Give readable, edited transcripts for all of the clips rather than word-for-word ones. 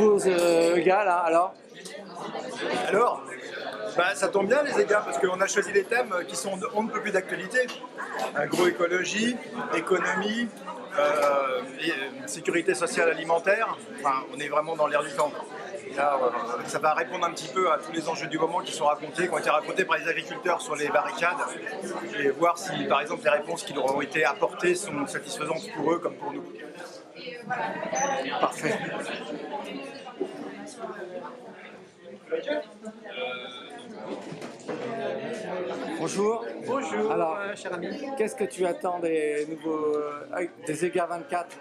nouveaux gars là, alors? Alors, ça tombe bien les gars, parce qu'on a choisi des thèmes qui sont on ne peut plus d'actualité. Agroécologie, économie, sécurité sociale alimentaire. Enfin, on est vraiment dans l'air du temps. Et là, ça va répondre un petit peu à tous les enjeux du moment qui ont été racontés par les agriculteurs sur les barricades, et voir si, par exemple, les réponses qui leur ont été apportées sont satisfaisantes pour eux comme pour nous. Parfait. Bonjour. Bonjour, Alors, cher ami. qu'est-ce que tu attends des nouveaux des EGA 24?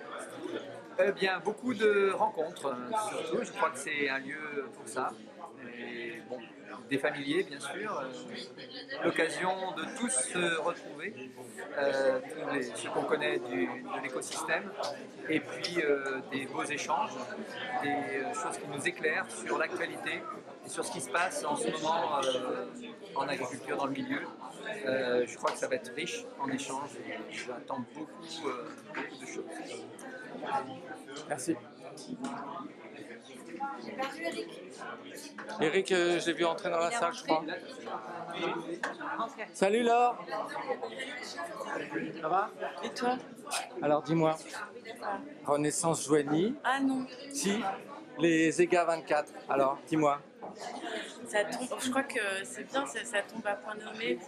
Eh bien, beaucoup de rencontres, surtout. Je crois que c'est un lieu pour ça. Et bon, des familiers, bien sûr. L'occasion de tous se retrouver, ceux qu'on connaît de l'écosystème. Et puis des beaux échanges, des choses qui nous éclairent sur l'actualité et sur ce qui se passe en ce moment en agriculture, dans le milieu. Je crois que ça va être riche en échanges et j'attends beaucoup de choses. Merci. Eric, je l'ai vu entrer dans la salle, je crois. Salut Laure. Ça va? Et toi? Alors dis-moi, Renaissance Joigny, Ah non, si, les EGA 24, alors dis-moi. ça tombe, je crois que c'est bien, ça tombe à point nommé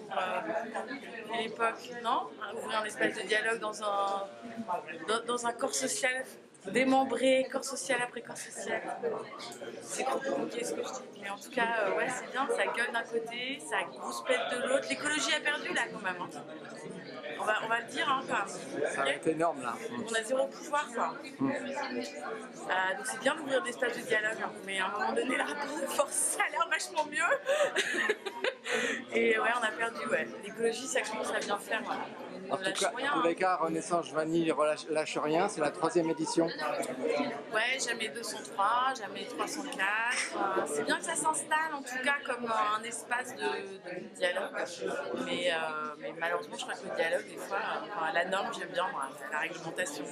pour l'époque, non? Ouvrir un espace de dialogue dans un corps social démembré, corps social après corps social. C'est compliqué ce que je dis, mais en tout cas, ouais, c'est bien, ça gueule d'un côté, ça rouspète de l'autre. L'écologie a perdu là quand même. Hein. On va le dire, hein, quand même. Ça va être énorme là. On a zéro pouvoir, quoi. Donc c'est bien d'ouvrir des espaces de dialogue, hein, mais à un moment donné, le rapport de force, ça a l'air vachement mieux. Et ouais, on a perdu, ouais. L'écologie, ça commence à bien faire, voilà. En tout cas, tous les cas, Renaissance Joigny lâche rien, c'est la 3e édition. Ouais, jamais 203, jamais 304. C'est bien que ça s'installe en tout cas comme un espace de dialogue. Mais malheureusement, je crois que le dialogue, des fois, la norme, j'aime bien, moi, la réglementation,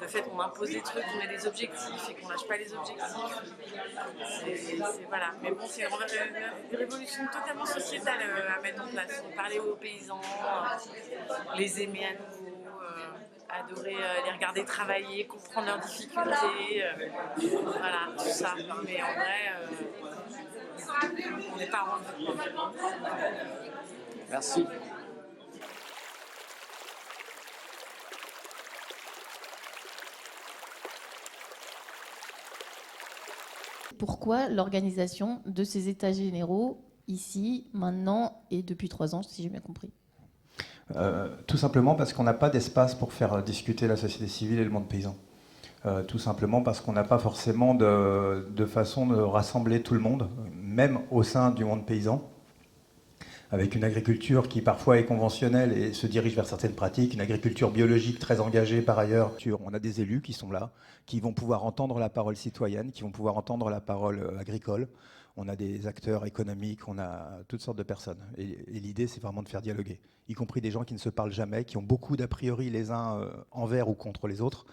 le fait qu'on impose des trucs, qu'on met des objectifs et qu'on lâche pas les objectifs. C'est voilà. Mais bon, c'est une révolution totalement sociétale à mettre en place. Parler aux paysans, les aimer à nouveau. Adorer les regarder travailler, comprendre leurs difficultés, voilà, tout ça. Mais en vrai, on n'est pas rendu. Merci. Pourquoi l'organisation de ces états généraux ici, maintenant et depuis 3 ans, si j'ai bien compris? Tout simplement parce qu'on n'a pas d'espace pour faire discuter la société civile et le monde paysan. Tout simplement parce qu'on n'a pas forcément de façon de rassembler tout le monde, même au sein du monde paysan, avec une agriculture qui parfois est conventionnelle et se dirige vers certaines pratiques, une agriculture biologique très engagée par ailleurs. On a des élus qui sont là, qui vont pouvoir entendre la parole citoyenne, qui vont pouvoir entendre la parole agricole. On a des acteurs économiques, on a toutes sortes de personnes. Et l'idée, c'est vraiment de faire dialoguer, y compris des gens qui ne se parlent jamais, qui ont beaucoup d'a priori les uns envers ou contre les autres,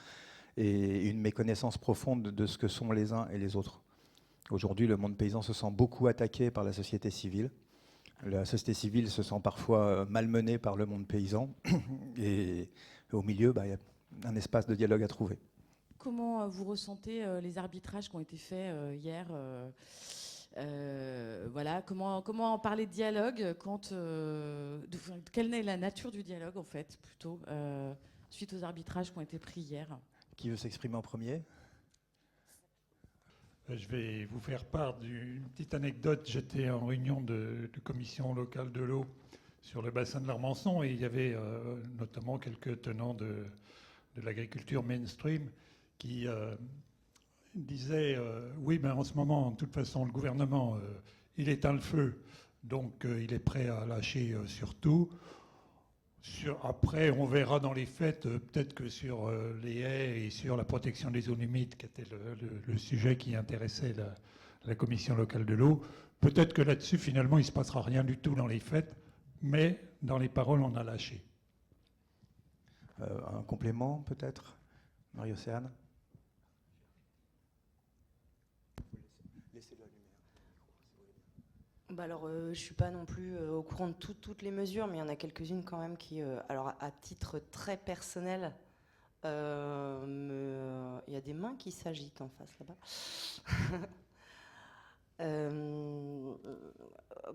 et une méconnaissance profonde de ce que sont les uns et les autres. Aujourd'hui, le monde paysan se sent beaucoup attaqué par la société civile. La société civile se sent parfois malmenée par le monde paysan. Et au milieu, il y a un espace de dialogue à trouver. Comment vous ressentez les arbitrages qui ont été faits hier voilà, comment parler de dialogue quelle est la nature du dialogue en fait plutôt suite aux arbitrages qui ont été pris hier? Qui veut s'exprimer en premier? Je vais vous faire part d'une petite anecdote. J'étais en réunion de commission locale de l'eau sur le bassin de l'Armançon et il y avait notamment quelques tenants de l'agriculture mainstream qui disaient oui, mais en ce moment, de toute façon, le gouvernement, il éteint le feu, donc il est prêt à lâcher sur tout. Après, on verra dans les faits, peut-être que sur les haies et sur la protection des zones humides, qui était le sujet qui intéressait la commission locale de l'eau, peut-être que là-dessus, finalement, il ne se passera rien du tout dans les faits, mais dans les paroles, on a lâché. Un complément, peut-être, Marie-Océane? Bah alors, je suis pas non plus au courant de toutes les mesures, mais il y en a quelques-unes quand même qui, alors à titre très personnel, il y a des mains qui s'agitent en face là-bas.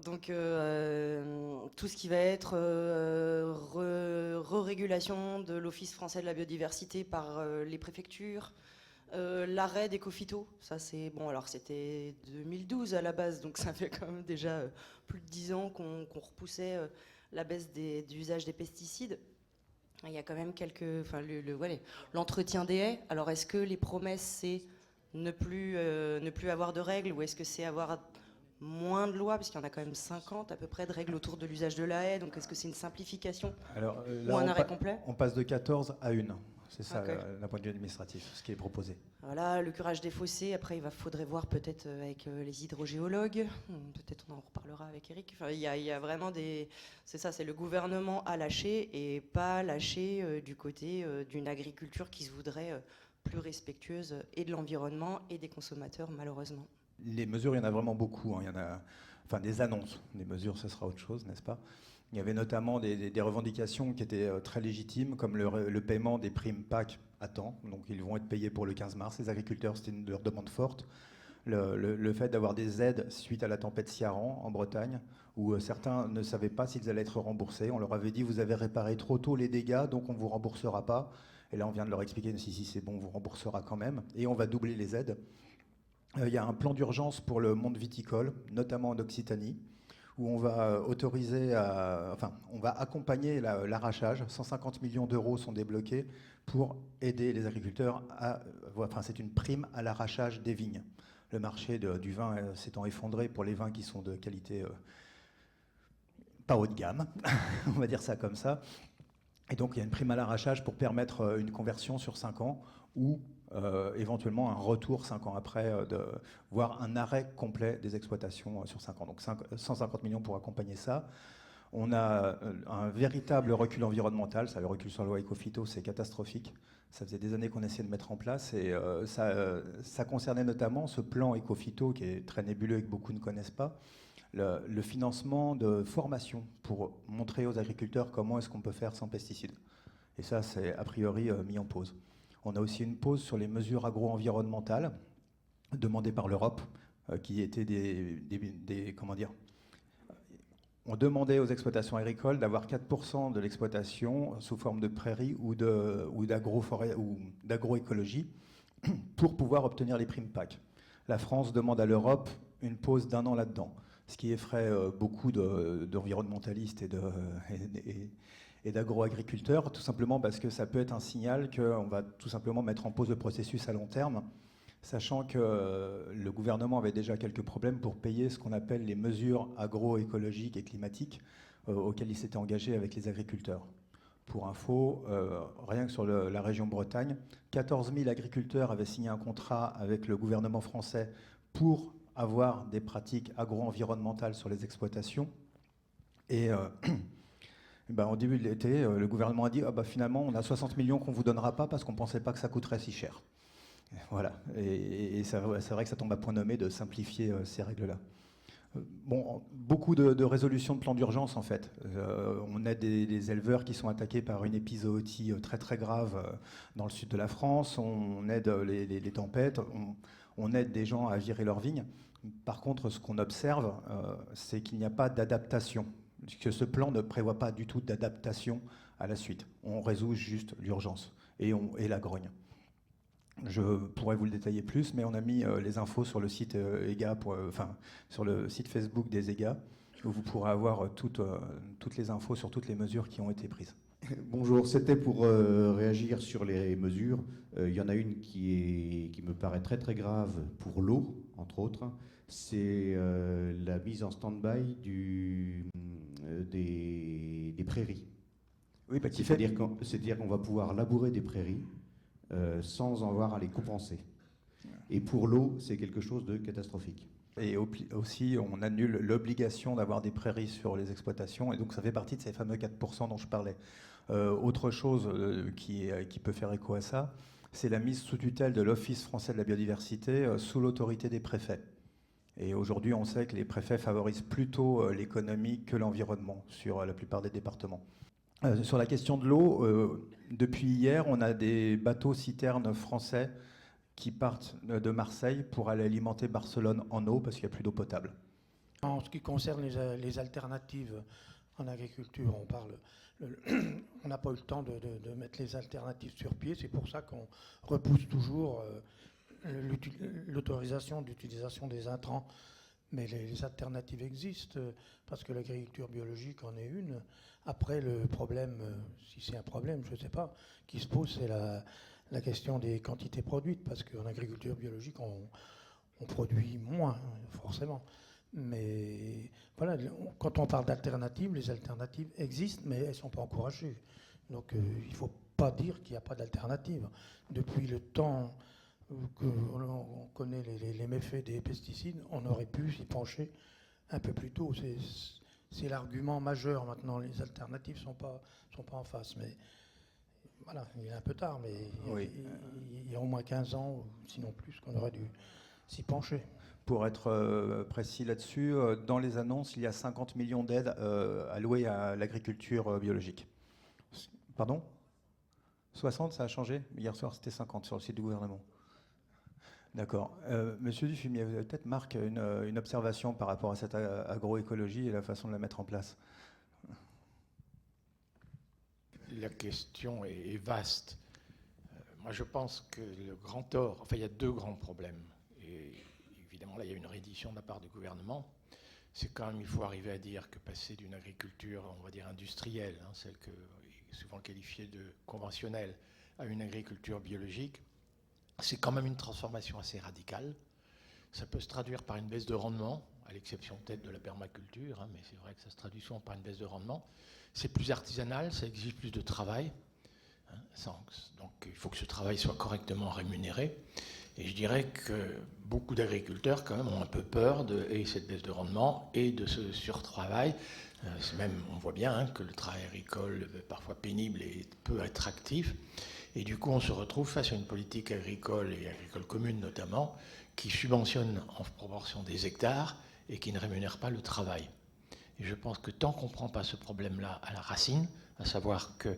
Donc tout ce qui va être re-régulation de l'Office français de la biodiversité par les préfectures, l'arrêt des cophytos, ça c'est bon. Alors c'était 2012 à la base, donc ça fait quand même déjà plus de 10 ans qu'on repoussait la baisse d'usage des pesticides. Il y a quand même quelques, enfin l'entretien des haies. Alors est-ce que les promesses c'est ne plus avoir de règles, ou est-ce que c'est avoir moins de lois, parce qu'il y en a quand même 50 à peu près de règles autour de l'usage de la haie, donc est-ce que c'est une simplification ou un arrêt complet? On passe de 14 à 1, c'est ça, Okay. d'un point de vue administratif, ce qui est proposé. Voilà, le curage des fossés, après faudrait voir peut-être avec les hydrogéologues, peut-être on en reparlera avec Eric, enfin, il y a vraiment des... C'est ça, c'est le gouvernement à lâcher, et pas lâcher du côté d'une agriculture qui se voudrait plus respectueuse et de l'environnement et des consommateurs, malheureusement. Les mesures, il y en a vraiment beaucoup. Il y en a, enfin, des annonces. Des mesures, ce sera autre chose, n'est-ce pas? Il y avait notamment des revendications qui étaient très légitimes, comme le paiement des primes PAC à temps. Donc, ils vont être payés pour le 15 mars. Les agriculteurs, c'était une de leurs demandes fortes. Le fait d'avoir des aides suite à la tempête Ciarán en Bretagne, où certains ne savaient pas s'ils allaient être remboursés. On leur avait dit, vous avez réparé trop tôt les dégâts, donc on ne vous remboursera pas. Et là, on vient de leur expliquer, si c'est bon, on vous remboursera quand même. Et on va doubler les aides. Il y a un plan d'urgence pour le monde viticole, notamment en Occitanie, où on va autoriser, on va accompagner l'arrachage. 150 millions d'euros sont débloqués pour aider les agriculteurs c'est une prime à l'arrachage des vignes. Le marché du vin s'étant effondré pour les vins qui sont de qualité pas haut de gamme, on va dire ça comme ça. Et donc il y a une prime à l'arrachage pour permettre une conversion sur 5 ans ou éventuellement un retour 5 ans après, voire un arrêt complet des exploitations sur 5 ans. Donc 150 millions pour accompagner ça. On a un véritable recul environnemental. Ça, le recul sur la loi Écophyto, c'est catastrophique. Ça faisait des années qu'on essayait de mettre en place et ça concernait notamment ce plan Écophyto qui est très nébuleux et que beaucoup ne connaissent pas. Le financement de formation pour montrer aux agriculteurs comment est-ce qu'on peut faire sans pesticides. Et ça, c'est a priori mis en pause. On a aussi une pause sur les mesures agro-environnementales demandées par l'Europe, qui étaient comment dire, on demandait aux exploitations agricoles d'avoir 4% de l'exploitation sous forme de prairies ou d'agroécologie pour pouvoir obtenir les primes PAC. La France demande à l'Europe une pause d'1 an là-dedans, ce qui effraie beaucoup d'environnementalistes et d'agro-agriculteurs, tout simplement parce que ça peut être un signal qu'on va tout simplement mettre en pause le processus à long terme, sachant que le gouvernement avait déjà quelques problèmes pour payer ce qu'on appelle les mesures agroécologiques et climatiques auxquelles il s'était engagé avec les agriculteurs. Pour info, rien que sur la région Bretagne, 14 000 agriculteurs avaient signé un contrat avec le gouvernement français pour avoir des pratiques agro-environnementales sur les exploitations. Et en début de l'été, le gouvernement a dit finalement, on a 60 millions qu'on ne vous donnera pas parce qu'on ne pensait pas que ça coûterait si cher. Voilà. Et c'est vrai que ça tombe à point nommé de simplifier ces règles-là. Beaucoup de résolutions de plans d'urgence, en fait. On aide des éleveurs qui sont attaqués par une épizootie très très grave dans le sud de la France. On aide les tempêtes. On aide des gens à virer leurs vignes. Par contre, ce qu'on observe, c'est qu'il n'y a pas d'adaptation. Que ce plan ne prévoit pas du tout d'adaptation à la suite. On résout juste l'urgence et la grogne. Je pourrais vous le détailler plus, mais on a mis les infos sur le site EGA, sur le site Facebook des EGA, où vous pourrez avoir toutes les infos sur toutes les mesures qui ont été prises. Bonjour, c'était pour réagir sur les mesures. Il y en a une qui me paraît très très grave pour l'eau, entre autres. C'est la mise en stand-by des prairies. Oui, c'est-à-dire qu'on va pouvoir labourer des prairies sans avoir à les compenser. Et pour l'eau, c'est quelque chose de catastrophique. Et aussi, on annule l'obligation d'avoir des prairies sur les exploitations, et donc ça fait partie de ces fameux 4% dont je parlais. Autre chose qui peut faire écho à ça, c'est la mise sous tutelle de l'Office français de la biodiversité sous l'autorité des préfets. Et aujourd'hui, on sait que les préfets favorisent plutôt l'économie que l'environnement sur la plupart des départements. Sur la question de l'eau, depuis hier, on a des bateaux citernes français qui partent de Marseille pour aller alimenter Barcelone en eau parce qu'il n'y a plus d'eau potable. En ce qui concerne les alternatives en agriculture, on n'a pas eu le temps de mettre les alternatives sur pied. C'est pour ça qu'on repousse toujours l'autorisation d'utilisation des intrants. Mais les alternatives existent parce que l'agriculture biologique en est une. Après, le problème, si c'est un problème, je ne sais pas, qui se pose, c'est la question des quantités produites. Parce qu'en agriculture biologique, on produit moins, forcément. Mais voilà, quand on parle d'alternatives, les alternatives existent, mais elles ne sont pas encouragées. Donc il ne faut pas dire qu'il n'y a pas d'alternative. Depuis le temps qu'on connaît les méfaits des pesticides, on aurait pu s'y pencher un peu plus tôt. C'est l'argument majeur maintenant. Les alternatives ne sont pas en face. Mais voilà, il est un peu tard, mais oui. Il y a au moins 15 ans, sinon plus, qu'on aurait dû s'y pencher. Pour être précis là-dessus, dans les annonces, il y a 50 millions d'aides allouées à l'agriculture biologique. Pardon ? 60, ça a changé ? Hier soir, c'était 50 sur le site du gouvernement. D'accord. Monsieur Dufumier, vous avez peut-être, Marc, une observation par rapport à cette agroécologie et la façon de la mettre en place ? La question est vaste. Moi, je pense que le grand tort... Enfin, il y a deux grands problèmes. Et évidemment, là, il y a une reddition de la part du gouvernement. C'est quand même, il faut arriver à dire que passer d'une agriculture, on va dire industrielle, celle que souvent qualifiée de conventionnelle, à une agriculture biologique, c'est quand même une transformation assez radicale. Ça peut se traduire par une baisse de rendement, à l'exception peut-être de la permaculture, mais c'est vrai que ça se traduit souvent par une baisse de rendement. C'est plus artisanal, ça exige plus de travail. Donc il faut que ce travail soit correctement rémunéré. Et je dirais que beaucoup d'agriculteurs quand même ont un peu peur de cette baisse de rendement et de ce surtravail. On voit bien que le travail agricole, parfois pénible et peu attractif. Et du coup, on se retrouve face à une politique agricole et agricole commune notamment, qui subventionne en proportion des hectares et qui ne rémunère pas le travail. Et je pense que tant qu'on ne prend pas ce problème-là à la racine, à savoir que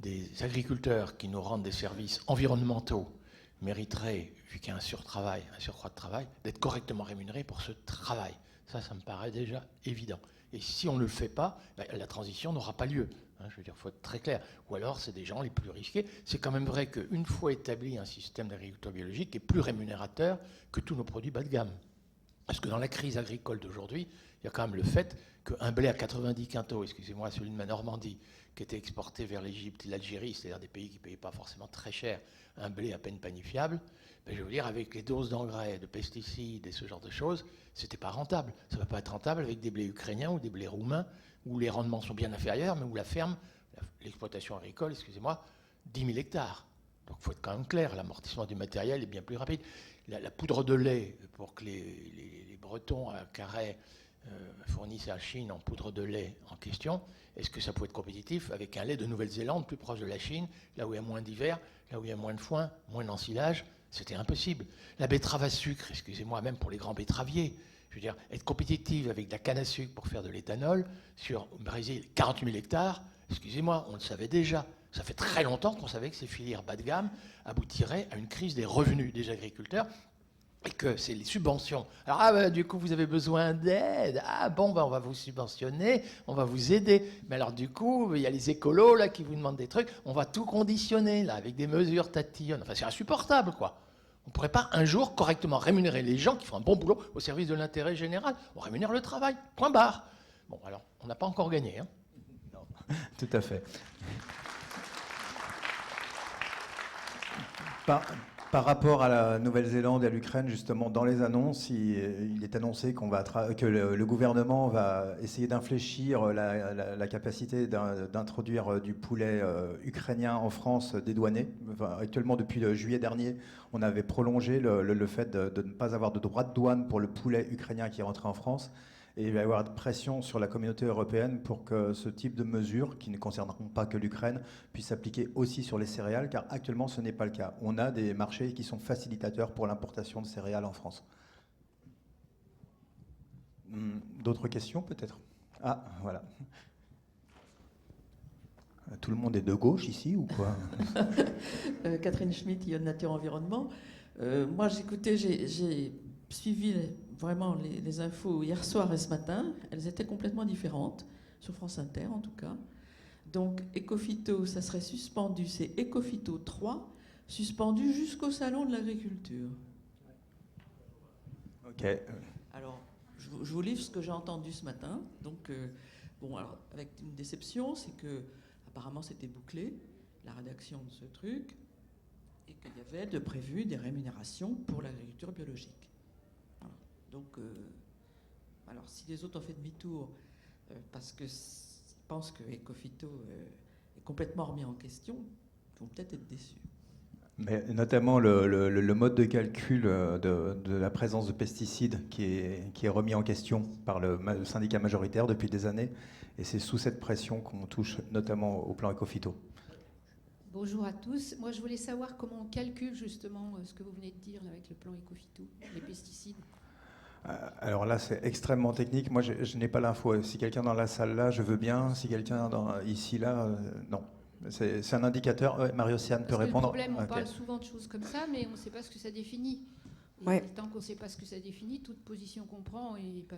des agriculteurs qui nous rendent des services environnementaux mériteraient, vu qu'il y a un surcroît de travail, d'être correctement rémunérés pour ce travail. Ça me paraît déjà évident. Et si on ne le fait pas, la transition n'aura pas lieu. Je veux dire, il faut être très clair. Ou alors, c'est des gens les plus risqués. C'est quand même vrai qu'une fois établi un système d'agriculture biologique est plus rémunérateur que tous nos produits bas de gamme. Parce que dans la crise agricole d'aujourd'hui, il y a quand même le fait qu'un blé à 90 quintaux, excusez-moi, celui de ma Normandie, qui était exporté vers l'Égypte et l'Algérie, c'est-à-dire des pays qui ne payaient pas forcément très cher, un blé à peine panifiable, je veux dire, avec les doses d'engrais, de pesticides et ce genre de choses, c'était pas rentable. Ça ne va pas être rentable avec des blés ukrainiens ou des blés roumains, où les rendements sont bien inférieurs, mais où la ferme, l'exploitation agricole, 10 000 hectares. Donc il faut être quand même clair, l'amortissement du matériel est bien plus rapide. La poudre de lait, pour que les Bretons à Carhaix fournissent à la Chine en poudre de lait en question, est-ce que ça peut être compétitif avec un lait de Nouvelle-Zélande plus proche de la Chine, là où il y a moins d'hiver, là où il y a moins de foin, moins d'ensilage? C'était impossible. La betterave à sucre, excusez-moi, même pour les grands betteraviers, je veux dire, être compétitive avec de la canne à sucre pour faire de l'éthanol sur au Brésil 40 000 hectares, excusez-moi, on le savait déjà. Ça fait très longtemps qu'on savait que ces filières bas de gamme aboutiraient à une crise des revenus des agriculteurs et que c'est les subventions. Alors, du coup, vous avez besoin d'aide. On va vous subventionner, on va vous aider. Mais alors, du coup, il y a les écolos là qui vous demandent des trucs. On va tout conditionner là avec des mesures tatillonnes. Enfin, c'est insupportable, quoi. On ne pourrait pas un jour correctement rémunérer les gens qui font un bon boulot au service de l'intérêt général. On rémunère le travail, point barre. Bon, alors, on n'a pas encore gagné. Non, tout à fait. Par rapport à la Nouvelle-Zélande et à l'Ukraine, justement, dans les annonces, il est annoncé que le gouvernement va essayer d'infléchir la capacité d'introduire du poulet ukrainien en France dédouané. Enfin, actuellement, depuis le juillet dernier, on avait prolongé le fait de ne pas avoir de droit de douane pour le poulet ukrainien qui est rentré en France. Et il va y avoir de pression sur la communauté européenne pour que ce type de mesures, qui ne concerneront pas que l'Ukraine, puissent s'appliquer aussi sur les céréales, car actuellement ce n'est pas le cas. On a des marchés qui sont facilitateurs pour l'importation de céréales en France. D'autres questions peut-être? Ah, voilà. Tout le monde est de gauche ici ou quoi? Catherine Schmitt, Ion Nature Environnement. Moi, j'ai suivi vraiment les infos hier soir et ce matin. Elles étaient complètement différentes, sur France Inter en tout cas. Donc, Ecophyto, ça serait suspendu, c'est Ecophyto 3, suspendu jusqu'au Salon de l'Agriculture. Ok. Alors, je vous livre ce que j'ai entendu ce matin. Donc, bon, alors, avec une déception, c'est que apparemment c'était bouclé, la rédaction de ce truc, et qu'il y avait de prévu des rémunérations pour l'agriculture biologique. Voilà. Donc, alors si les autres ont fait demi-tour parce qu'ils pensent que Ecophyto est complètement remis en question, ils vont peut-être être déçus. Mais notamment le mode de calcul de la présence de pesticides qui est remis en question par le syndicat majoritaire depuis des années. Et c'est sous cette pression qu'on touche notamment au plan Ecophyto. Bonjour à tous. Moi, je voulais savoir comment on calcule justement ce que vous venez de dire là, avec le plan Ecophyto, les pesticides. Alors là, c'est extrêmement technique. Moi, je n'ai pas l'info. Si quelqu'un dans la salle là, je veux bien. Si quelqu'un ici là, non. C'est un indicateur. Marie-Océane peut répondre. Le problème, on Okay. parle souvent de choses comme ça, mais on ne sait pas ce que ça définit. Et Ouais. tant qu'on ne sait pas ce que ça définit, toute position qu'on prend n'est pas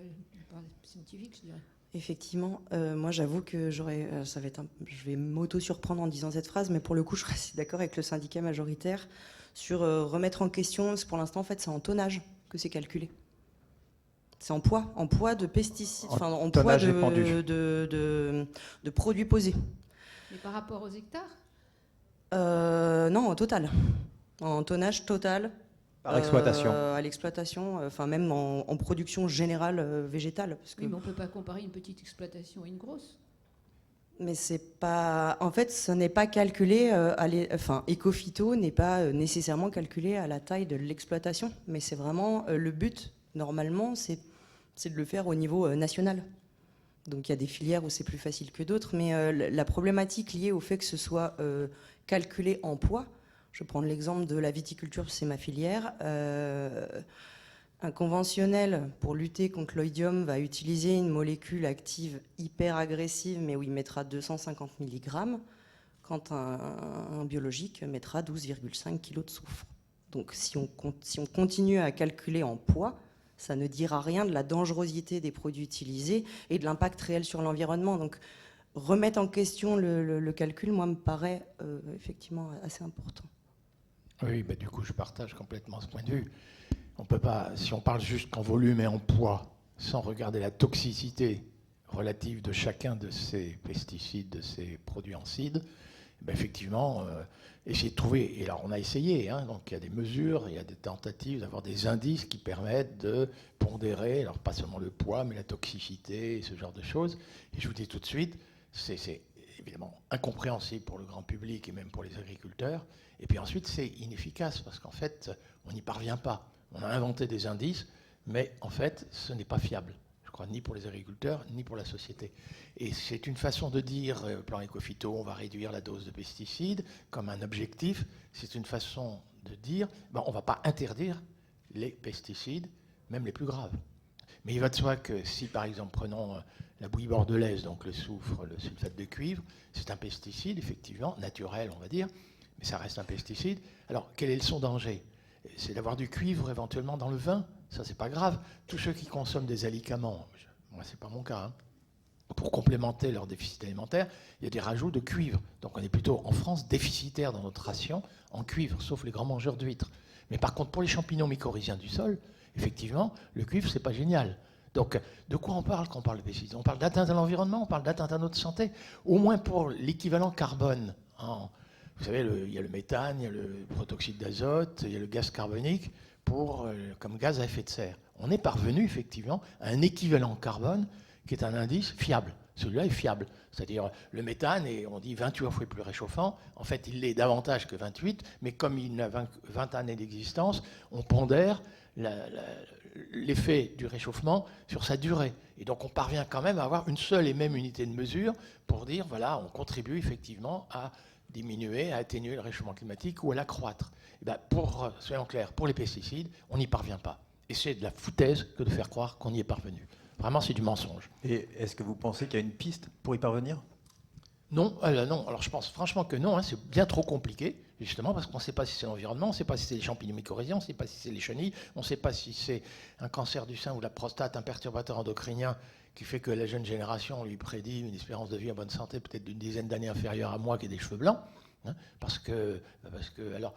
scientifique, je dirais. Effectivement, moi j'avoue que je vais m'auto-surprendre en disant cette phrase, mais pour le coup je suis assez d'accord avec le syndicat majoritaire sur remettre en question, parce que pour l'instant en fait c'est en tonnage que c'est calculé. C'est en poids de pesticides, enfin en poids de produits posés. Mais par rapport aux hectares? Non, en total. En tonnage total. Par exploitation. À l'exploitation, enfin même en production générale végétale. Parce que... Oui, mais on ne peut pas comparer une petite exploitation à une grosse. Mais c'est pas. En fait, ce n'est pas calculé. Enfin, Ecophyto n'est pas nécessairement calculé à la taille de l'exploitation, mais c'est vraiment le but. Normalement, c'est de le faire au niveau national. Donc, il y a des filières où c'est plus facile que d'autres, mais la problématique liée au fait que ce soit calculé en poids. Je vais prendre l'exemple de la viticulture, c'est ma filière. Un conventionnel, pour lutter contre l'oïdium, va utiliser une molécule active hyper agressive, mais où il mettra 250 mg, quand un biologique mettra 12,5 kg de soufre. Donc si on continue à calculer en poids, ça ne dira rien de la dangerosité des produits utilisés et de l'impact réel sur l'environnement. Donc remettre en question le calcul, moi, me paraît effectivement assez important. Oui, bah, du coup, je partage complètement ce point de vue. On peut pas, si on parle juste en volume et en poids, sans regarder la toxicité relative de chacun de ces pesticides, de ces produits ancides, ben effectivement, essayer de trouver. Et alors, on a essayé. Donc, il y a des mesures, il y a des tentatives d'avoir des indices qui permettent de pondérer, alors pas seulement le poids, mais la toxicité et ce genre de choses. Et je vous dis tout de suite, c'est évidemment incompréhensible pour le grand public et même pour les agriculteurs. Et puis ensuite, c'est inefficace parce qu'en fait, on n'y parvient pas. On a inventé des indices, mais en fait, ce n'est pas fiable. Je crois ni pour les agriculteurs, ni pour la société. Et c'est une façon de dire, plan Ecophyto, on va réduire la dose de pesticides comme un objectif. C'est une façon de dire, on ne va pas interdire les pesticides, même les plus graves. Mais il va de soi que si, par exemple, prenons la bouillie bordelaise, donc le soufre, le sulfate de cuivre, c'est un pesticide, effectivement, naturel, on va dire, mais ça reste un pesticide. Alors, quel est son danger? C'est d'avoir du cuivre éventuellement dans le vin. Ça, c'est pas grave. Tous ceux qui consomment des alicaments, moi, c'est pas mon cas, pour complémenter leur déficit alimentaire, il y a des rajouts de cuivre. Donc, on est plutôt, en France, déficitaire dans notre ration en cuivre, sauf les grands mangeurs d'huîtres. Mais par contre, pour les champignons mycorhiziens du sol, effectivement, le cuivre, c'est pas génial. Donc, de quoi on parle quand on parle de pesticides? On parle d'atteinte à l'environnement, on parle d'atteinte à notre santé, au moins pour l'équivalent carbone. Vous savez, il y a le méthane, il y a le protoxyde d'azote, il y a le gaz carbonique comme gaz à effet de serre. On est parvenu, effectivement, à un équivalent carbone qui est un indice fiable. Celui-là est fiable. C'est-à-dire, le méthane, et on dit 28 fois plus réchauffant. En fait, il l'est davantage que 28, mais comme il a 20 années d'existence, on pondère l'effet du réchauffement sur sa durée. Et donc, on parvient quand même à avoir une seule et même unité de mesure pour dire, voilà, on contribue effectivement à diminuer, à atténuer le réchauffement climatique ou à l'accroître. Soyons clairs, pour les pesticides, on n'y parvient pas. Et c'est de la foutaise que de faire croire qu'on y est parvenu. Vraiment, c'est du mensonge. Et est-ce que vous pensez qu'il y a une piste pour y parvenir ? Non, non. Alors je pense franchement que non, hein, c'est bien trop compliqué, justement parce qu'on ne sait pas si c'est l'environnement, on ne sait pas si c'est les champignons mycorhiziens, on ne sait pas si c'est les chenilles, on ne sait pas si c'est un cancer du sein ou de la prostate, un perturbateur endocrinien qui fait que la jeune génération lui prédit une espérance de vie en bonne santé peut-être d'une dizaine d'années inférieure à moi qui ai des cheveux blancs. Hein, parce que alors,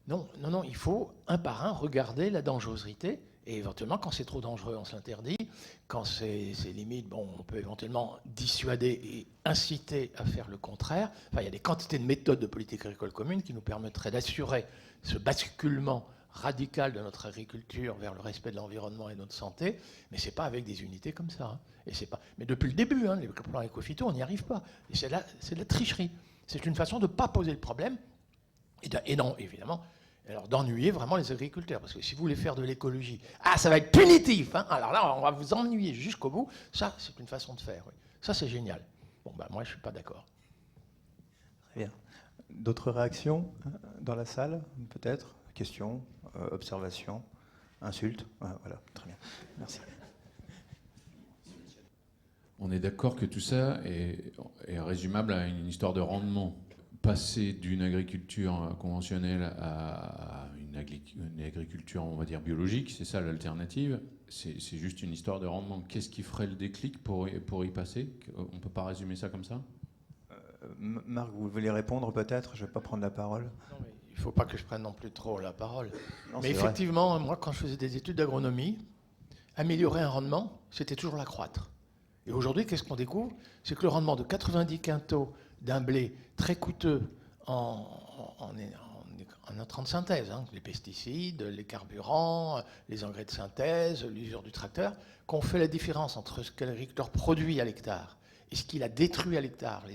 non, il faut un par un regarder la dangerosité. Et éventuellement, quand c'est trop dangereux, on se l'interdit. Quand c'est limite, bon, on peut éventuellement dissuader et inciter à faire le contraire. Enfin, il y a des quantités de méthodes de politique agricole commune qui nous permettraient d'assurer ce basculement radical de notre agriculture vers le respect de l'environnement et de notre santé. Mais c'est pas avec des unités comme ça. Hein. Et c'est pas. Mais depuis le début, hein, les plans éco-phyto, on n'y arrive pas. Et c'est de la tricherie. C'est une façon de ne pas poser le problème. Et non, évidemment. Alors d'ennuyer vraiment les agriculteurs, parce que si vous voulez faire de l'écologie, ça va être punitif, hein, alors là on va vous ennuyer jusqu'au bout, ça c'est une façon de faire, oui. Ça c'est génial. Bon ben moi je ne suis pas d'accord. Très bien. D'autres réactions dans la salle, peut-être? Questions, observations, insultes? Voilà, très bien, merci. On est d'accord que tout ça est résumable à une histoire de rendement. Passer d'une agriculture conventionnelle à une agriculture, on va dire, biologique, c'est ça l'alternative. C'est juste une histoire de rendement. Qu'est-ce qui ferait le déclic pour y passer? On ne peut pas résumer ça comme ça? Marc, vous voulez répondre peut-être? Je ne vais pas prendre la parole. Non, mais il ne faut pas que je prenne non plus trop la parole. Non, mais effectivement, moi, quand je faisais des études d'agronomie, améliorer un rendement, c'était toujours l'accroître. Et aujourd'hui, qu'est-ce qu'on découvre? C'est que le rendement de 90 quintaux d'un blé très coûteux en intrants de synthèse, hein, les pesticides, les carburants, les engrais de synthèse, l'usure du tracteur, qu'on fait la différence entre ce que l'agriculteur produit à l'hectare et ce qu'il a détruit à l'hectare,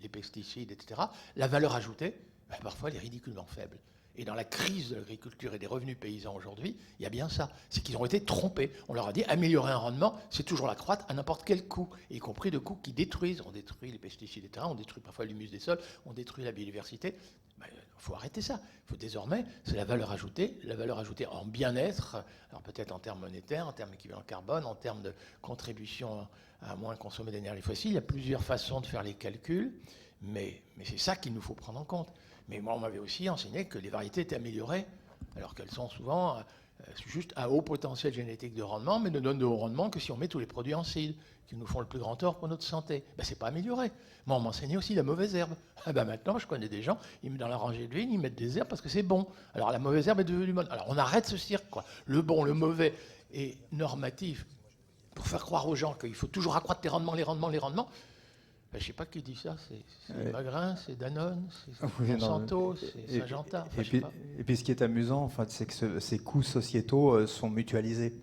les pesticides, etc., la valeur ajoutée, parfois elle est ridiculement faible. Et dans la crise de l'agriculture et des revenus paysans aujourd'hui, il y a bien ça. C'est qu'ils ont été trompés. On leur a dit améliorer un rendement, c'est toujours l'accroître à n'importe quel coût, y compris de coûts qui détruisent. On détruit les pesticides, etc. On détruit parfois l'humus des sols, on détruit la biodiversité. Il faut arrêter ça. Il faut désormais, c'est la valeur ajoutée en bien-être, alors peut-être en termes monétaires, en termes équivalent carbone, en termes de contribution à moins consommer d'énergie fossile. Il y a plusieurs façons de faire les calculs, mais c'est ça qu'il nous faut prendre en compte. Mais moi, on m'avait aussi enseigné que les variétés étaient améliorées, alors qu'elles sont souvent juste à haut potentiel génétique de rendement, mais ne donnent de haut rendement que si on met tous les produits en seed, qui nous font le plus grand tort pour notre santé. C'est pas amélioré. Moi, on m'enseignait aussi la mauvaise herbe. Maintenant, je connais des gens, ils mettent dans la rangée de vignes, ils mettent des herbes parce que c'est bon. Alors la mauvaise herbe est devenue bonne. Alors on arrête ce cirque, quoi. Le bon, le mauvais est normatif pour faire croire aux gens qu'il faut toujours accroître les rendements. Je ne sais pas qui dit ça, c'est Magrin, c'est Danone, c'est Monsanto, c'est Syngenta. Et puis ce qui est amusant, en fait, c'est que ces coûts sociétaux sont mutualisés.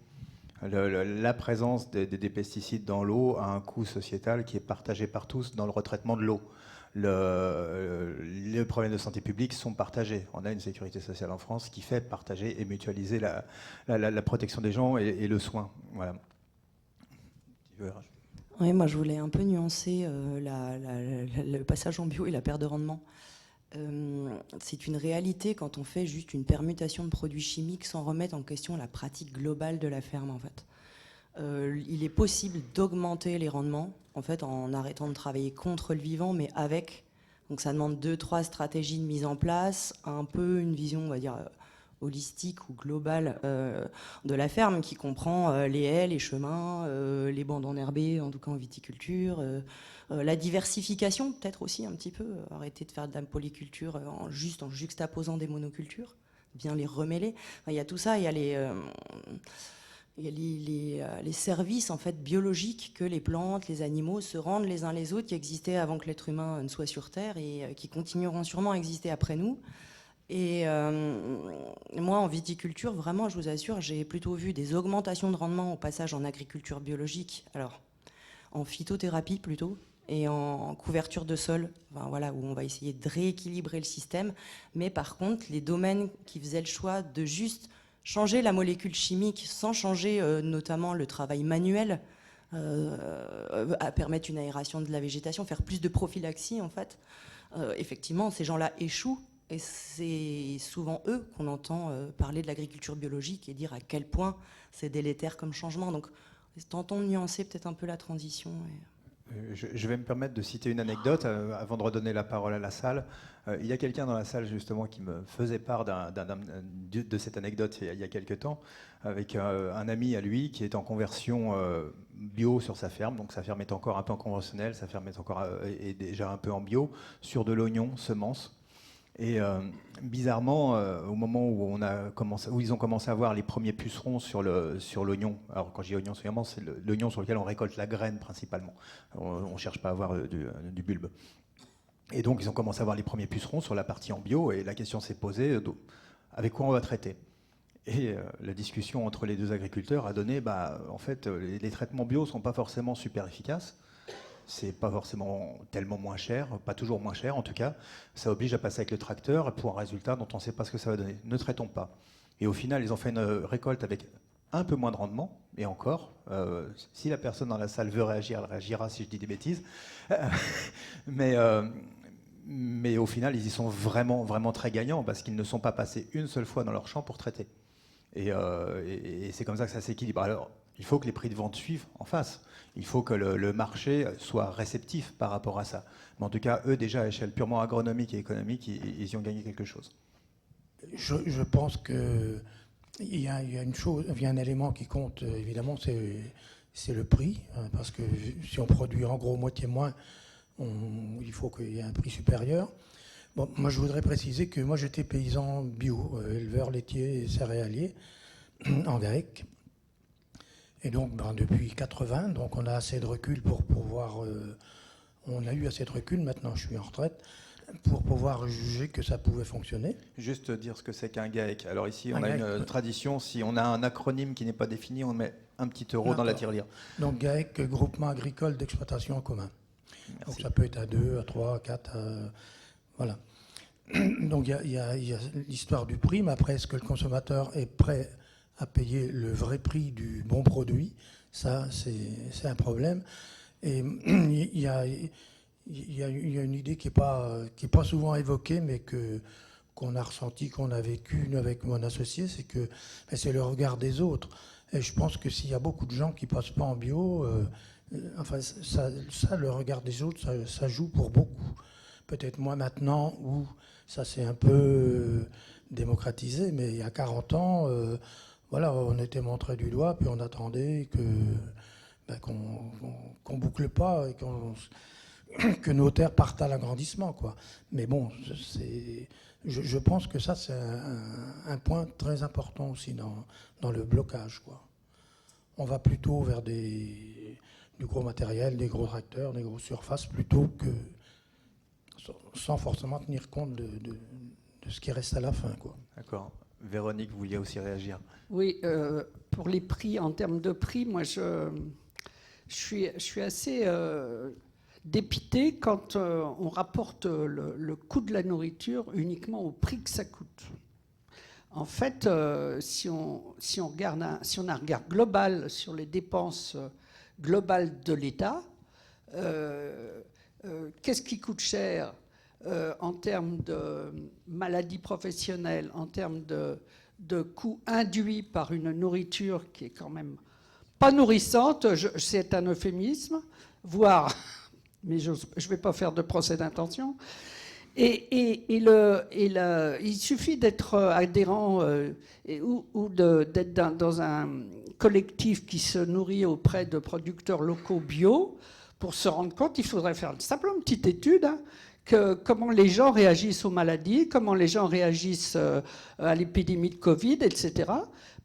La présence des pesticides dans l'eau a un coût sociétal qui est partagé par tous dans le retraitement de l'eau. Les problèmes de santé publique sont partagés. On a une sécurité sociale en France qui fait partager et mutualiser la protection des gens et le soin. Voilà. Tu veux rajouter ? Oui, moi je voulais un peu nuancer le passage en bio et la perte de rendement. C'est une réalité quand on fait juste une permutation de produits chimiques sans remettre en question la pratique globale de la ferme, en fait. Il est possible d'augmenter les rendements, en fait, en arrêtant de travailler contre le vivant, mais avec. Donc ça demande 2-3 stratégies de mise en place, un peu une vision, on va dire, holistique ou globale de la ferme qui comprend les haies, les chemins, les bandes enherbées, en tout cas en viticulture, la diversification peut-être aussi un petit peu, arrêter de faire de la polyculture en juxtaposant des monocultures, bien les remêler. Enfin, il y a tout ça, il y a les services en fait biologiques que les plantes, les animaux se rendent les uns les autres, qui existaient avant que l'être humain ne soit sur Terre et qui continueront sûrement à exister après nous. Et moi, en viticulture, vraiment, je vous assure, j'ai plutôt vu des augmentations de rendement au passage en agriculture biologique, alors en phytothérapie plutôt, et en couverture de sol, enfin, voilà, où on va essayer de rééquilibrer le système. Mais par contre, les domaines qui faisaient le choix de juste changer la molécule chimique sans changer notamment le travail manuel, à permettre une aération de la végétation, faire plus de prophylaxie, en fait, effectivement, ces gens-là échouent. Et c'est souvent eux qu'on entend parler de l'agriculture biologique et dire à quel point c'est délétère comme changement. Donc Tentons de nuancer peut-être un peu la transition. Je vais me permettre de citer une anecdote avant de redonner la parole à la salle. Il y a quelqu'un dans la salle justement qui me faisait part de cette anecdote il y a quelques temps, avec un ami à lui qui est en conversion bio sur sa ferme. Donc sa ferme est encore un peu en conventionnel, sa ferme est déjà un peu en bio, sur de l'oignon, semence. Et bizarrement, au moment où ils ont commencé à voir les premiers pucerons sur l'oignon, alors quand je dis oignon, c'est l'oignon sur lequel on récolte la graine principalement. On ne cherche pas à avoir du bulbe. Et donc ils ont commencé à voir les premiers pucerons sur la partie en bio, et la question s'est posée, avec quoi on va traiter ? Et la discussion entre les deux agriculteurs a donné, en fait, les traitements bio ne sont pas forcément super efficaces. C'est pas forcément tellement moins cher, pas toujours moins cher en tout cas. Ça oblige à passer avec le tracteur pour un résultat dont on ne sait pas ce que ça va donner. Ne traitons pas. Et au final, ils ont fait une récolte avec un peu moins de rendement. Et encore, si la personne dans la salle veut réagir, elle réagira si je dis des bêtises. Mais au final, ils y sont vraiment, vraiment très gagnants parce qu'ils ne sont pas passés une seule fois dans leur champ pour traiter. Et c'est comme ça que ça s'équilibre. Alors, il faut que les prix de vente suivent en face. Il faut que le marché soit réceptif par rapport à ça. Mais en tout cas, eux, déjà, à échelle purement agronomique et économique, ils y ont gagné quelque chose. Je pense qu'il y a une chose, il y a un élément qui compte, évidemment, c'est le prix. Parce que si on produit en gros moitié moins, il faut qu'il y ait un prix supérieur. Bon, moi, je voudrais préciser que moi, j'étais paysan bio, éleveur laitier et céréalier en GAEC. Et donc, depuis 80, donc on a assez de recul pour pouvoir... on a eu assez de recul, maintenant je suis en retraite, pour pouvoir juger que ça pouvait fonctionner. Juste dire ce que c'est qu'un GAEC. Alors ici, on a une tradition, si on a un acronyme qui n'est pas défini, on met un petit euro dans la tirelire. Donc GAEC, Groupement agricole d'exploitation en commun. Merci. Donc ça peut être à 2, à 3, à 4, voilà. Donc il y a l'histoire du prix, mais après, est-ce que le consommateur est prêt à payer le vrai prix du bon produit? Ça, c'est un problème. Et il y a une idée qui est pas souvent évoquée, mais qu'on a ressenti, qu'on a vécu avec mon associé, c'est que c'est le regard des autres. Et je pense que s'il y a beaucoup de gens qui passent pas en bio, enfin ça, le regard des autres, ça joue pour beaucoup. Peut-être moins maintenant où ça s'est un peu démocratisé, mais il y a 40 ans, voilà, on était montré du doigt, puis on attendait qu'on boucle pas et que nos terres partent à l'agrandissement, quoi. Mais bon, je pense que ça, c'est un point très important aussi dans le blocage, quoi. On va plutôt vers du gros matériel, des gros tracteurs, des grosses surfaces, plutôt que sans forcément tenir compte de ce qui reste à la fin, quoi. D'accord. Véronique, vous vouliez aussi réagir? Oui, pour les prix, en termes de prix, moi je suis assez dépité quand on rapporte le coût de la nourriture uniquement au prix que ça coûte. En fait, si on a un regard global sur les dépenses globales de l'État, qu'est-ce qui coûte cher en termes de maladies professionnelles, en termes de coûts induits par une nourriture qui est quand même pas nourrissante, c'est un euphémisme, voire, mais je ne vais pas faire de procès d'intention. Il suffit d'être adhérent ou d'être dans un collectif qui se nourrit auprès de producteurs locaux bio pour se rendre compte, il faudrait faire simplement une petite étude, comment les gens réagissent aux maladies, comment les gens réagissent à l'épidémie de Covid, etc.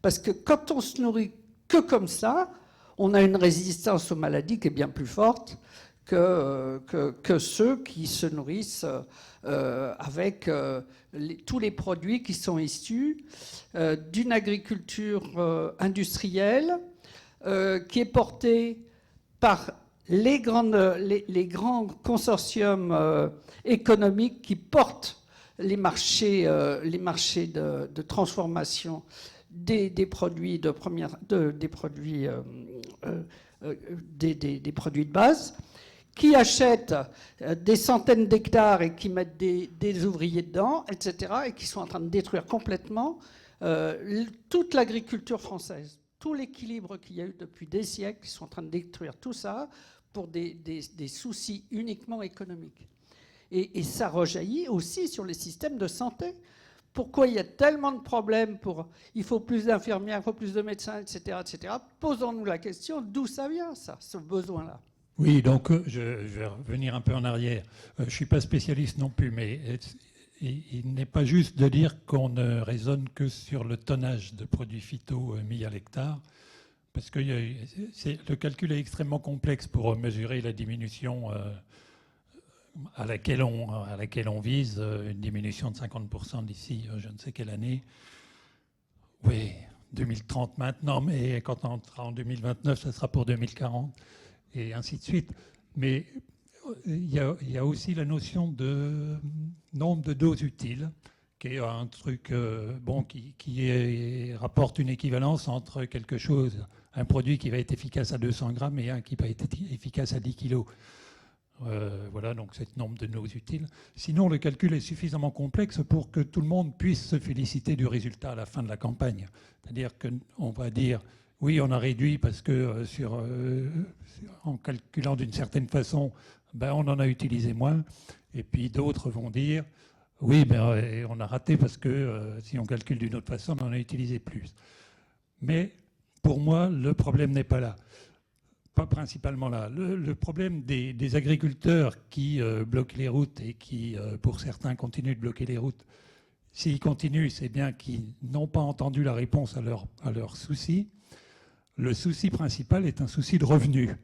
Parce que quand on se nourrit que comme ça, on a une résistance aux maladies qui est bien plus forte que ceux qui se nourrissent avec tous les produits qui sont issus d'une agriculture industrielle qui est portée par les grands consortiums économiques qui portent les marchés de transformation des produits de base, qui achètent des centaines d'hectares et qui mettent des ouvriers dedans, etc., et qui sont en train de détruire complètement toute l'agriculture française. tout l'équilibre qu'il y a eu depuis des siècles, ils sont en train de détruire tout ça pour des soucis uniquement économiques. Et ça rejaillit aussi sur les systèmes de santé. Pourquoi il y a tellement de problèmes il faut plus d'infirmières, il faut plus de médecins, etc., etc. Posons-nous la question d'où ça vient, ça, ce besoin-là. Oui, donc je vais revenir un peu en arrière. Je ne suis pas spécialiste non plus, mais il n'est pas juste de dire qu'on ne raisonne que sur le tonnage de produits phyto mis à l'hectare, parce que le calcul est extrêmement complexe pour mesurer la diminution à laquelle on vise, une diminution de 50% d'ici je ne sais quelle année. Oui, 2030 maintenant, mais quand on sera en 2029, ça sera pour 2040. Et ainsi de suite. Mais il y a aussi la notion de nombre de doses utiles, qui est un truc qui rapporte une équivalence entre quelque chose, un produit qui va être efficace à 200 grammes et un qui va être efficace à 10 kilos. Voilà, donc c'est le nombre de doses utiles. Sinon, le calcul est suffisamment complexe pour que tout le monde puisse se féliciter du résultat à la fin de la campagne. C'est-à-dire qu'on va dire... Oui, on a réduit parce que en calculant d'une certaine façon, on en a utilisé moins. Et puis d'autres vont dire, oui, on a raté parce que si on calcule d'une autre façon, on en a utilisé plus. Mais pour moi, le problème n'est pas là. Pas principalement là. Le problème des agriculteurs qui bloquent les routes et qui, pour certains, continuent de bloquer les routes, s'ils continuent, c'est bien qu'ils n'ont pas entendu la réponse à leurs soucis. Le souci principal est un souci de revenu.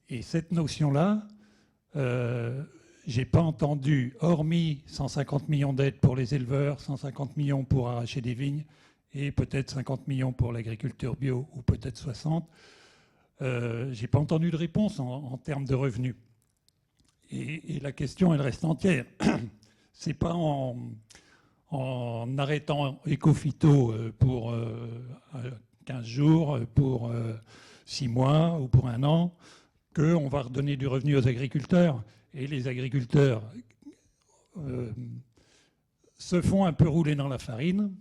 Et cette notion-là, je n'ai pas entendu, hormis 150 millions d'aides pour les éleveurs, 150 millions pour arracher des vignes, et peut-être 50 millions pour l'agriculture bio, ou peut-être 60, je n'ai pas entendu de réponse en termes de revenus. Et la question, elle reste entière. Ce n'est pas en arrêtant Ecophyto pour... 15 jours, pour 6 mois ou pour 1 an, qu'on va redonner du revenu aux agriculteurs. Et les agriculteurs se font un peu rouler dans la farine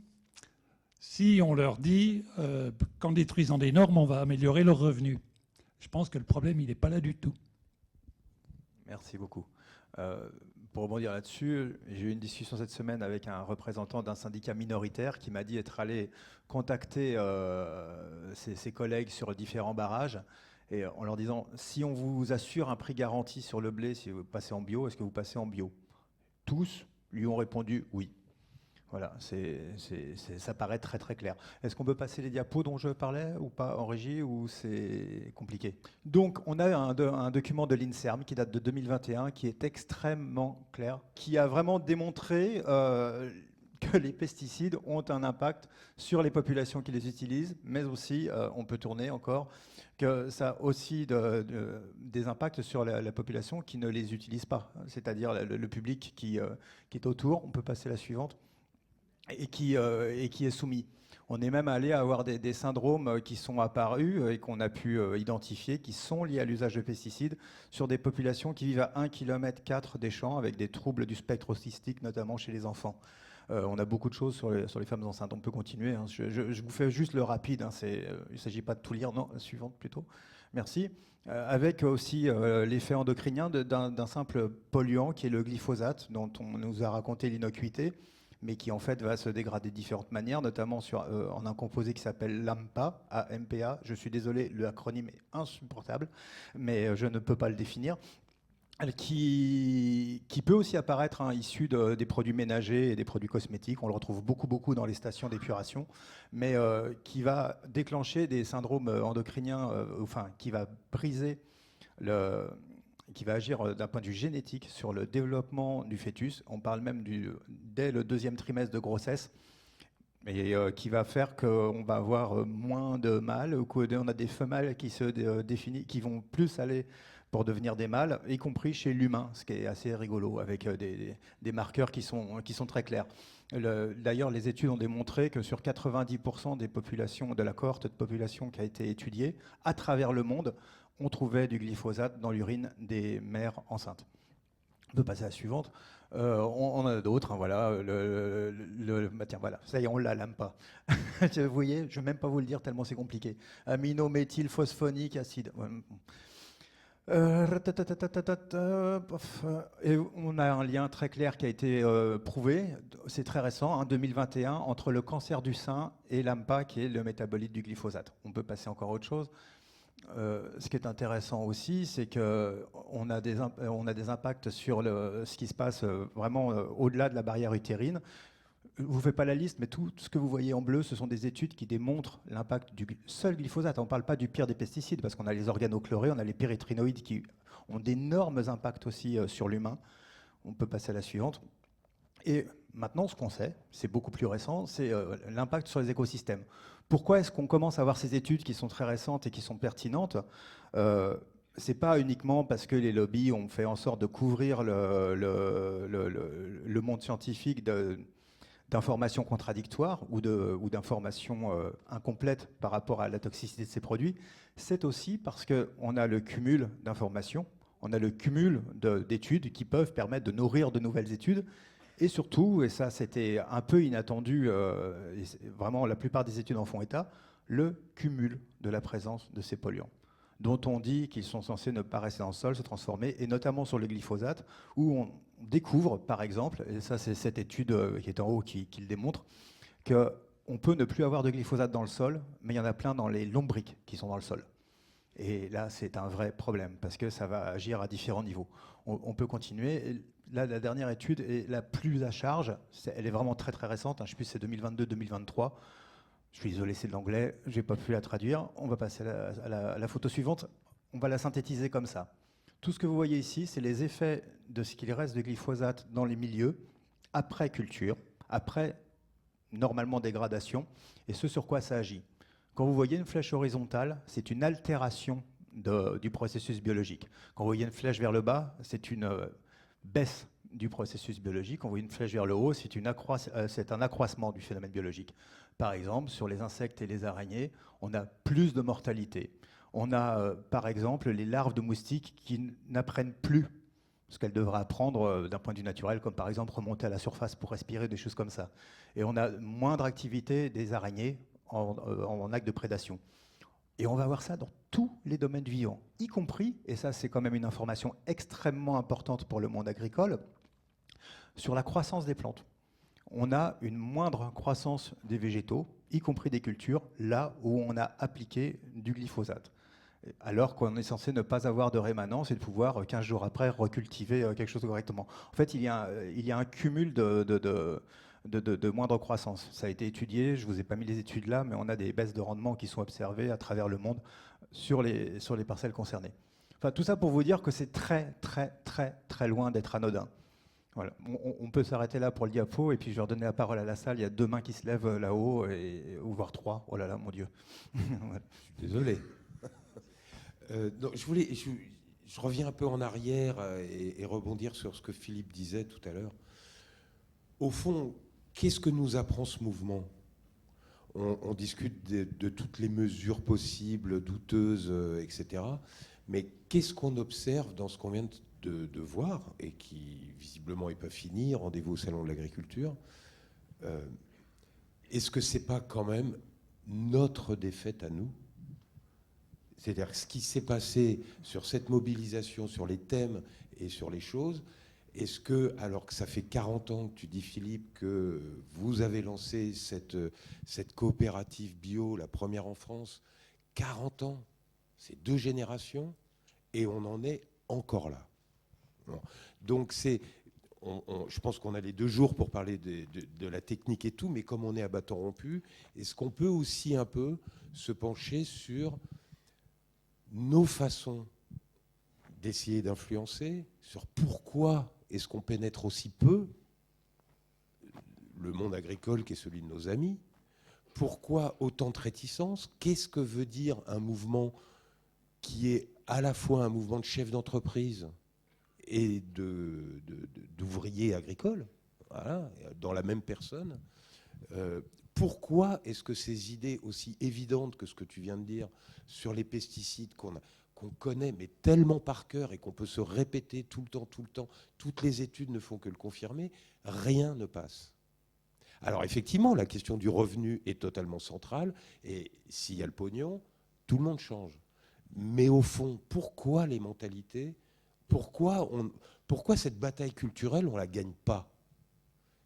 si on leur dit qu'en détruisant des normes, on va améliorer leurs revenus. Je pense que le problème, il n'est pas là du tout. Merci beaucoup. Pour rebondir là-dessus, j'ai eu une discussion cette semaine avec un représentant d'un syndicat minoritaire qui m'a dit être allé contacter ses collègues sur différents barrages et en leur disant « Si on vous assure un prix garanti sur le blé, si vous passez en bio, est-ce que vous passez en bio ?» Tous lui ont répondu « Oui ». Voilà, ça paraît très très clair. Est-ce qu'on peut passer les diapos dont je parlais ou pas en régie ou c'est compliqué? Donc on a un document de l'INSERM qui date de 2021 qui est extrêmement clair, qui a vraiment démontré que les pesticides ont un impact sur les populations qui les utilisent, mais aussi, on peut tourner encore, que ça a aussi des impacts sur la population qui ne les utilise pas, c'est-à-dire le public qui est autour. On peut passer la suivante. Et qui est soumis. On est même allé avoir des syndromes qui sont apparus et qu'on a pu identifier, qui sont liés à l'usage de pesticides sur des populations qui vivent à 1,4 km des champs avec des troubles du spectre autistique, notamment chez les enfants. On a beaucoup de choses sur les femmes enceintes. On peut continuer. Hein. Je vous fais juste le rapide. Hein. Il ne s'agit pas de tout lire. Non, la suivante plutôt. Merci. Avec aussi l'effet endocrinien d'un simple polluant qui est le glyphosate, dont on nous a raconté l'innocuité, mais qui en fait va se dégrader de différentes manières, notamment en un composé qui s'appelle l'AMPA, AMPA. Je suis désolé, l'acronyme est insupportable, mais je ne peux pas le définir. Qui peut aussi apparaître issu des produits ménagers et des produits cosmétiques. On le retrouve beaucoup dans les stations d'épuration, mais qui va déclencher des syndromes endocriniens, qui va briser qui va agir d'un point de vue génétique sur le développement du fœtus. On parle même dès le 2e trimestre de grossesse, et qui va faire qu'on va avoir moins de mâles, ou qu'on a des femelles qui qui vont plus aller pour devenir des mâles, y compris chez l'humain, ce qui est assez rigolo, avec des marqueurs qui sont très clairs. D'ailleurs, les études ont démontré que sur 90% des populations, de la cohorte de population qui a été étudiée, à travers le monde, on trouvait du glyphosate dans l'urine des mères enceintes. On peut passer à la suivante. On en a d'autres, hein, voilà. Bah tiens, voilà, ça y est, on l'a, l'AMPA. Vous voyez, je ne vais même pas vous le dire tellement c'est compliqué. Aminométhylphosphonique acide. Et on a un lien très clair qui a été prouvé, c'est très récent, 2021, entre le cancer du sein et l'AMPA, qui est le métabolite du glyphosate. On peut passer encore à autre chose. Ce qui est intéressant aussi, c'est qu'on a des impacts sur ce qui se passe vraiment au-delà de la barrière utérine. Je ne vous fais pas la liste, mais tout ce que vous voyez en bleu, ce sont des études qui démontrent l'impact du seul glyphosate. On ne parle pas du pire des pesticides, parce qu'on a les organochlorés, on a les pyrétrinoïdes qui ont d'énormes impacts aussi sur l'humain. On peut passer à la suivante. Et maintenant, ce qu'on sait, c'est beaucoup plus récent, c'est l'impact sur les écosystèmes. Pourquoi est-ce qu'on commence à avoir ces études qui sont très récentes et qui sont pertinentes ? C'est pas uniquement parce que les lobbies ont fait en sorte de couvrir le monde scientifique d'informations contradictoires ou d'informations incomplètes par rapport à la toxicité de ces produits. C'est aussi parce qu'on a le cumul d'informations, on a le cumul d'études qui peuvent permettre de nourrir de nouvelles études. Et surtout, et ça c'était un peu inattendu, et vraiment la plupart des études en font état, le cumul de la présence de ces polluants, dont on dit qu'ils sont censés ne pas rester dans le sol, se transformer, et notamment sur le glyphosate, où on découvre, par exemple, et ça c'est cette étude qui est en haut qui le démontre, qu'on peut ne plus avoir de glyphosate dans le sol, mais il y en a plein dans les lombrics qui sont dans le sol. Et là, c'est un vrai problème, parce que ça va agir à différents niveaux. On peut continuer. Là, la dernière étude est la plus à charge. Elle est vraiment très, très récente. Je ne sais plus, c'est 2022-2023. Je suis désolé, c'est de l'anglais. Je n'ai pas pu la traduire. On va passer à la photo suivante. On va la synthétiser comme ça. Tout ce que vous voyez ici, c'est les effets de ce qu'il reste de glyphosate dans les milieux, après culture, après, normalement, dégradation, et ce sur quoi ça agit. Quand vous voyez une flèche horizontale, c'est une altération du processus biologique. Quand vous voyez une flèche vers le bas, c'est une baisse du processus biologique. Quand vous voyez une flèche vers le haut, c'est un accroissement du phénomène biologique. Par exemple, sur les insectes et les araignées, on a plus de mortalité. On a, par exemple, les larves de moustiques qui n'apprennent plus ce qu'elles devraient apprendre d'un point de vue naturel, comme par exemple remonter à la surface pour respirer, des choses comme ça. Et on a moindre activité des araignées en acte de prédation. Et on va voir ça dans tous les domaines vivants, y compris, et ça c'est quand même une information extrêmement importante pour le monde agricole, sur la croissance des plantes. On a une moindre croissance des végétaux, y compris des cultures, là où on a appliqué du glyphosate. Alors qu'on est censé ne pas avoir de rémanence et de pouvoir, 15 jours après, recultiver quelque chose correctement. En fait, il y a un cumul de moindre croissance. Ça a été étudié, je ne vous ai pas mis les études là, mais on a des baisses de rendement qui sont observées à travers le monde sur les parcelles concernées. Enfin, tout ça pour vous dire que c'est très, très, très, très loin d'être anodin. Voilà. On peut s'arrêter là pour le diapo, et puis je vais redonner la parole à la salle. Il y a 2 mains qui se lèvent là-haut, ou voire 3. Oh là là, mon Dieu. Voilà. Je suis désolé. Donc, je reviens un peu en arrière et rebondir sur ce que Philippe disait tout à l'heure. Au fond, qu'est-ce que nous apprend ce mouvement ? On discute de toutes les mesures possibles, douteuses, etc. Mais qu'est-ce qu'on observe dans ce qu'on vient de voir, et qui visiblement n'est pas fini, rendez-vous au Salon de l'Agriculture ? Est-ce que ce n'est pas quand même notre défaite à nous ? C'est-à-dire ce qui s'est passé sur cette mobilisation, sur les thèmes et sur les choses, est-ce que, alors que ça fait 40 ans que tu dis, Philippe, que vous avez lancé cette coopérative bio, la première en France, 40 ans, c'est 2 générations, et on en est encore là. Bon. Donc je pense qu'on a les 2 jours pour parler de la technique et tout, mais comme on est à bâton rompu, est-ce qu'on peut aussi un peu se pencher sur nos façons d'essayer d'influencer, sur pourquoi est-ce qu'on pénètre aussi peu le monde agricole qui est celui de nos amis, pourquoi autant de réticence, qu'est-ce que veut dire un mouvement qui est à la fois un mouvement de chefs d'entreprise et d'ouvriers agricoles, voilà, dans la même personne. Pourquoi est-ce que ces idées aussi évidentes que ce que tu viens de dire sur les pesticides, qu'on qu'on connaît, mais tellement par cœur et qu'on peut se répéter tout le temps, toutes les études ne font que le confirmer, rien ne passe. Alors effectivement, la question du revenu est totalement centrale, et s'il y a le pognon, tout le monde change. Mais au fond, pourquoi les mentalités, pourquoi cette bataille culturelle, on ne la gagne pas?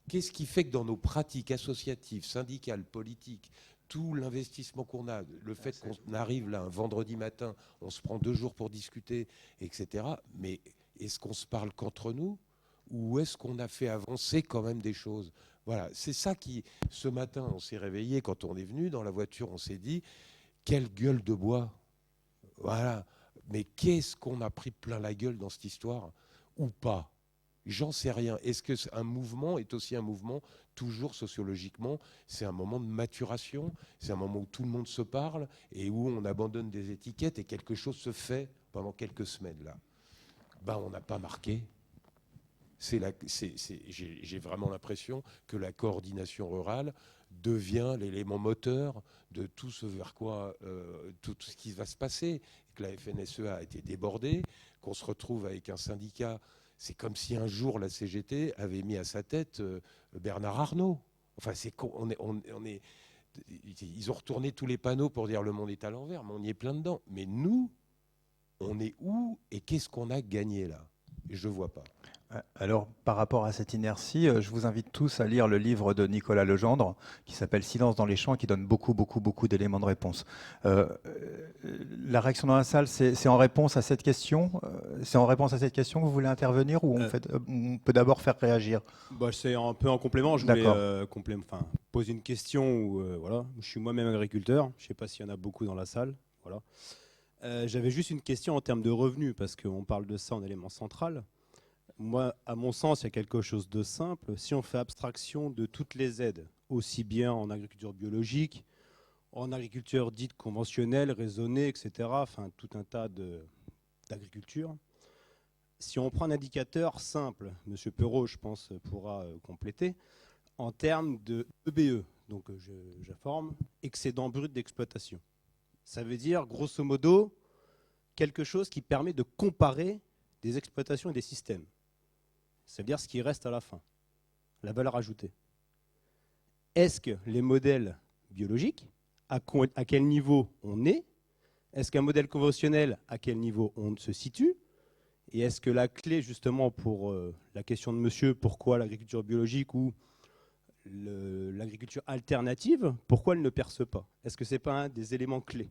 Qu'est-ce qui fait que dans nos pratiques associatives, syndicales, politiques, tout l'investissement qu'on a, le fait qu'on arrive là un vendredi matin, on se prend 2 jours pour discuter, etc. Mais est-ce qu'on se parle qu'entre nous, ou est-ce qu'on a fait avancer quand même des choses? Voilà, c'est ça qui, ce matin, on s'est réveillé, quand on est venu dans la voiture, on s'est dit, quelle gueule de bois. Voilà, mais qu'est-ce qu'on a pris plein la gueule dans cette histoire, ou pas? J'en sais rien. Est-ce qu'un mouvement est aussi un mouvement, toujours sociologiquement, c'est un moment de maturation, c'est un moment où tout le monde se parle et où on abandonne des étiquettes et quelque chose se fait pendant quelques semaines là. Ben, on n'a pas marqué. J'ai vraiment l'impression que la coordination rurale devient l'élément moteur de tout ce vers quoi, tout ce qui va se passer, que la FNSEA a été débordée, qu'on se retrouve avec un syndicat. C'est comme si un jour la CGT avait mis à sa tête Bernard Arnault. Enfin, ils ont retourné tous les panneaux pour dire le monde est à l'envers, mais on y est plein dedans. Mais nous, on est où et qu'est-ce qu'on a gagné là? Et je ne vois pas. Alors, par rapport à cette inertie, je vous invite tous à lire le livre de Nicolas Legendre qui s'appelle « Silence dans les champs » et qui donne beaucoup d'éléments de réponse. La réaction dans la salle, c'est en réponse à cette question c'est en réponse à cette question que vous voulez intervenir ou on peut d'abord faire réagir? C'est un peu en complément. Je voulais poser une question. Voilà, je suis moi-même agriculteur. Je ne sais pas s'il y en a beaucoup dans la salle. Voilà. J'avais juste une question en termes de revenus, parce qu'on parle de ça en élément central. Moi, à mon sens, il y a quelque chose de simple. Si on fait abstraction de toutes les aides, aussi bien en agriculture biologique, en agriculture dite conventionnelle, raisonnée, etc., enfin tout un tas d'agriculture. Si on prend un indicateur simple, M. Perrault, je pense, pourra compléter, en termes de EBE, donc j'informe, excédent brut d'exploitation. Ça veut dire, grosso modo, quelque chose qui permet de comparer des exploitations et des systèmes. C'est-à-dire ce qui reste à la fin, la valeur ajoutée. Est-ce que les modèles biologiques, à quel niveau on est? Est-ce qu'un modèle conventionnel, à quel niveau on se situe? Et est-ce que la clé, justement, pour la question de monsieur, pourquoi l'agriculture biologique ou l'agriculture alternative, pourquoi elle ne perce pas? Est-ce que ce n'est pas un des éléments clés?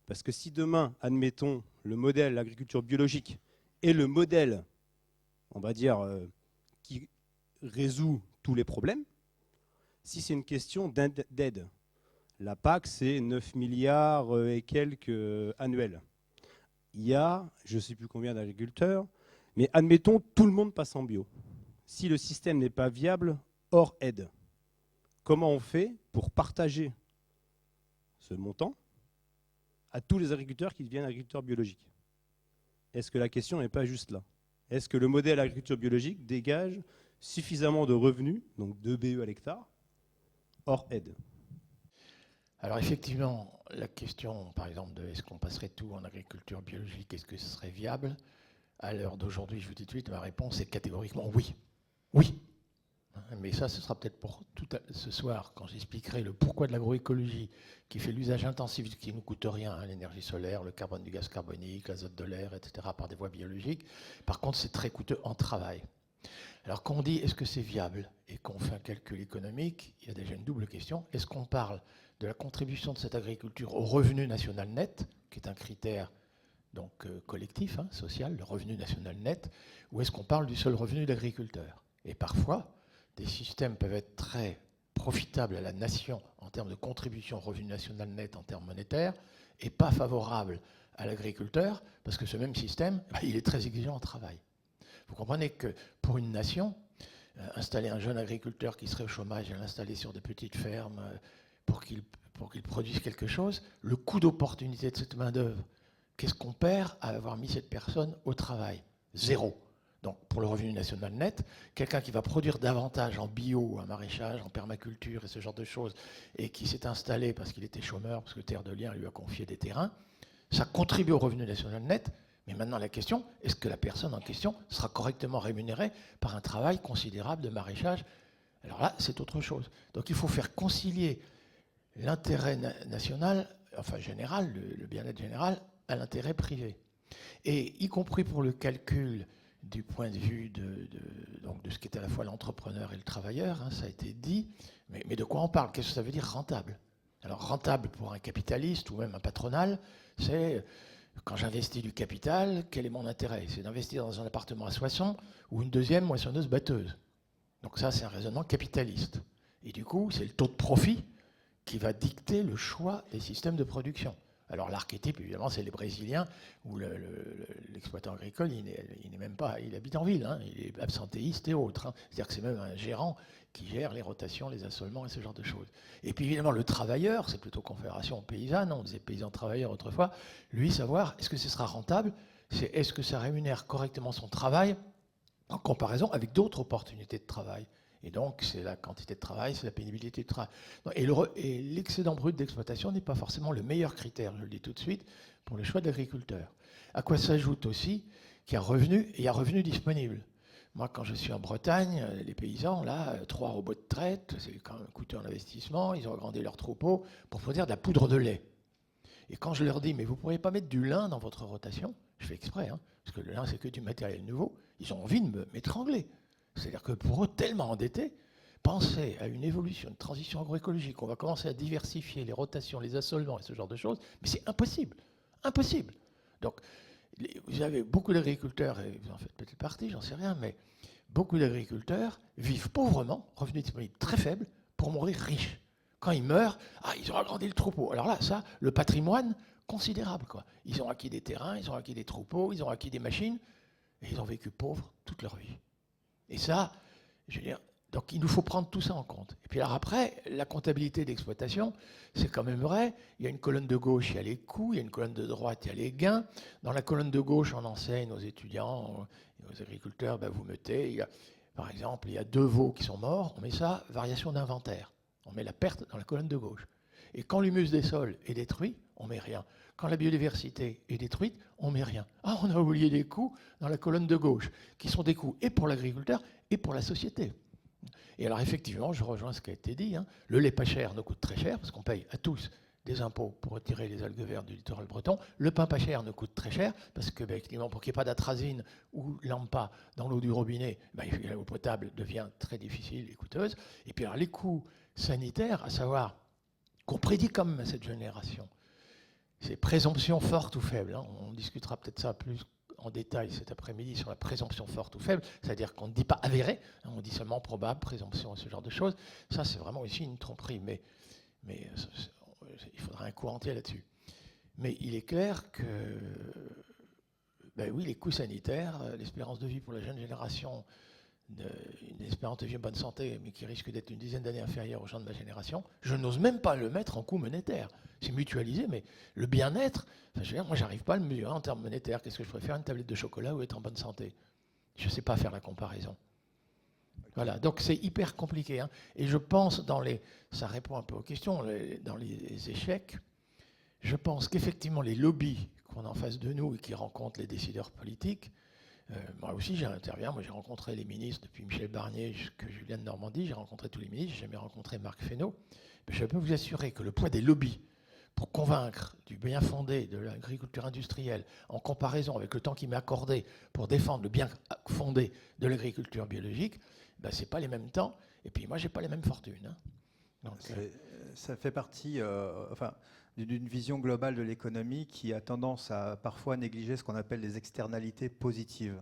Parce que si demain, admettons, le modèle l'agriculture biologique est le modèle, on va dire, qui résout tous les problèmes, si c'est une question d'aide, la PAC, c'est 9 milliards et quelques annuels. Il y a, je ne sais plus combien d'agriculteurs, mais admettons, tout le monde passe en bio. Si le système n'est pas viable, hors aide, comment on fait pour partager ce montant à tous les agriculteurs qui deviennent agriculteurs biologiques? Est-ce que la question n'est pas juste là? Est-ce que le modèle agriculture biologique dégage suffisamment de revenus, donc 2 BE à l'hectare, hors aide? Alors effectivement, la question, par exemple, de est-ce qu'on passerait tout en agriculture biologique, est-ce que ce serait viable? À l'heure d'aujourd'hui, je vous dis tout de suite, ma réponse est catégoriquement oui. Oui. Mais ça, ce sera peut-être pour ce soir, quand j'expliquerai le pourquoi de l'agroécologie, qui fait l'usage intensif, qui ne nous coûte rien, hein, l'énergie solaire, le carbone du gaz carbonique, l'azote de l'air, etc., par des voies biologiques. Par contre, c'est très coûteux en travail. Alors quand on dit est-ce que c'est viable et qu'on fait un calcul économique, il y a déjà une double question. Est-ce qu'on parle de la contribution de cette agriculture au revenu national net, qui est un critère donc collectif, hein, social, le revenu national net, ou est-ce qu'on parle du seul revenu de l'agriculteur? Et parfois, des systèmes peuvent être très profitables à la nation en termes de contribution au revenu national net en termes monétaires et pas favorables à l'agriculteur parce que ce même système, il est très exigeant en travail. Vous comprenez que pour une nation, installer un jeune agriculteur qui serait au chômage et l'installer sur des petites fermes pour qu'il produise quelque chose, le coût d'opportunité de cette main-d'œuvre, qu'est-ce qu'on perd à avoir mis cette personne au travail? Zéro. Donc, pour le revenu national net, quelqu'un qui va produire davantage en bio, en maraîchage, en permaculture et ce genre de choses, et qui s'est installé parce qu'il était chômeur, parce que Terre de Liens lui a confié des terrains, Ça contribue au revenu national net, mais maintenant la question, est-ce que la personne en question sera correctement rémunérée par un travail considérable de maraîchage? Alors là, c'est autre chose. Donc il faut faire concilier l'intérêt national, enfin général, le bien-être général, à l'intérêt privé. Et y compris pour le calcul du point de vue donc de ce qui est à la fois l'entrepreneur et le travailleur, hein, ça a été dit, mais de quoi on parle? Qu'est-ce que ça veut dire rentable? Alors rentable pour un capitaliste ou même un patronal, c'est quand j'investis du capital, quel est mon intérêt? C'est d'investir dans un appartement à Soissons ou une deuxième moissonneuse-batteuse. Donc ça, c'est un raisonnement capitaliste. Et du coup, c'est le taux de profit qui va dicter le choix des systèmes de production. Alors l'archétype, évidemment, c'est les Brésiliens, où l'exploitant agricole, il n'est même pas, il habite en ville, hein, il est absentéiste et autres. Hein. C'est-à-dire que c'est même un gérant qui gère les rotations, les assolements et ce genre de choses. Et puis évidemment, le travailleur, c'est plutôt confédération paysanne, on disait paysan travailleur autrefois, lui, savoir, est-ce que ce sera rentable? C'est est-ce que ça rémunère correctement son travail en comparaison avec d'autres opportunités de travail? Et donc, c'est la quantité de travail, c'est la pénibilité du travail. Et l'excédent brut d'exploitation n'est pas forcément le meilleur critère, je le dis tout de suite, pour le choix de l'agriculteur. À quoi s'ajoute aussi qu'il y a revenu, et il y a revenu disponible. Moi, quand je suis en Bretagne, les paysans, là, 3 robots de traite, c'est quand même coûteux en investissement, ils ont agrandi leur troupeau pour produire de la poudre de lait. Et quand je leur dis, mais vous ne pourriez pas mettre du lin dans votre rotation, je fais exprès, hein, parce que le lin, c'est que du matériel nouveau, ils ont envie de m'étrangler. C'est-à-dire que pour eux, tellement endettés, penser à une évolution, une transition agroécologique, on va commencer à diversifier les rotations, les assolements et ce genre de choses, mais c'est impossible. Impossible. Donc, vous avez beaucoup d'agriculteurs, et vous en faites peut-être partie, j'en sais rien, mais beaucoup d'agriculteurs vivent pauvrement, revenus disponibles très faibles, pour mourir riches. Quand ils meurent, ils ont agrandi le troupeau. Alors là, ça, le patrimoine, considérable, quoi. Ils ont acquis des terrains, ils ont acquis des troupeaux, ils ont acquis des machines, et ils ont vécu pauvres toute leur vie. Et ça, je veux dire, donc il nous faut prendre tout ça en compte. Et puis alors après, la comptabilité d'exploitation, c'est quand même vrai. Il y a une colonne de gauche, il y a les coûts, il y a une colonne de droite, il y a les gains. Dans la colonne de gauche, on enseigne aux étudiants, aux agriculteurs, vous mettez, par exemple, il y a 2 veaux qui sont morts, on met ça, variation d'inventaire. On met la perte dans la colonne de gauche. Et quand l'humus des sols est détruit, on met rien. Quand la biodiversité est détruite, on met rien. On a oublié des coûts dans la colonne de gauche, qui sont des coûts et pour l'agriculteur et pour la société. Et alors effectivement, je rejoins ce qui a été dit, hein, le lait pas cher nous coûte très cher, parce qu'on paye à tous des impôts pour retirer les algues vertes du littoral breton. Le pain pas cher nous coûte très cher, parce que effectivement, pour qu'il n'y ait pas d'atrazine ou l'ampa dans l'eau du robinet, l'eau potable devient très difficile et coûteuse. Et puis alors les coûts sanitaires, à savoir qu'on prédit quand même à cette génération, c'est présomption forte ou faible. Hein. On discutera peut-être ça plus en détail cet après-midi sur la présomption forte ou faible, c'est-à-dire qu'on ne dit pas avéré, hein, on dit seulement probable, présomption, ce genre de choses. Ça, c'est vraiment aussi une tromperie, mais il faudra un cours entier là-dessus. Mais il est clair que, oui, les coûts sanitaires, l'espérance de vie pour la jeune génération, une espérance de vie en bonne santé, mais qui risque d'être une dizaine d'années inférieure aux gens de ma génération, je n'ose même pas le mettre en coût monétaire. C'est mutualisé, mais le bien-être, moi, j'arrive pas à le mesurer en termes monétaires. Qu'est-ce que je préfère, une tablette de chocolat ou être en bonne santé? Je ne sais pas faire la comparaison. Voilà, donc c'est hyper compliqué. Hein. Et je pense, ça répond un peu aux questions, dans les échecs, je pense qu'effectivement, les lobbies qu'on a en face de nous et qui rencontrent les décideurs politiques, moi aussi j'interviens, moi j'ai rencontré les ministres depuis Michel Barnier jusqu'à Julien de Normandie, j'ai rencontré tous les ministres, j'ai jamais rencontré Marc Fesneau, mais je peux vous assurer que le poids des lobbies pour convaincre du bien fondé de l'agriculture industrielle en comparaison avec le temps qui m'est accordé pour défendre le bien fondé de l'agriculture biologique, c'est pas les mêmes temps, et puis moi j'ai pas les mêmes fortunes. Hein. Donc, ça fait partie d'une vision globale de l'économie qui a tendance à parfois négliger ce qu'on appelle les externalités positives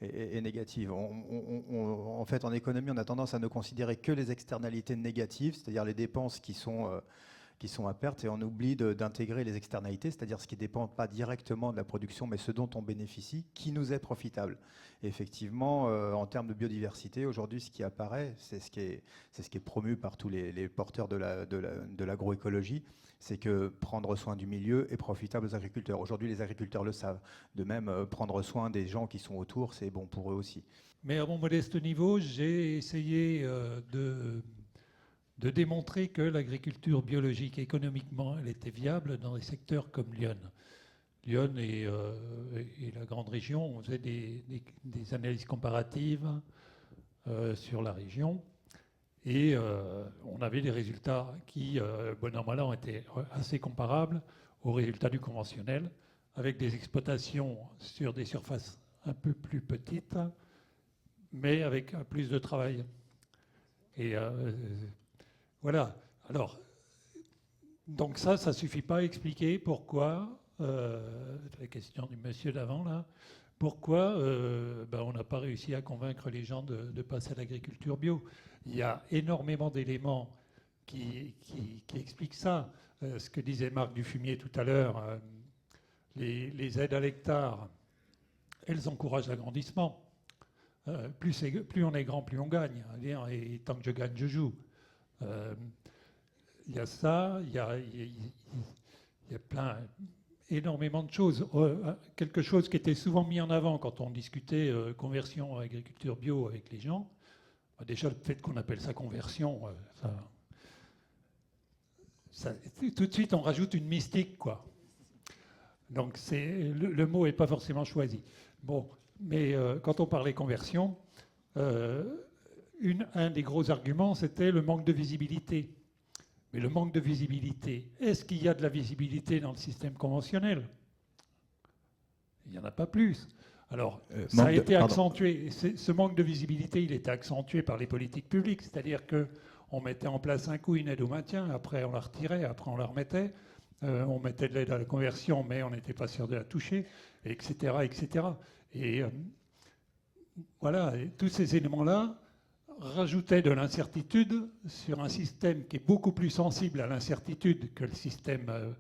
et négatives. En fait, en économie, on a tendance à ne considérer que les externalités négatives, c'est-à-dire les dépenses qui sont à perte, et on oublie d'intégrer les externalités, c'est-à-dire ce qui ne dépend pas directement de la production, mais ce dont on bénéficie, qui nous est profitable. Et effectivement, en termes de biodiversité, aujourd'hui, ce qui apparaît, c'est ce qui est promu par tous les porteurs de l'agroécologie, c'est que prendre soin du milieu est profitable aux agriculteurs. Aujourd'hui, les agriculteurs le savent. De même, prendre soin des gens qui sont autour, c'est bon pour eux aussi. Mais à mon modeste niveau, j'ai essayé de de démontrer que l'agriculture biologique, économiquement, elle était viable dans des secteurs comme Lyon. Lyon et la grande région, on faisait des analyses comparatives sur la région. Et on avait des résultats qui, bon an, mal an, étaient assez comparables aux résultats du conventionnel, avec des exploitations sur des surfaces un peu plus petites, mais avec plus de travail. Et voilà. Alors, donc ça ne suffit pas à expliquer pourquoi, la question du monsieur d'avant, là, pourquoi on n'a pas réussi à convaincre les gens de passer à l'agriculture bio. Il y a énormément d'éléments qui expliquent ça. Ce que disait Marc Dufumier tout à l'heure, les aides à l'hectare, elles encouragent l'agrandissement. Plus on est grand, plus on gagne. Et tant que je gagne, je joue. Il y a ça, il y a énormément de choses. Quelque chose qui était souvent mis en avant quand on discutait conversion à agriculture bio avec les gens. Déjà, le fait qu'on appelle ça conversion, tout de suite, on rajoute une mystique, quoi. Donc, le mot n'est pas forcément choisi. Bon, mais quand on parlait conversion, un des gros arguments, c'était le manque de visibilité. Mais le manque de visibilité, est-ce qu'il y a de la visibilité dans le système conventionnel? Il n'y en a pas plus. Alors, ça a été accentué. Ce manque de visibilité, il était accentué par les politiques publiques. C'est-à-dire qu'on mettait en place un coup une aide au maintien, après on la retirait, après on la remettait. On mettait de l'aide à la conversion, mais on n'était pas sûr de la toucher, etc. etc. Et voilà, et tous ces éléments-là rajoutaient de l'incertitude sur un système qui est beaucoup plus sensible à l'incertitude que le système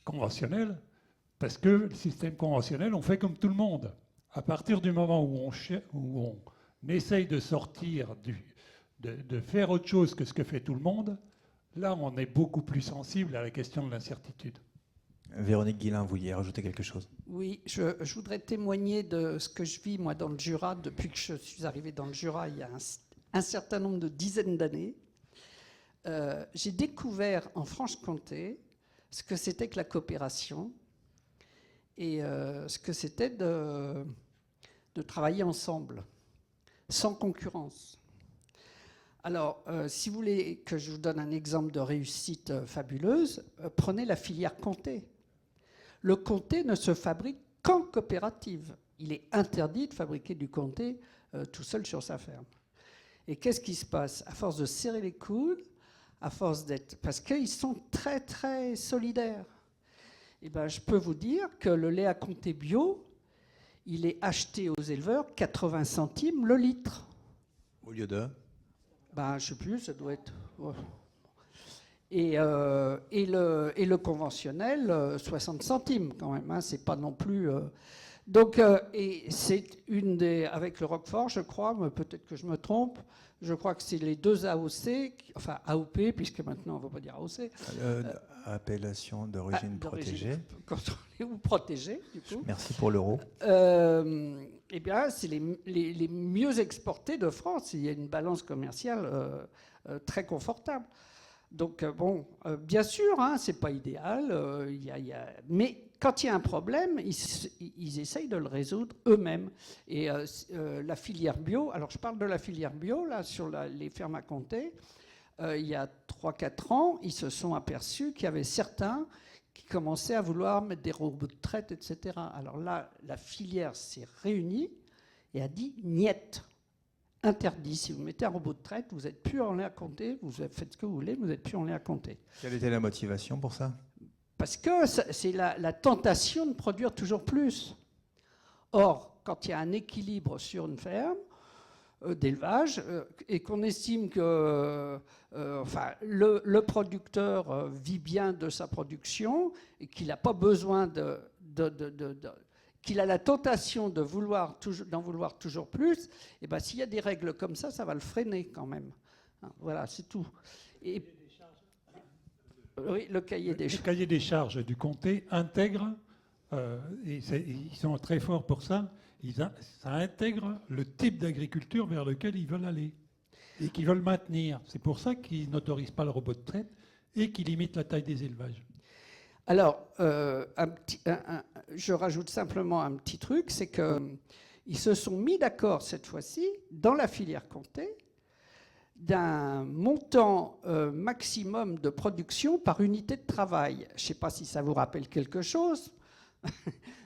conventionnel, parce que le système conventionnel, on fait comme tout le monde. À partir du moment où on essaye de sortir, de faire autre chose que ce que fait tout le monde, là, on est beaucoup plus sensible à la question de l'incertitude. Véronique Guilin, vous vouliez rajouter quelque chose? Oui, je voudrais témoigner de ce que je vis, moi, dans le Jura, depuis que je suis arrivé dans le Jura, il y a un certain nombre de dizaines d'années. J'ai découvert en Franche-Comté ce que c'était que la coopération et ce que c'était de travailler ensemble, sans concurrence. Alors, si vous voulez que je vous donne un exemple de réussite fabuleuse, prenez la filière Comté. Le Comté ne se fabrique qu'en coopérative. Il est interdit de fabriquer du Comté tout seul sur sa ferme. Et qu'est-ce qui se passe? À force de serrer les coudes, à force d'être... Parce qu'ils sont très, très solidaires. Eh ben, je peux vous dire que le lait à Comté bio, il est acheté aux éleveurs 80 centimes le litre. Au lieu de? Ben, je ne sais plus, ça doit être... Ouais. Et le conventionnel, 60 centimes quand même, hein, c'est pas non plus... Donc, et c'est une des... Avec le Roquefort, je crois, mais peut-être que je me trompe, je crois que c'est les deux AOC, enfin AOP, puisque maintenant on ne va pas dire AOC. Appellation d'origine protégée. Contrôlée ou protégée, du coup. Merci pour l'euro. Eh bien, c'est les mieux exportés de France. Il y a une balance commerciale très confortable. Donc, bon, bien sûr, hein, c'est pas idéal, mais quand il y a un problème, ils essayent de le résoudre eux-mêmes. Et la filière bio, alors je parle de la filière bio, là, sur les fermes à Comté, il y a 3-4 ans, ils se sont aperçus qu'il y avait certains qui commençaient à vouloir mettre des robots de traite, etc. Alors là, la filière s'est réunie et a dit « niet ». Interdit. Si vous mettez un robot de traite, vous n'êtes plus en lait à Comté, vous faites ce que vous voulez, vous n'êtes plus en lait à Comté. Quelle était la motivation pour ça? Parce que c'est la tentation de produire toujours plus. Or, quand il y a un équilibre sur une ferme d'élevage et qu'on estime que le producteur vit bien de sa production et qu'il n'a pas besoin qu'il a la tentation d'en vouloir toujours plus, et ben, s'il y a des règles comme ça, ça va le freiner quand même. Hein, voilà, c'est tout. Et, oui, le cahier des charges. Le cahier des charges du Comté intègre, et ils sont très forts pour ça, ça intègre le type d'agriculture vers lequel ils veulent aller. et qu'ils veulent maintenir. C'est pour ça qu'ils n'autorisent pas le robot de traite et qu'ils limitent la taille des élevages. Alors, je rajoute simplement un petit truc, c'est qu'ils se sont mis d'accord cette fois-ci, dans la filière Comté, d'un montant maximum de production par unité de travail. Je ne sais pas si ça vous rappelle quelque chose,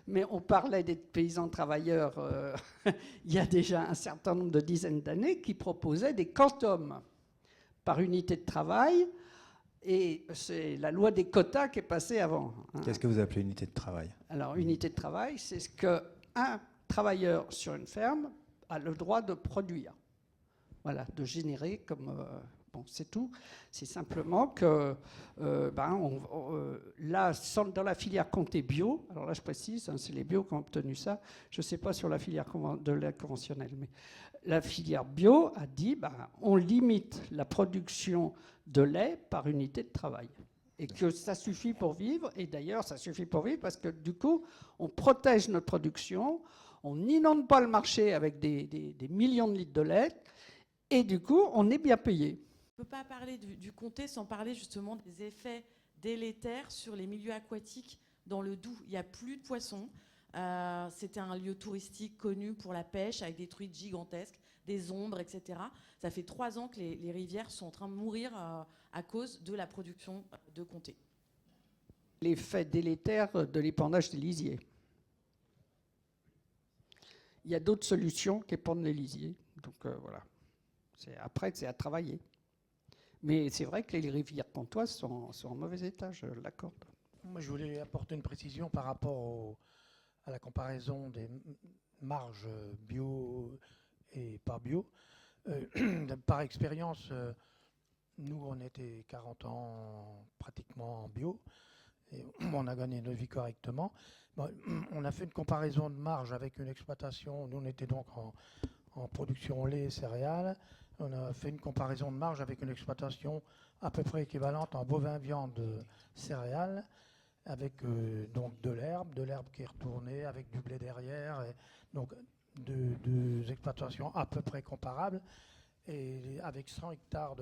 mais on parlait des paysans travailleurs il y a déjà un certain nombre de dizaines d'années qui proposaient des quantums par unité de travail. Et c'est la loi des quotas qui est passée avant. Qu'est-ce que vous appelez unité de travail? Alors, unité de travail, c'est ce qu'un travailleur sur une ferme a le droit de produire. Voilà, de générer comme... bon, c'est tout. C'est simplement que là, dans la filière Comté bio, alors là je précise, hein, c'est les bio qui ont obtenu ça, je ne sais pas sur la filière de lait conventionnelle, mais la filière bio a dit on limite la production de lait par unité de travail. Et que ça suffit pour vivre. Et d'ailleurs, ça suffit pour vivre parce que du coup, on protège notre production, on n'inonde pas le marché avec des millions de litres de lait, et du coup, on est bien payé. On ne peut pas parler du Comté sans parler justement des effets délétères sur les milieux aquatiques dans le Doubs. Il n'y a plus de poissons. C'était un lieu touristique connu pour la pêche avec des truites gigantesques, des ombres, etc. Ça fait 3 ans que les rivières sont en train de mourir à cause de la production de Comté. L'effet délétère de l'épandage des lisiers. Il y a d'autres solutions qu'épandre les lisiers. Donc voilà. Après, c'est à travailler. Mais c'est vrai que les rivières comtoises sont en mauvais état, je l'accorde. Moi, je voulais apporter une précision par rapport à la comparaison des marges bio et pas bio. Par expérience, nous, on était 40 ans pratiquement en bio et on a gagné notre vie correctement. Bon, on a fait une comparaison de marge avec une exploitation. Nous, on était donc en production lait et céréales. On a fait une comparaison de marge avec une exploitation à peu près équivalente en bovin, viande, céréales, avec donc de l'herbe qui est retournée, avec du blé derrière, et donc deux exploitations à peu près comparables, et avec 100 hectares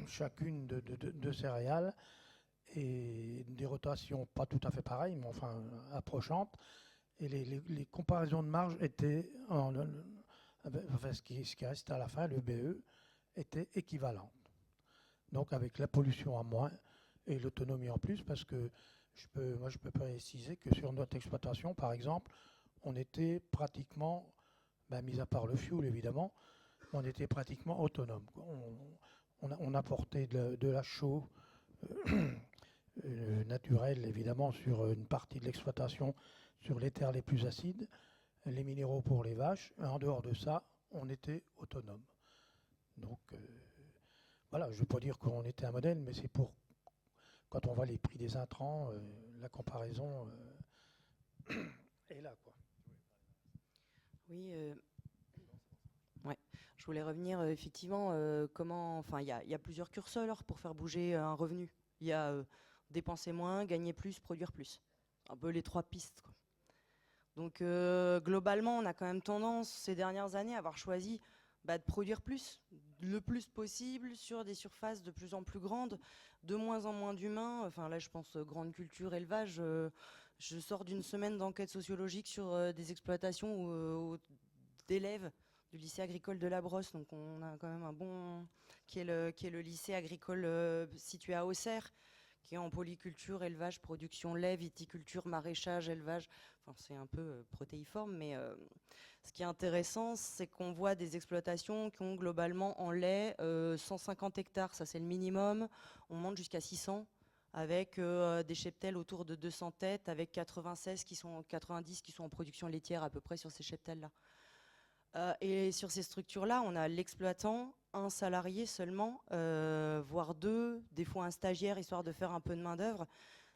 chacune de céréales, et des rotations pas tout à fait pareilles, mais enfin approchantes, et les comparaisons de marge étaient, enfin, ce qui reste à la fin, le BE, était équivalente. Donc avec la pollution en moins, et l'autonomie en plus, parce que je peux préciser que sur notre exploitation, par exemple, on était pratiquement, mis à part le fioul évidemment, on était pratiquement autonome. On apportait de la chaux naturelle évidemment sur une partie de l'exploitation, sur les terres les plus acides, les minéraux pour les vaches. En dehors de ça, on était autonome. Donc voilà, je ne veux pas dire qu'on était un modèle, mais c'est pour... Quand on voit les prix des intrants, la comparaison est là, quoi. Oui, ouais. Je voulais revenir effectivement il y a plusieurs curseurs pour faire bouger un revenu. Il y a dépenser moins, gagner plus, produire plus. Un peu les 3 pistes, quoi. Donc globalement, on a quand même tendance ces dernières années à avoir choisi de produire plus, le plus possible, sur des surfaces de plus en plus grandes, de moins en moins d'humains. Enfin là, je pense grande culture, élevage. Je sors d'une semaine d'enquête sociologique sur des exploitations d'élèves du lycée agricole de la Brosse. Donc on a quand même un bon... qui est le lycée agricole situé à Auxerre, qui est en polyculture, élevage, production lait, viticulture, maraîchage, élevage. Enfin, c'est un peu protéiforme, mais ce qui est intéressant, c'est qu'on voit des exploitations qui ont globalement en lait 150 hectares, ça c'est le minimum. On monte jusqu'à 600, avec des cheptels autour de 200 têtes, avec 90 qui sont en production laitière à peu près sur ces cheptels-là. Et sur ces structures-là, on a l'exploitant, un salarié seulement, voire 2, des fois un stagiaire, histoire de faire un peu de main-d'œuvre.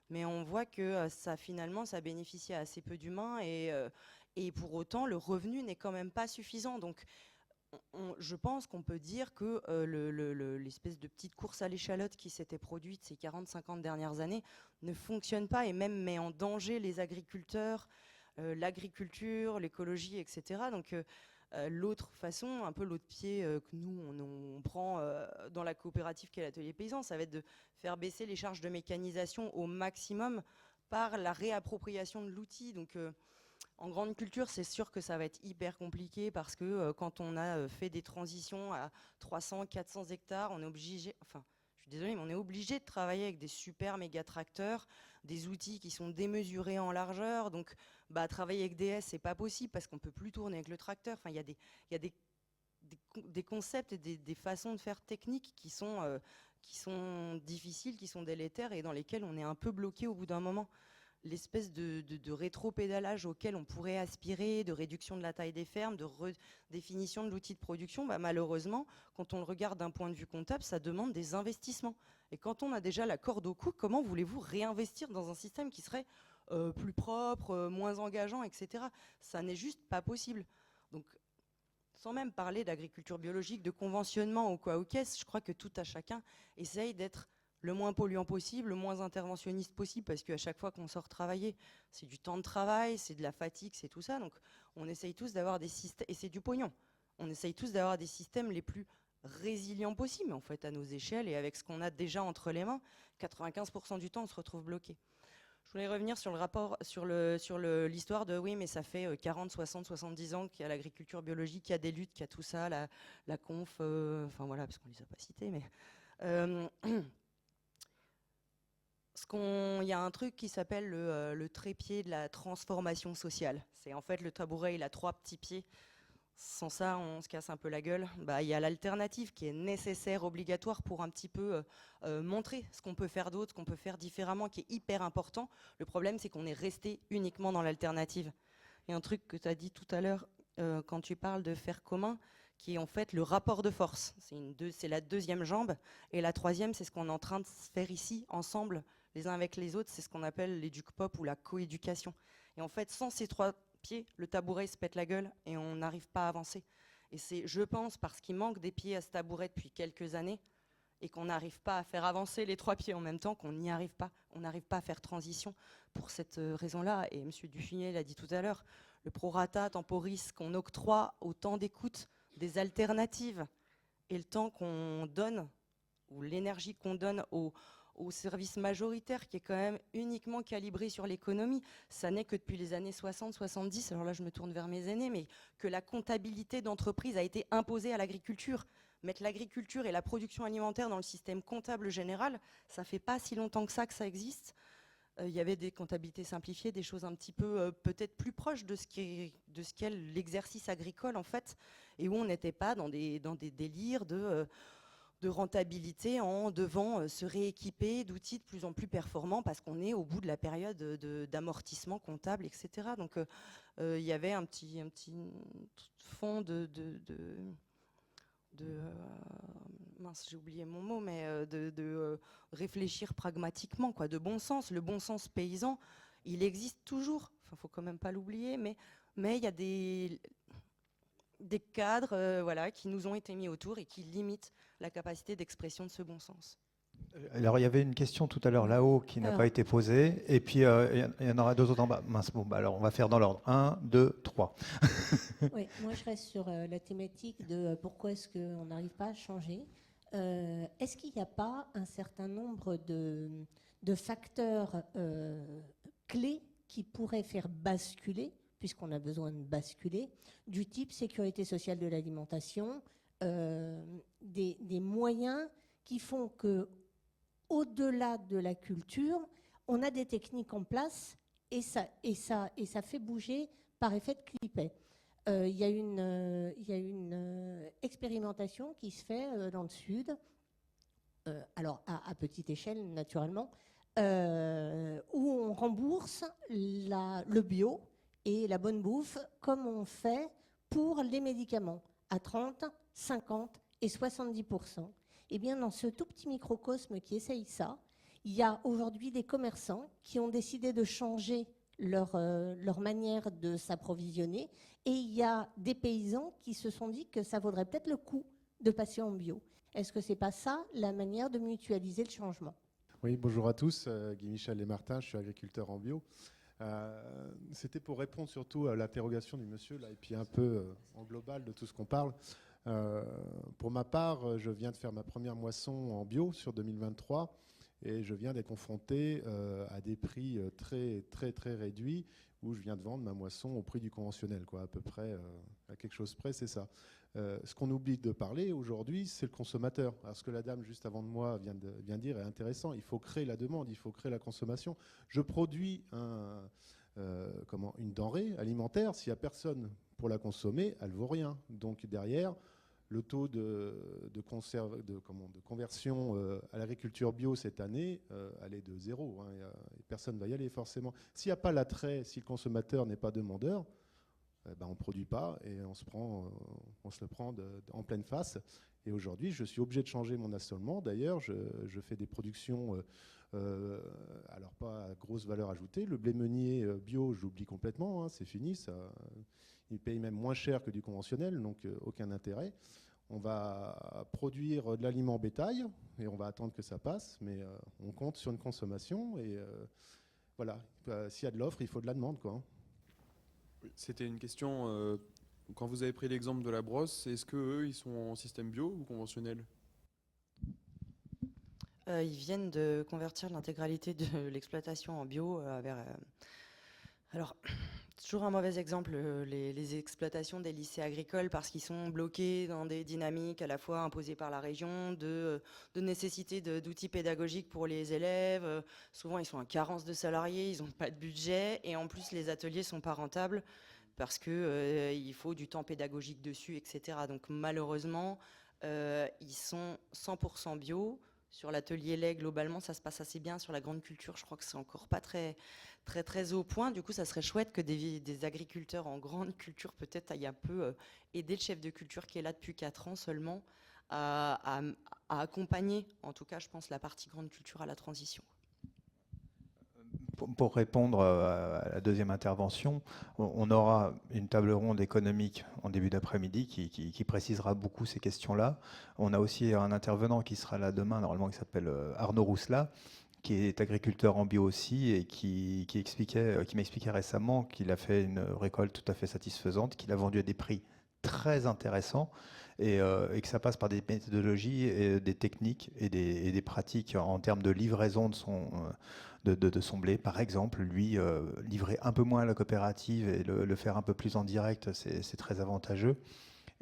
Mais on voit que finalement, ça bénéficie à assez peu d'humains et pour autant, le revenu n'est quand même pas suffisant. Donc, je pense qu'on peut dire que l'espèce de petite course à l'échalote qui s'était produite ces 40-50 dernières années ne fonctionne pas et même met en danger les agriculteurs, l'agriculture, l'écologie, etc. Donc, l'autre façon, un peu l'autre pied que nous on prend dans la coopérative qu'est l'atelier paysan, ça va être de faire baisser les charges de mécanisation au maximum par la réappropriation de l'outil. Donc en grande culture, c'est sûr que ça va être hyper compliqué parce que quand on a fait des transitions à 300, 400 hectares, on est obligé, enfin, je suis désolée, mais on est obligé de travailler avec des super méga tracteurs, des outils qui sont démesurés en largeur. Donc, travailler avec DS, c'est pas possible parce qu'on peut plus tourner avec le tracteur. Enfin, il y a des concepts et des façons de faire techniques qui sont difficiles, qui sont délétères et dans lesquels on est un peu bloqué au bout d'un moment. L'espèce de rétro-pédalage auquel on pourrait aspirer, de réduction de la taille des fermes, de redéfinition de l'outil de production, malheureusement, quand on le regarde d'un point de vue comptable, ça demande des investissements. Et quand on a déjà la corde au cou, comment voulez-vous réinvestir dans un système qui serait plus propre, moins engageant, etc. Ça n'est juste pas possible. Donc, sans même parler d'agriculture biologique, de conventionnement ou quoi, je crois que tout à chacun essaye d'être le moins polluant possible, le moins interventionniste possible, parce qu'à chaque fois qu'on sort travailler, c'est du temps de travail, c'est de la fatigue, c'est tout ça. Donc on essaye tous d'avoir des systèmes, et c'est du pognon, on essaye tous d'avoir des systèmes les plus résilients possibles, en fait, à nos échelles, et avec ce qu'on a déjà entre les mains, 95% du temps, on se retrouve bloqué. Je voulais revenir sur le rapport, sur l'histoire de oui, mais ça fait 40, 60, 70 ans qu'il y a l'agriculture biologique, qu'il y a des luttes, qu'il y a tout ça, la conf, enfin voilà, parce qu'on ne les a pas cités, mais... il y a un truc qui s'appelle le trépied de la transformation sociale. C'est en fait le tabouret, il a 3 petits pieds. Sans ça, on se casse un peu la gueule. Il y a l'alternative qui est nécessaire, obligatoire pour un petit peu montrer ce qu'on peut faire d'autre, ce qu'on peut faire différemment, qui est hyper important. Le problème, c'est qu'on est resté uniquement dans l'alternative. Il y a un truc que tu as dit tout à l'heure quand tu parles de faire commun, qui est en fait le rapport de force. C'est la deuxième jambe. Et la troisième, c'est ce qu'on est en train de faire ici, ensemble, les uns avec les autres. C'est ce qu'on appelle l'éduc-pop ou la coéducation. Et en fait, sans ces 3 pieds, le tabouret se pète la gueule et on n'arrive pas à avancer. Et c'est, je pense, parce qu'il manque des pieds à ce tabouret depuis quelques années et qu'on n'arrive pas à faire avancer les 3 pieds en même temps, qu'on n'y arrive pas. On n'arrive pas à faire transition pour cette raison-là. Et M. Duffinet l'a dit tout à l'heure, le prorata temporis qu'on octroie au temps d'écoute des alternatives et le temps qu'on donne, ou l'énergie qu'on donne au service majoritaire qui est quand même uniquement calibré sur l'économie. Ça n'est que depuis les années 60-70, alors là je me tourne vers mes aînés, mais que la comptabilité d'entreprise a été imposée à l'agriculture. Mettre l'agriculture et la production alimentaire dans le système comptable général, ça fait pas si longtemps que ça existe. Il y avait des comptabilités simplifiées, des choses un petit peu peut-être plus proches de ce qu'est l'exercice agricole en fait, et où on n'était pas dans des délires de rentabilité en devant se rééquiper d'outils de plus en plus performants parce qu'on est au bout de la période d'amortissement comptable, etc. Donc il y avait un petit fond mince, j'ai oublié mon mot, mais de réfléchir pragmatiquement, quoi, de bon sens. Le bon sens paysan, il existe toujours. Enfin, faut quand même pas l'oublier, mais il y a des cadres, voilà, qui nous ont été mis autour et qui limitent la capacité d'expression de ce bon sens. Alors, il y avait une question tout à l'heure là-haut qui n'a pas été posée, et puis il y en aura 2 autres en bas. Mince, bon, alors on va faire dans l'ordre. 1, 2, 3. Oui, moi je reste sur la thématique de pourquoi est-ce qu'on n'arrive pas à changer. Est-ce qu'il n'y a pas un certain nombre de facteurs clés qui pourraient faire basculer, puisqu'on a besoin de basculer, du type sécurité sociale de l'alimentation, des moyens qui font que, au-delà de la culture, on a des techniques en place et ça fait bouger par effet de clipet. Il y a une expérimentation qui se fait dans le Sud, alors à petite échelle naturellement, où on rembourse le bio et la bonne bouffe comme on fait pour les médicaments, à 30, 50 et 70%. Eh bien, dans ce tout petit microcosme qui essaye ça, il y a aujourd'hui des commerçants qui ont décidé de changer leur manière de s'approvisionner et il y a des paysans qui se sont dit que ça vaudrait peut-être le coup de passer en bio. Est-ce que ce n'est pas ça la manière de mutualiser le changement ? Oui, bonjour à tous. Guy Michel et Martin, je suis agriculteur en bio. C'était pour répondre surtout à l'interrogation du monsieur, là, et puis un peu en global de tout ce qu'on parle. Pour ma part, je viens de faire ma première moisson en bio sur 2023 et je viens d'être confronté à des prix très, très, très réduits où je viens de vendre ma moisson au prix du conventionnel, quoi, à peu près, à quelque chose près, c'est ça. Ce qu'on oublie de parler aujourd'hui, c'est le consommateur. Alors, ce que la dame juste avant de moi vient de dire est intéressant. Il faut créer la demande, il faut créer la consommation. Je produis une denrée alimentaire. S'il n'y a personne pour la consommer, elle ne vaut rien. Donc derrière, le taux de conversion à l'agriculture bio cette année, elle est de 0. Hein, personne ne va y aller forcément. S'il n'y a pas l'attrait, si le consommateur n'est pas demandeur, on ne produit pas et on se le prend en pleine face. Et aujourd'hui, je suis obligé de changer mon assolement. D'ailleurs, je fais des productions, alors pas à grosse valeur ajoutée. Le blé meunier bio, je l'oublie complètement, hein, c'est fini. Ça, il paye même moins cher que du conventionnel, donc aucun intérêt. On va produire de l'aliment bétail et on va attendre que ça passe, mais on compte sur une consommation. Et voilà, s'il y a de l'offre, il faut de la demande, quoi. C'était une question, quand vous avez pris l'exemple de la brosse, est-ce qu'eux, ils sont en système bio ou conventionnel? Ils viennent de convertir l'intégralité de l'exploitation en bio alors, c'est toujours un mauvais exemple, les exploitations des lycées agricoles, parce qu'ils sont bloqués dans des dynamiques à la fois imposées par la région, de nécessité d'outils pédagogiques pour les élèves. Souvent, ils sont en carence de salariés, ils n'ont pas de budget, et en plus, les ateliers ne sont pas rentables parce qu'il faut du temps pédagogique dessus, etc. Donc, malheureusement, ils sont 100% bio. Sur l'atelier lait, globalement, ça se passe assez bien. Sur la grande culture, je crois que c'est encore pas très au point. Du coup, ça serait chouette que des agriculteurs en grande culture peut-être aillent un peu aider le chef de culture qui est là depuis 4 ans seulement à accompagner, en tout cas, je pense, la partie grande culture à la transition. Pour répondre à la deuxième intervention, on aura une table ronde économique en début d'après-midi qui précisera beaucoup ces questions-là. On a aussi un intervenant qui sera là demain, normalement, qui s'appelle Arnaud Rousselat, qui est agriculteur en bio aussi et qui m'expliquait récemment qu'il a fait une récolte tout à fait satisfaisante, qu'il a vendu à des prix très intéressants et que ça passe par des méthodologies, et des techniques et des pratiques en termes de livraison de son blé. Par exemple, lui, livrer un peu moins à la coopérative et le faire un peu plus en direct, c'est très avantageux.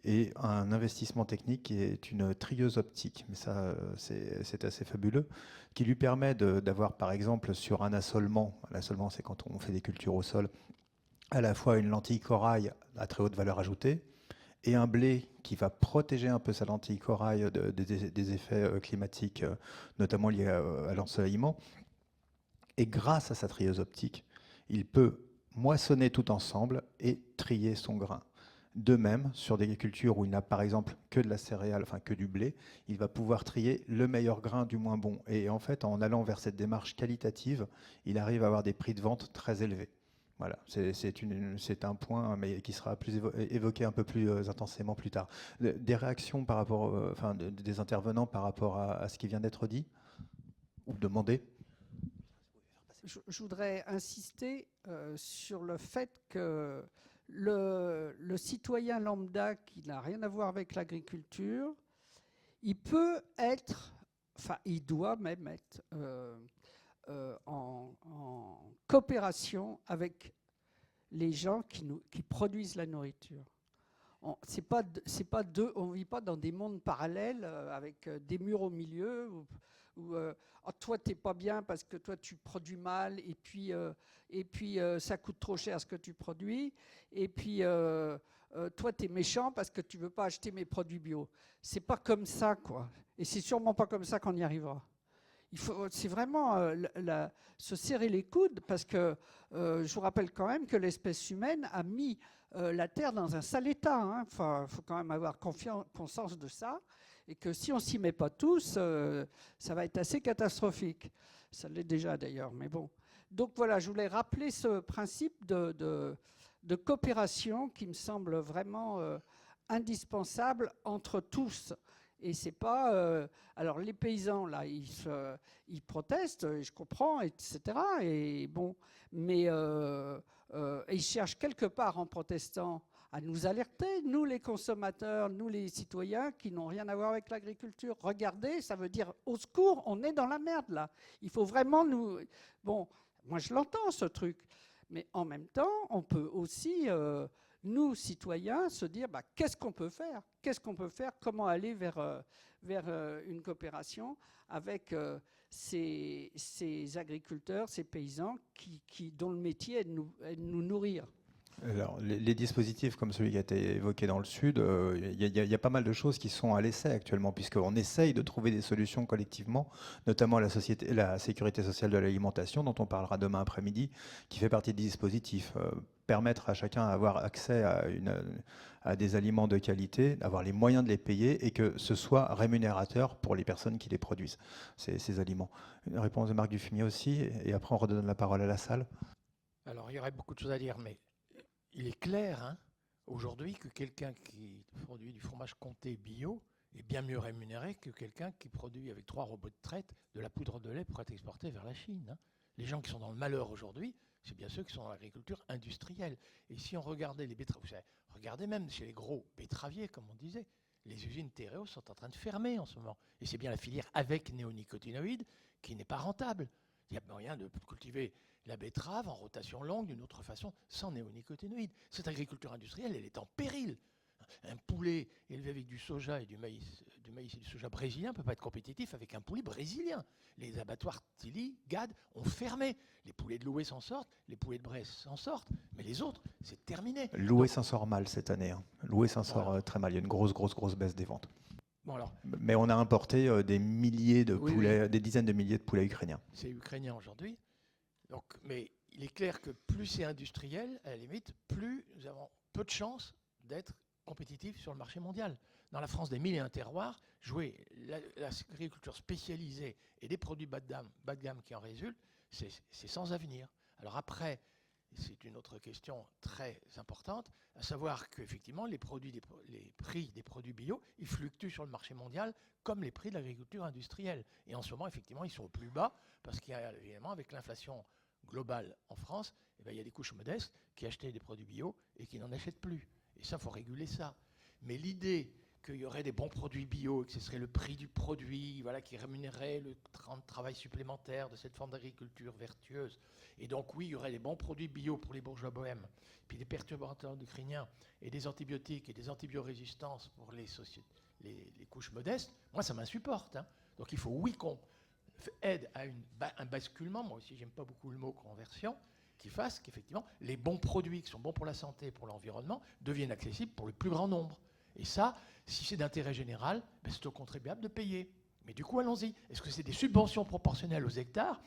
Et un investissement technique qui est une trieuse optique, mais ça c'est assez fabuleux, qui lui permet d'avoir par exemple sur un assolement, l'assolement c'est quand on fait des cultures au sol, à la fois une lentille corail à très haute valeur ajoutée et un blé qui va protéger un peu sa lentille corail des effets climatiques, notamment liés à l'ensoleillement. Et grâce à sa trieuse optique, il peut moissonner tout ensemble et trier son grain. De même, sur des cultures où il n'a par exemple que de la céréale, enfin que du blé, il va pouvoir trier le meilleur grain du moins bon. Et en fait, en allant vers cette démarche qualitative, il arrive à avoir des prix de vente très élevés. Voilà, c'est un point, mais qui sera plus évoqué un peu plus intensément plus tard. Des réactions par rapport, des intervenants par rapport à ce qui vient d'être dit ou demandé? Je voudrais insister sur le fait que le citoyen lambda qui n'a rien à voir avec l'agriculture, il peut être, enfin il doit même être en coopération avec les gens qui produisent la nourriture. On ne vit pas dans des mondes parallèles avec des murs au milieu où toi t'es pas bien parce que toi tu produis mal et puis ça coûte trop cher ce que tu produis et puis toi t'es méchant parce que tu veux pas acheter mes produits bio. C'est pas comme ça quoi, et c'est sûrement pas comme ça qu'on y arrivera. C'est vraiment se serrer les coudes parce que je vous rappelle quand même que l'espèce humaine a mis la Terre dans un sale état. Hein. Enfin, faut quand même avoir conscience de ça. Et que si on s'y met pas tous, ça va être assez catastrophique. Ça l'est déjà d'ailleurs, mais bon. Donc voilà, je voulais rappeler ce principe de coopération qui me semble vraiment indispensable entre tous. Et c'est pas. Alors les paysans là, ils protestent, je comprends, etc. Et bon, mais ils cherchent quelque part en protestant à nous alerter, nous les consommateurs, nous les citoyens qui n'ont rien à voir avec l'agriculture. Regardez, ça veut dire au secours, on est dans la merde là. Il faut vraiment nous. Bon, moi je l'entends ce truc, mais en même temps, on peut aussi nous, citoyens, se dire qu'est-ce qu'on peut faire ? Qu'est-ce qu'on peut faire ? Comment aller vers une coopération avec ces agriculteurs, ces paysans dont le métier est de nous nourrir ? Alors, les dispositifs comme celui qui a été évoqué dans le Sud, il y a pas mal de choses qui sont à l'essai actuellement, puisqu'on essaye de trouver des solutions collectivement, notamment la sécurité sociale de l'alimentation, dont on parlera demain après-midi, qui fait partie des dispositifs. Permettre à chacun d'avoir accès à des aliments de qualité, d'avoir les moyens de les payer et que ce soit rémunérateur pour les personnes qui les produisent, ces aliments. Une réponse de Marc Dufumier aussi, et après on redonne la parole à la salle. Alors, il y aurait beaucoup de choses à dire, mais il est clair aujourd'hui que quelqu'un qui produit du fromage comté bio est bien mieux rémunéré que quelqu'un qui produit avec 3 robots de traite de la poudre de lait pour être exporté vers la Chine. Les gens qui sont dans le malheur aujourd'hui, c'est bien ceux qui sont dans l'agriculture industrielle. Et si on regardait les betteraves, regardez même chez les gros betteraviers, comme on disait, les usines Téréo sont en train de fermer en ce moment. Et c'est bien la filière avec néonicotinoïdes qui n'est pas rentable. Il y a moyen de cultiver la betterave en rotation longue d'une autre façon, sans néonicotinoïdes. Cette agriculture industrielle, elle est en péril. Un poulet élevé avec du soja et du maïs et du soja brésilien ne peut pas être compétitif avec un poulet brésilien. Les abattoirs Tilly, Gad ont fermé. Les poulets de Loué s'en sortent, les poulets de Bresse s'en sortent, mais les autres, c'est terminé. Loué s'en sort mal cette année. Loué s'en sort très mal. Il y a une grosse baisse des ventes. Bon alors, mais on a importé des milliers de poulets, des dizaines de milliers de poulets ukrainiens. C'est ukrainien aujourd'hui. Donc, mais il est clair que plus c'est industriel, à la limite, plus nous avons peu de chances d'être compétitifs sur le marché mondial. Dans la France des mille et un terroirs, jouer l'agriculture spécialisée et des produits bas de gamme qui en résultent, c'est sans avenir. Alors après, c'est une autre question très importante, à savoir qu'effectivement, les prix des produits bio, ils fluctuent sur le marché mondial comme les prix de l'agriculture industrielle. Et en ce moment, effectivement, ils sont au plus bas parce qu'il y a évidemment, avec l'inflation globale en France, il y a des couches modestes qui achetaient des produits bio et qui n'en achètent plus. Et ça, il faut réguler ça. Mais l'idée qu'il y aurait des bons produits bio et que ce serait le prix du produit qui rémunérerait le temps de travail supplémentaire de cette forme d'agriculture vertueuse. Et donc oui, il y aurait des bons produits bio pour les bourgeois bohèmes, puis des perturbateurs endocriniens et des antibiotiques et des antibiorésistances pour les couches modestes. Moi, ça m'insupporte. Donc il faut, oui, qu'on aide à un basculement, moi aussi j'aime pas beaucoup le mot conversion, qui fasse qu'effectivement les bons produits qui sont bons pour la santé et pour l'environnement deviennent accessibles pour le plus grand nombre. Et ça, si c'est d'intérêt général, c'est au contribuable de payer. Mais du coup, allons-y. Est-ce que c'est des subventions proportionnelles aux hectares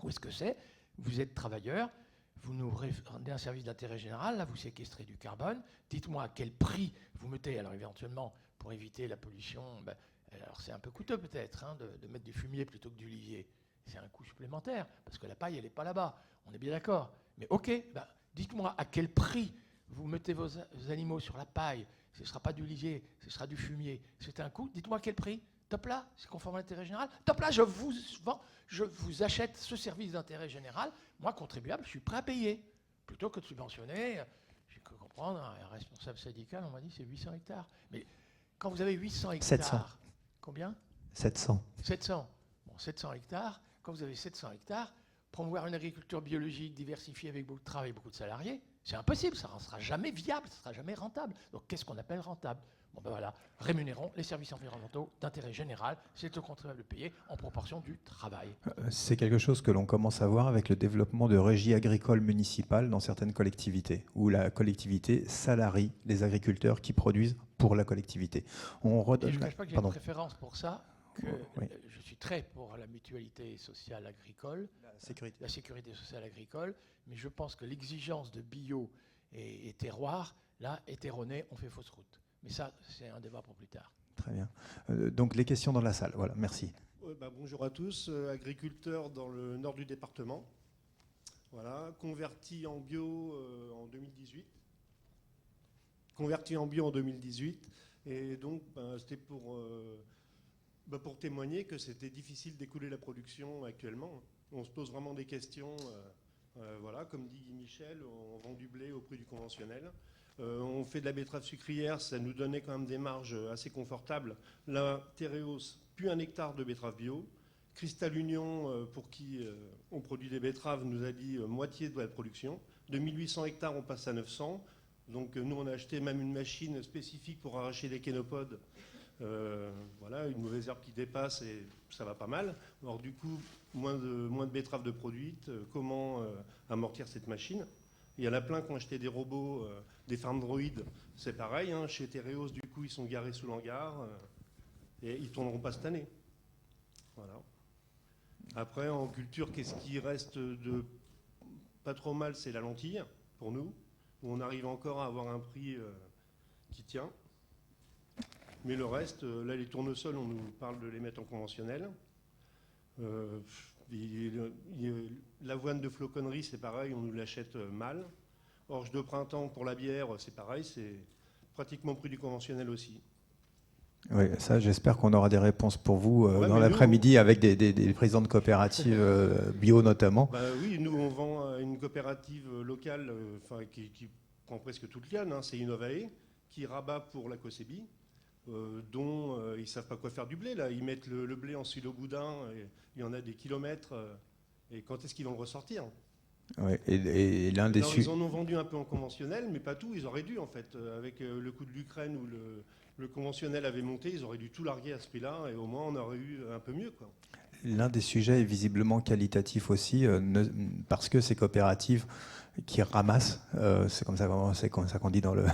ou est-ce que c'est, vous êtes travailleur, vous nous rendez un service d'intérêt général, là vous séquestrez du carbone, dites-moi à quel prix vous mettez, alors éventuellement pour éviter la pollution, alors c'est un peu coûteux peut-être de mettre du fumier plutôt que du lisier. C'est un coût supplémentaire, parce que la paille, elle n'est pas là-bas. On est bien d'accord. Mais ok, dites-moi à quel prix vous mettez vos animaux sur la paille. Ce ne sera pas du lisier, ce sera du fumier. C'est un coût. Dites-moi à quel prix. Top là, c'est conforme à l'intérêt général. Top là, je vous achète ce service d'intérêt général. Moi, contribuable, je suis prêt à payer. Plutôt que de subventionner, j'ai cru comprendre, un responsable syndical, on m'a dit c'est 800 hectares. Mais quand vous avez 800 hectares... 700. Combien 700. 700. Bon, 700 hectares. Quand vous avez 700 hectares, promouvoir une agriculture biologique diversifiée avec beaucoup de travail et beaucoup de salariés, c'est impossible, ça ne sera jamais viable, ça ne sera jamais rentable. Donc qu'est-ce qu'on appelle rentable ? Bon ben voilà, rémunérons les services environnementaux d'intérêt général, c'est au contribuable de payer en proportion du travail. C'est quelque chose que l'on commence à voir avec le développement de régies agricoles municipales dans certaines collectivités, où la collectivité salarie les agriculteurs qui produisent pour la collectivité. On redonne... Et je ne cache pas que j'ai une préférence pour ça, que je suis très pour la mutualité sociale agricole, la sécurité sociale agricole, mais je pense que l'exigence de bio et terroir, là, est erronée, on fait fausse route. Mais ça, c'est un débat pour plus tard. Très bien. Donc les questions dans la salle, voilà, merci. Bonjour à tous, agriculteur dans le nord du département, voilà, converti en bio en 2018. Et donc, c'était pour témoigner que c'était difficile d'écouler la production actuellement. On se pose vraiment des questions. Voilà, comme dit Guy Michel, on vend du blé au prix du conventionnel. On fait de la betterave sucrière, ça nous donnait quand même des marges assez confortables. Là, Tereos, plus 1 hectare de betterave bio. Cristal Union, pour qui on produit des betteraves, nous a dit moitié de la production. De 1800 hectares, on passe à 900. Donc nous, on a acheté même une machine spécifique pour arracher les kénopodes. Voilà, une mauvaise herbe qui dépasse et ça va pas mal. Alors du coup, moins de betteraves de produites. Comment amortir cette machine? Il y en a plein qui ont acheté des robots, des farms droïdes. C'est pareil, hein, chez Tereos, du coup, ils sont garés sous l'hangar et ils ne tourneront pas cette année. Voilà. Après, en culture, qu'est-ce qui reste de pas trop mal? C'est la lentille, pour nous, où on arrive encore à avoir un prix qui tient. Mais le reste, là, les tournesols, on nous parle de les mettre en conventionnel. L'avoine de floconnerie, c'est pareil, on nous l'achète mal. Orge de printemps pour la bière, c'est pareil, c'est pratiquement prix du conventionnel aussi. Oui, ça, j'espère qu'on aura des réponses pour vous Ouais, dans mais l'après-midi avec des présidents de coopératives bio notamment. Bah oui, nous on vend une coopérative locale qui prend presque toute l'Yann, hein, c'est Innovae, qui rabat pour la COSEBI, dont ils ne savent pas quoi faire du blé. Là. Ils mettent le blé en silo-boudin, et il y en a des kilomètres, et quand est-ce qu'ils vont le ressortir? Ouais, et l'un des Ils en ont vendu un peu en conventionnel, mais pas tout, ils auraient dû en fait. Avec le coup de l'Ukraine où le conventionnel avait monté, ils auraient dû tout larguer à ce prix-là, et au moins on aurait eu un peu mieux, quoi. L'un des sujets est visiblement qualitatif aussi, parce que ces coopératives qui ramassent, c'est comme ça qu'on dit dans le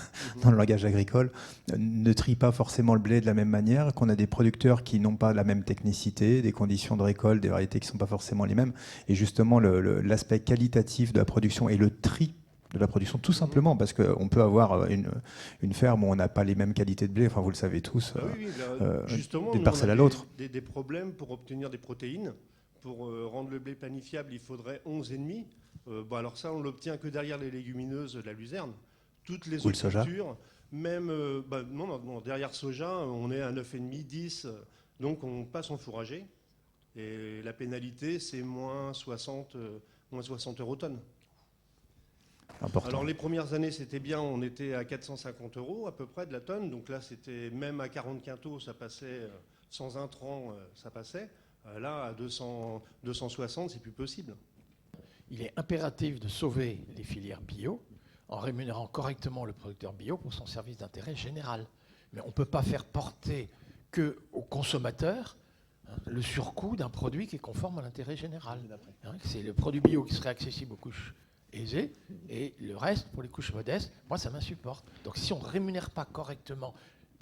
langage agricole, ne trient pas forcément le blé de la même manière, qu'on a des producteurs qui n'ont pas la même technicité, des conditions de récolte, des variétés qui ne sont pas forcément les mêmes, et justement l'aspect qualitatif de la production et le tri de la production, tout simplement, parce qu'on peut avoir une ferme où on n'a pas les mêmes qualités de blé, enfin vous le savez tous, justement, d'une nous, parcelle on a à l'autre. Des problèmes pour obtenir des protéines. Pour rendre le blé planifiable, il faudrait 11,5. Alors ça, on l'obtient que derrière les légumineuses de la luzerne. Toutes les Ou le autres soja. cultures, même non, derrière soja, on est à 9,5, 10. Donc on passe en fourragé. Et la pénalité, c'est moins 60 € tonne. Important. Alors les premières années, c'était bien, on était à 450 € à peu près de la tonne. Donc là, c'était même à 40 quintaux, ça passait, sans intrants, ça passait. Là, à 260, c'est plus possible. Il est impératif de sauver les filières bio en rémunérant correctement le producteur bio pour son service d'intérêt général. Mais on ne peut pas faire porter qu'au consommateur le surcoût d'un produit qui est conforme à l'intérêt général. C'est le produit bio qui serait accessible aux couches aisées et le reste pour les couches modestes. Moi, ça m'insupporte. Donc si on ne rémunère pas correctement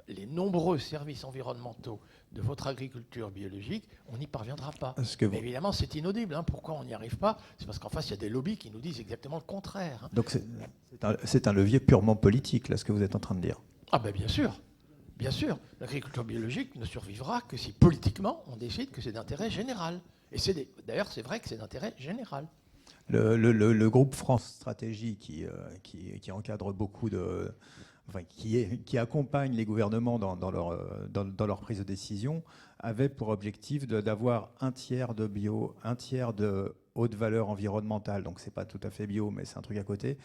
les nombreux services environnementaux de votre agriculture biologique, on n'y parviendra pas. Mais évidemment, c'est inaudible. Pourquoi on n'y arrive pas? C'est parce qu'en face, il y a des lobbies qui nous disent exactement le contraire. Donc c'est un levier purement politique, là, ce que vous êtes en train de dire. Ah ben bien sûr. Bien sûr. L'agriculture biologique ne survivra que si politiquement, on décide que c'est d'intérêt général. Et d'ailleurs, c'est vrai que c'est d'intérêt général. Le groupe France Stratégie qui encadre beaucoup de... Enfin, qui accompagne les gouvernements dans leur prise de décision, avait pour objectif d'avoir un tiers de bio, un tiers de haute valeur environnementale, donc c'est pas tout à fait bio, mais c'est un truc à côté,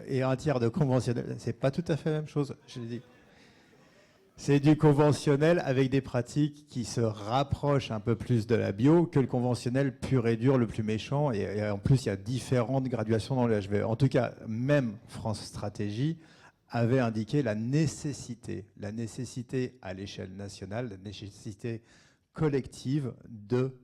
et un tiers de conventionnel. C'est pas tout à fait la même chose, je l'ai dit. C'est du conventionnel avec des pratiques qui se rapprochent un peu plus de la bio que le conventionnel pur et dur, le plus méchant. Et en plus, il y a différentes graduations dans le HVE. En tout cas, même France Stratégie avait indiqué la nécessité à l'échelle nationale, la nécessité collective de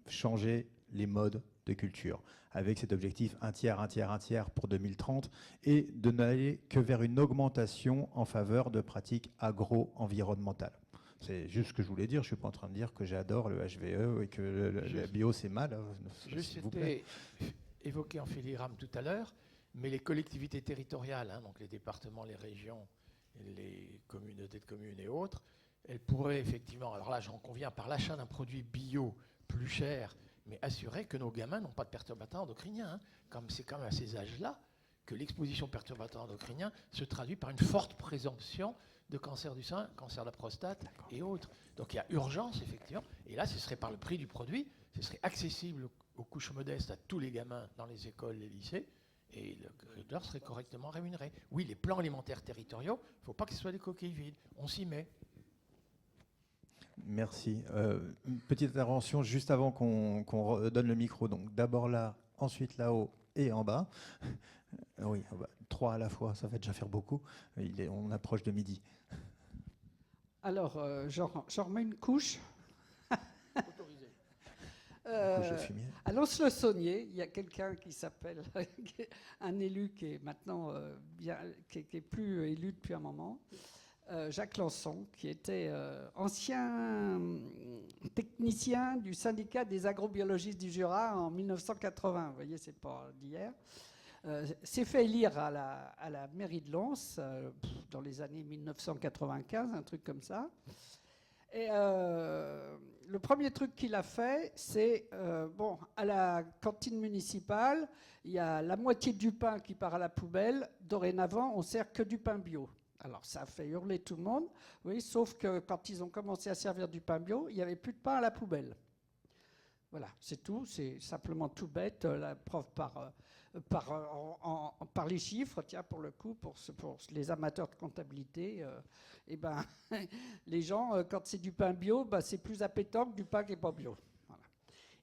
changer les modes de culture, avec cet objectif un tiers pour 2030, et de n'aller que vers une augmentation en faveur de pratiques agro-environnementales. C'est juste ce que je voulais dire, je ne suis pas en train de dire que j'adore le HVE et que le bio c'est mal. C'était évoqué en filigrane tout à l'heure, mais les collectivités territoriales, donc les départements, les régions, les communautés de communes et autres, elles pourraient effectivement, alors là j'en conviens, par l'achat d'un produit bio plus cher, mais assurer que nos gamins n'ont pas de perturbateurs endocriniens. Comme c'est quand même à ces âges-là que l'exposition aux perturbateurs endocriniens se traduit par une forte présomption de cancer du sein, cancer de la prostate et autres. Donc il y a urgence, effectivement. Et là, ce serait par le prix du produit, ce serait accessible aux couches modestes, à tous les gamins dans les écoles, les lycées, et le agriculteur serait correctement rémunéré. Oui, les plans alimentaires territoriaux, il ne faut pas que ce soit des coquilles vides. On s'y met. Merci. Une petite intervention juste avant qu'on redonne le micro. Donc d'abord là, ensuite là-haut et en bas. Oui, 3 à la fois, ça va déjà faire beaucoup. On approche de midi. Alors, j'en remets une couche. Autorisé. À Lons-le-Saunier, il y a quelqu'un qui s'appelle, un élu qui est maintenant qui est plus élu depuis un moment, Jacques Lançon, qui était ancien technicien du syndicat des agrobiologistes du Jura en 1980. Vous voyez, c'est pas d'hier. S'est fait élire à la mairie de Lons dans les années 1995, un truc comme ça. Et le premier truc qu'il a fait, c'est, à la cantine municipale, il y a la moitié du pain qui part à la poubelle. Dorénavant, on sert que du pain bio. Alors, ça a fait hurler tout le monde, oui, sauf que quand ils ont commencé à servir du pain bio, il n'y avait plus de pain à la poubelle. Voilà, c'est tout, c'est simplement tout bête, la preuve par les chiffres, tiens, pour le coup, pour les amateurs de comptabilité, les gens, quand c'est du pain bio, c'est plus appétant que du pain qui n'est pas bio. Voilà.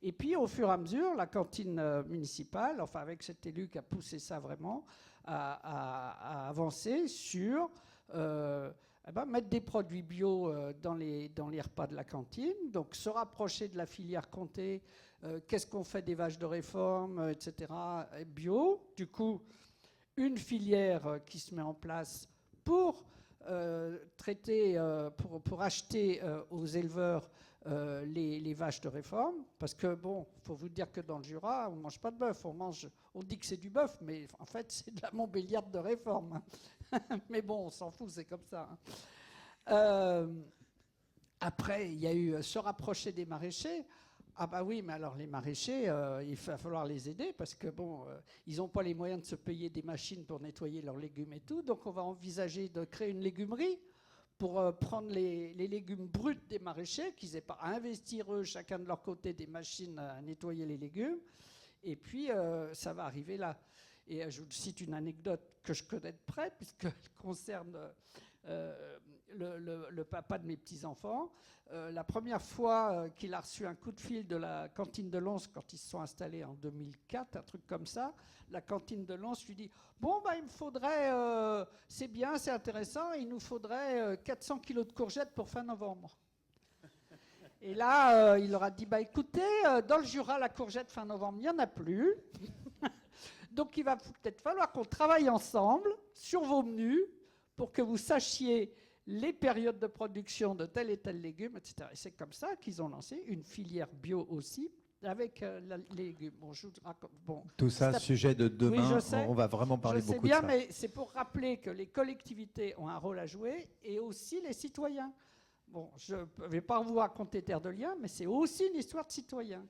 Et puis, au fur et à mesure, la cantine municipale, enfin avec cet élu qui a poussé ça vraiment, a avancé sur mettre des produits bio dans les repas de la cantine, donc se rapprocher de la filière Comté, qu'est-ce qu'on fait des vaches de réforme, etc., bio. Du coup, une filière qui se met en place pour traiter, pour acheter aux éleveurs les vaches de réforme, parce que bon, faut vous dire que dans le Jura, on mange pas de bœuf, on dit que c'est du bœuf, mais en fait c'est de la Montbéliarde de réforme. Mais bon, on s'en fout, c'est comme ça. Après, il y a eu se rapprocher des maraîchers. Ah bah oui, mais alors les maraîchers, il va falloir les aider parce que bon, ils n'ont pas les moyens de se payer des machines pour nettoyer leurs légumes et tout. Donc on va envisager de créer une légumerie pour prendre les légumes bruts des maraîchers, qu'ils n'aient pas à investir eux, chacun de leur côté, des machines à nettoyer les légumes. Et puis ça va arriver là. Et je vous cite une anecdote que je connais de près, puisqu'elle concerne le papa de mes petits-enfants. La première fois qu'il a reçu un coup de fil de la cantine de Lons, quand ils se sont installés en 2004, un truc comme ça, la cantine de Lons lui dit « Bon, il me faudrait, c'est bien, c'est intéressant, il nous faudrait 400 kilos de courgettes pour fin novembre. » Et là, il leur a dit « Écoutez, dans le Jura, la courgette fin novembre, il n'y en a plus. » Donc il va peut-être falloir qu'on travaille ensemble sur vos menus pour que vous sachiez les périodes de production de tel et tel légume, etc. Et c'est comme ça qu'ils ont lancé une filière bio aussi avec les légumes. Tout ça, sujet de demain, oui, je sais, on va vraiment parler beaucoup de ça. Je sais bien, mais c'est pour rappeler que les collectivités ont un rôle à jouer et aussi les citoyens. Bon, je ne vais pas vous raconter Terre de Liens, mais c'est aussi une histoire de citoyens.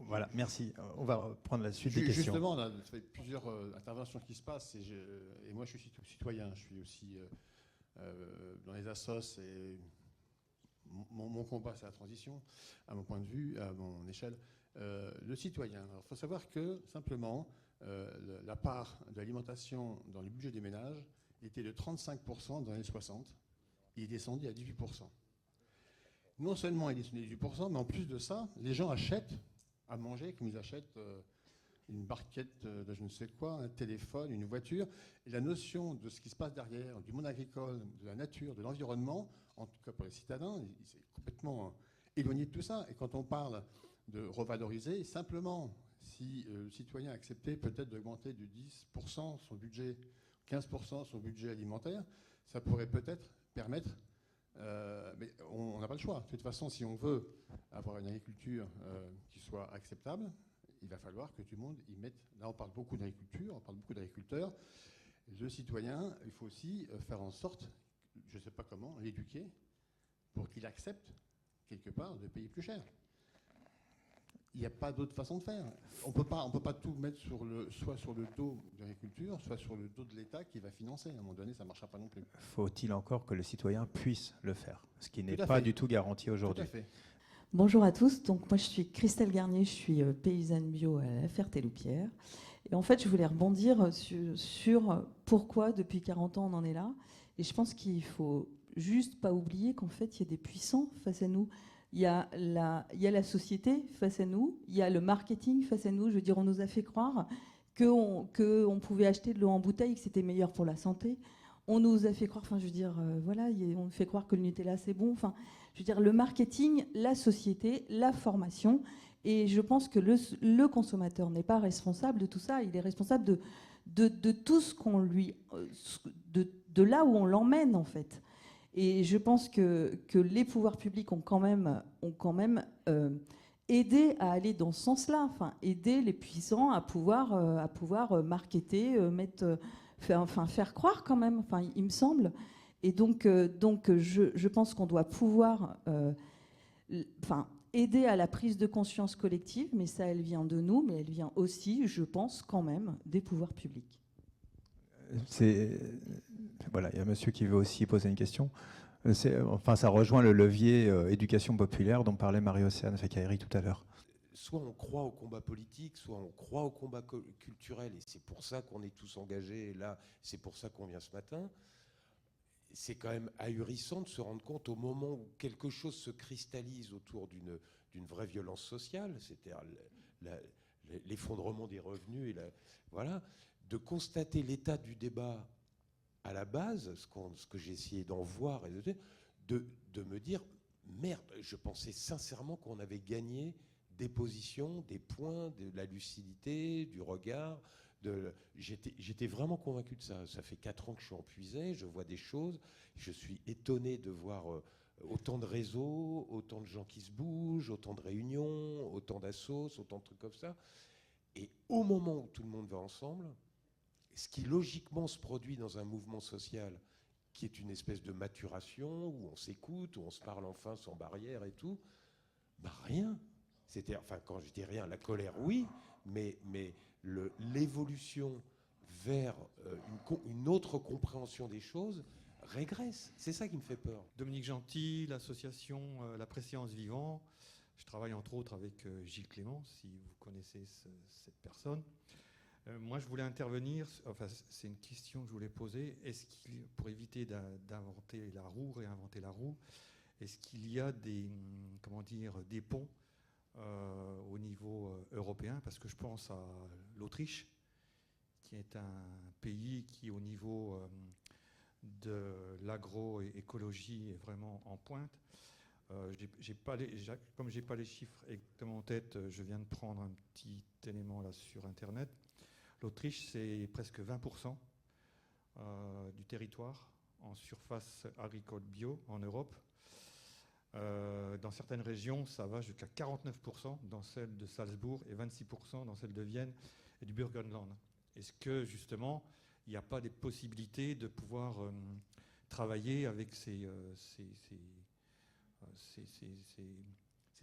Voilà, merci. On va prendre la suite des questions. Justement, on a fait plusieurs interventions qui se passent et moi je suis citoyen, je suis aussi dans les assos et mon combat c'est la transition, à mon point de vue, à mon échelle. Le citoyen, il faut savoir que simplement la part de l'alimentation dans le budget des ménages était de 35% dans les années 60, il est descendu à 18%. Non seulement il est descendu à 18%, mais en plus de ça, les gens achètent à manger, comme ils achètent une barquette de je ne sais quoi, un téléphone, une voiture. Et la notion de ce qui se passe derrière, du monde agricole, de la nature, de l'environnement, en tout cas pour les citadins, c'est complètement éloigné de tout ça. Et quand on parle de revaloriser, simplement, si le citoyen acceptait peut-être d'augmenter de 10% son budget, 15% son budget alimentaire, ça pourrait peut-être permettre... mais on n'a pas le choix. De toute façon, si on veut avoir une agriculture qui soit acceptable, il va falloir que tout le monde y mette... Là, on parle beaucoup d'agriculture, on parle beaucoup d'agriculteurs. Le citoyen, il faut aussi faire en sorte, je ne sais pas comment, l'éduquer pour qu'il accepte, quelque part, de payer plus cher. il n'y a pas d'autre façon de faire. On peut pas tout mettre soit sur le dos de l'agriculture, soit sur le dos de l'État qui va financer. À un moment donné, ça ne marchera pas non plus. Faut-il encore que le citoyen puisse le faire, ce qui n'est Tout à pas fait. du tout garanti aujourd'hui. Tout à fait. Bonjour à tous, donc moi je suis Christelle Garnier, je suis paysanne bio à la Ferté-Loupière. Et en fait je voulais rebondir sur pourquoi depuis 40 ans on en est là. Et je pense qu'il faut juste pas oublier qu'en fait il y a des puissants face à nous. Il y a la société face à nous, il y a le marketing face à nous. Je veux dire, on nous a fait croire qu'on pouvait acheter de l'eau en bouteille, que c'était meilleur pour la santé. On nous a fait croire, enfin je veux dire, voilà, on nous fait croire que le Nutella c'est bon. Enfin, je veux dire, le marketing, la société, la formation. Et je pense que le consommateur n'est pas responsable de tout ça. Il est responsable de tout ce qu'on lui, de là où on l'emmène en fait. Et je pense que les pouvoirs publics ont quand même aidé à aller dans ce sens-là, enfin aider les puissants à pouvoir marketer, faire croire quand même, enfin il me semble. Et donc je pense qu'on doit pouvoir aider à la prise de conscience collective, mais ça elle vient de nous, mais elle vient aussi, je pense quand même, des pouvoirs publics. Voilà, il y a un monsieur qui veut aussi poser une question. Ça rejoint le levier éducation populaire dont parlait Marie-Océane Fekkaïri tout à l'heure. Soit on croit au combat politique, soit on croit au combat culturel, et c'est pour ça qu'on est tous engagés, et là, c'est pour ça qu'on vient ce matin. C'est quand même ahurissant de se rendre compte au moment où quelque chose se cristallise autour d'une vraie violence sociale, c'est-à-dire l'effondrement des revenus, voilà, de constater l'état du débat à la base, ce que j'ai essayé d'en voir, et de me dire, merde, je pensais sincèrement qu'on avait gagné des positions, des points, de la lucidité, du regard. J'étais vraiment convaincu de ça. Ça fait 4 ans que je suis en puisée, je vois des choses, je suis étonné de voir autant de réseaux, autant de gens qui se bougent, autant de réunions, autant d'assos, autant de trucs comme ça. Et au moment où tout le monde va ensemble, ce qui logiquement se produit dans un mouvement social qui est une espèce de maturation, où on s'écoute, où on se parle enfin sans barrière et tout, rien. Enfin, quand je dis rien, la colère, oui, mais l'évolution vers une autre compréhension des choses régresse. C'est ça qui me fait peur. Dominique Gentil, l'association La Préséance Vivant. Je travaille entre autres avec Gilles Clément, si vous connaissez cette personne. Moi, je voulais intervenir, enfin, c'est une question que je voulais poser. Est-ce qu'il, pour éviter d'inventer la roue, réinventer la roue, est-ce qu'il y a des ponts au niveau européen? Parce que je pense à l'Autriche, qui est un pays qui, au niveau de l'agroécologie, est vraiment en pointe. Comme je n'ai pas les chiffres exactement en tête, je viens de prendre un petit élément là sur Internet. L'Autriche, c'est presque 20% du territoire en surface agricole bio en Europe. Dans certaines régions, ça va jusqu'à 49% dans celle de Salzbourg et 26% dans celle de Vienne et du Burgenland. Est-ce que, justement, il n'y a pas des possibilités de pouvoir travailler avec ces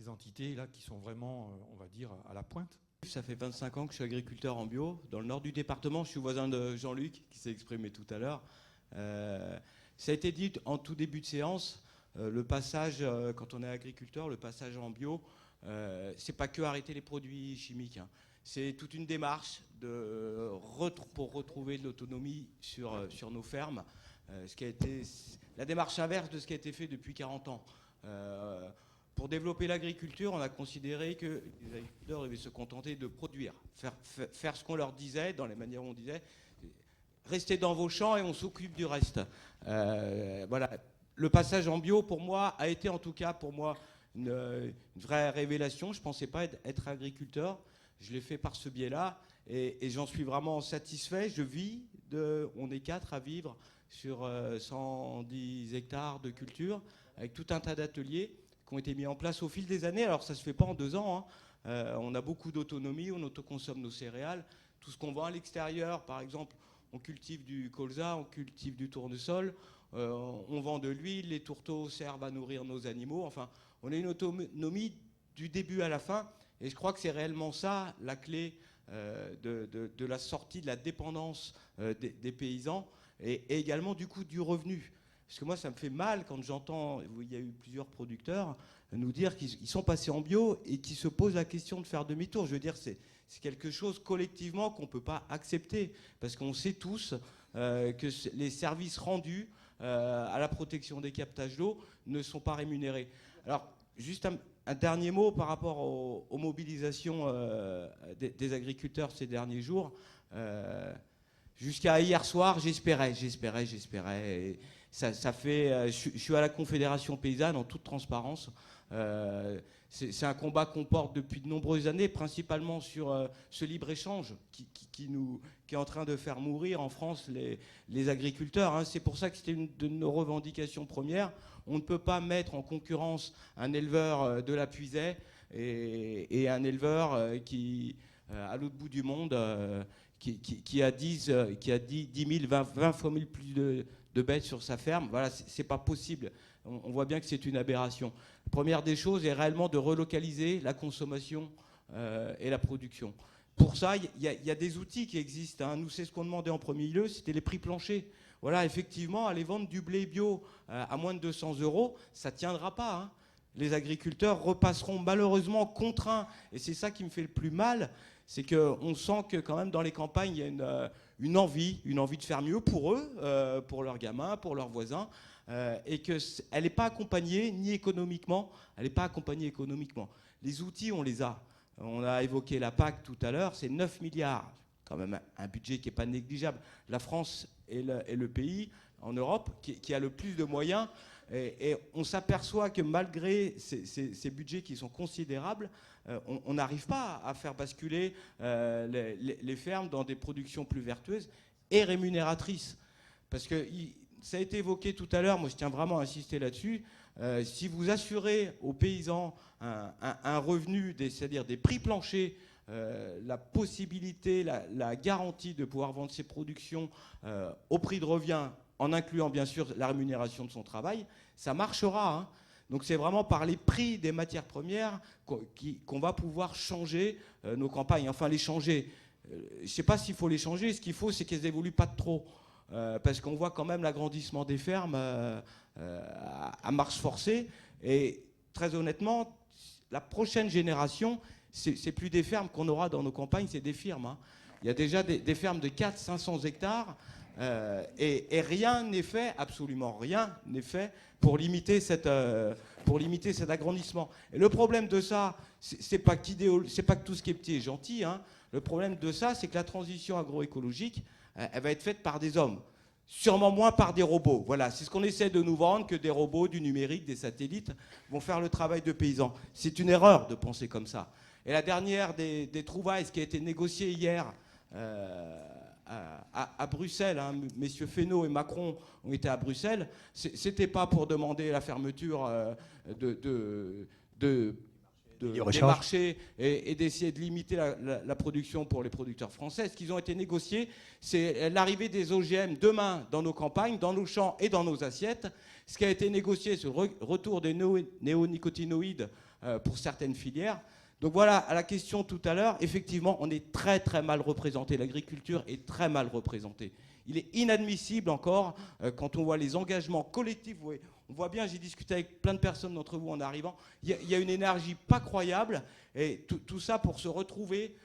entités-là qui sont vraiment, on va dire, à la pointe? Ça fait 25 ans que je suis agriculteur en bio. Dans le nord du département, je suis voisin de Jean-Luc, qui s'est exprimé tout à l'heure. Ça a été dit en tout début de séance, le passage, quand on est agriculteur, le passage en bio, c'est pas que arrêter les produits chimiques. Hein. C'est toute une démarche pour retrouver de l'autonomie sur nos fermes. Ce qui a été la démarche inverse de ce qui a été fait depuis 40 ans. Pour développer l'agriculture, on a considéré que les agriculteurs devaient se contenter de produire, faire ce qu'on leur disait, dans les manières où on disait, restez dans vos champs et on s'occupe du reste. Voilà. Le passage en bio, pour moi, a été en tout cas pour moi une vraie révélation. Je ne pensais pas être agriculteur. Je l'ai fait par ce biais-là et j'en suis vraiment satisfait. On est 4 à vivre sur 110 hectares de culture avec tout un tas d'ateliers qui ont été mis en place au fil des années. Alors ça ne se fait pas en 2 ans. Hein. On a beaucoup d'autonomie, on autoconsomme nos céréales. Tout ce qu'on vend à l'extérieur, par exemple, on cultive du colza, on cultive du tournesol, on vend de l'huile, les tourteaux servent à nourrir nos animaux. Enfin, on a une autonomie du début à la fin Et je crois que c'est réellement ça la clé de la sortie de la dépendance des paysans et également du coup du revenu. Parce que moi, ça me fait mal quand j'entends, il y a eu plusieurs producteurs nous dire qu'ils sont passés en bio et qu'ils se posent la question de faire demi-tour. Je veux dire, c'est quelque chose collectivement qu'on ne peut pas accepter, parce qu'on sait tous que les services rendus à la protection des captages d'eau ne sont pas rémunérés. Alors, juste un dernier mot par rapport aux mobilisations des agriculteurs ces derniers jours. Jusqu'à hier soir, j'espérais. Et ça fait, je suis à la Confédération paysanne en toute transparence. C'est un combat qu'on porte depuis de nombreuses années, principalement sur ce libre-échange qui est en train de faire mourir en France les agriculteurs. Hein. C'est pour ça que c'était une de nos revendications premières. On ne peut pas mettre en concurrence un éleveur de la Puisaye et un éleveur qui, à l'autre bout du monde, qui a 10 000, 20 fois 1000 plus de bêtes sur sa ferme. Voilà, c'est pas possible. On voit bien que c'est une aberration. La première des choses est réellement de relocaliser la consommation et la production. Pour ça, il y a des outils qui existent. Hein. Nous, c'est ce qu'on demandait en premier lieu, c'était les prix planchers. Voilà, effectivement, aller vendre du blé bio à moins de 200 €, ça ne tiendra pas. Hein. Les agriculteurs repasseront malheureusement contraints. Et c'est ça qui me fait le plus mal, c'est qu'on sent que quand même dans les campagnes, il y a une envie de faire mieux pour eux, pour leurs gamins, pour leurs voisins, et qu'elle n'est pas accompagnée ni économiquement, Les outils, on les a. On a évoqué la PAC tout à l'heure, c'est 9 milliards, quand même un budget qui n'est pas négligeable. La France est le pays en Europe qui a le plus de moyens, et on s'aperçoit que malgré ces budgets qui sont considérables, on n'arrive pas à faire basculer les fermes dans des productions plus vertueuses et rémunératrices. Parce que ça a été évoqué tout à l'heure, moi je tiens vraiment à insister là-dessus, si vous assurez aux paysans un revenu, c'est-à-dire des prix planchers, la possibilité, la garantie de pouvoir vendre ses productions au prix de revient, en incluant bien sûr la rémunération de son travail, ça marchera. Hein. Donc c'est vraiment par les prix des matières premières qu'on va pouvoir changer nos campagnes. Enfin les changer. Je ne sais pas s'il faut les changer. Ce qu'il faut, c'est qu'elles n'évoluent pas de trop. Parce qu'on voit quand même l'agrandissement des fermes à marche forcée. Et très honnêtement, la prochaine génération, c'est plus des fermes qu'on aura dans nos campagnes, c'est des firmes. Hein. Il y a déjà des fermes de 400-500 hectares. Et rien n'est fait, absolument rien n'est fait pour limiter cet agrandissement. Et le problème de ça, c'est pas que tout ce qui est petit est gentil. Hein. Le problème de ça, c'est que la transition agroécologique, elle va être faite par des hommes. Sûrement moins par des robots. Voilà, c'est ce qu'on essaie de nous vendre, que des robots, du numérique, des satellites vont faire le travail de paysans. C'est une erreur de penser comme ça. Et la dernière des trouvailles, ce qui a été négocié hier à Bruxelles, hein, messieurs Fesneau et Macron ont été à Bruxelles, c'était pas pour demander la fermeture des marchés et d'essayer de limiter la production pour les producteurs français. Ce qu'ils ont été négociés, c'est l'arrivée des OGM demain dans nos campagnes, dans nos champs et dans nos assiettes. Ce qui a été négocié, c'est le retour des néonicotinoïdes pour certaines filières. Donc voilà, à la question tout à l'heure, effectivement, on est très très mal représenté. L'agriculture est très mal représentée. Il est inadmissible encore, quand on voit les engagements collectifs. On voit bien, j'ai discuté avec plein de personnes d'entre vous en arrivant, il y a une énergie pas croyable, et tout ça pour se retrouver,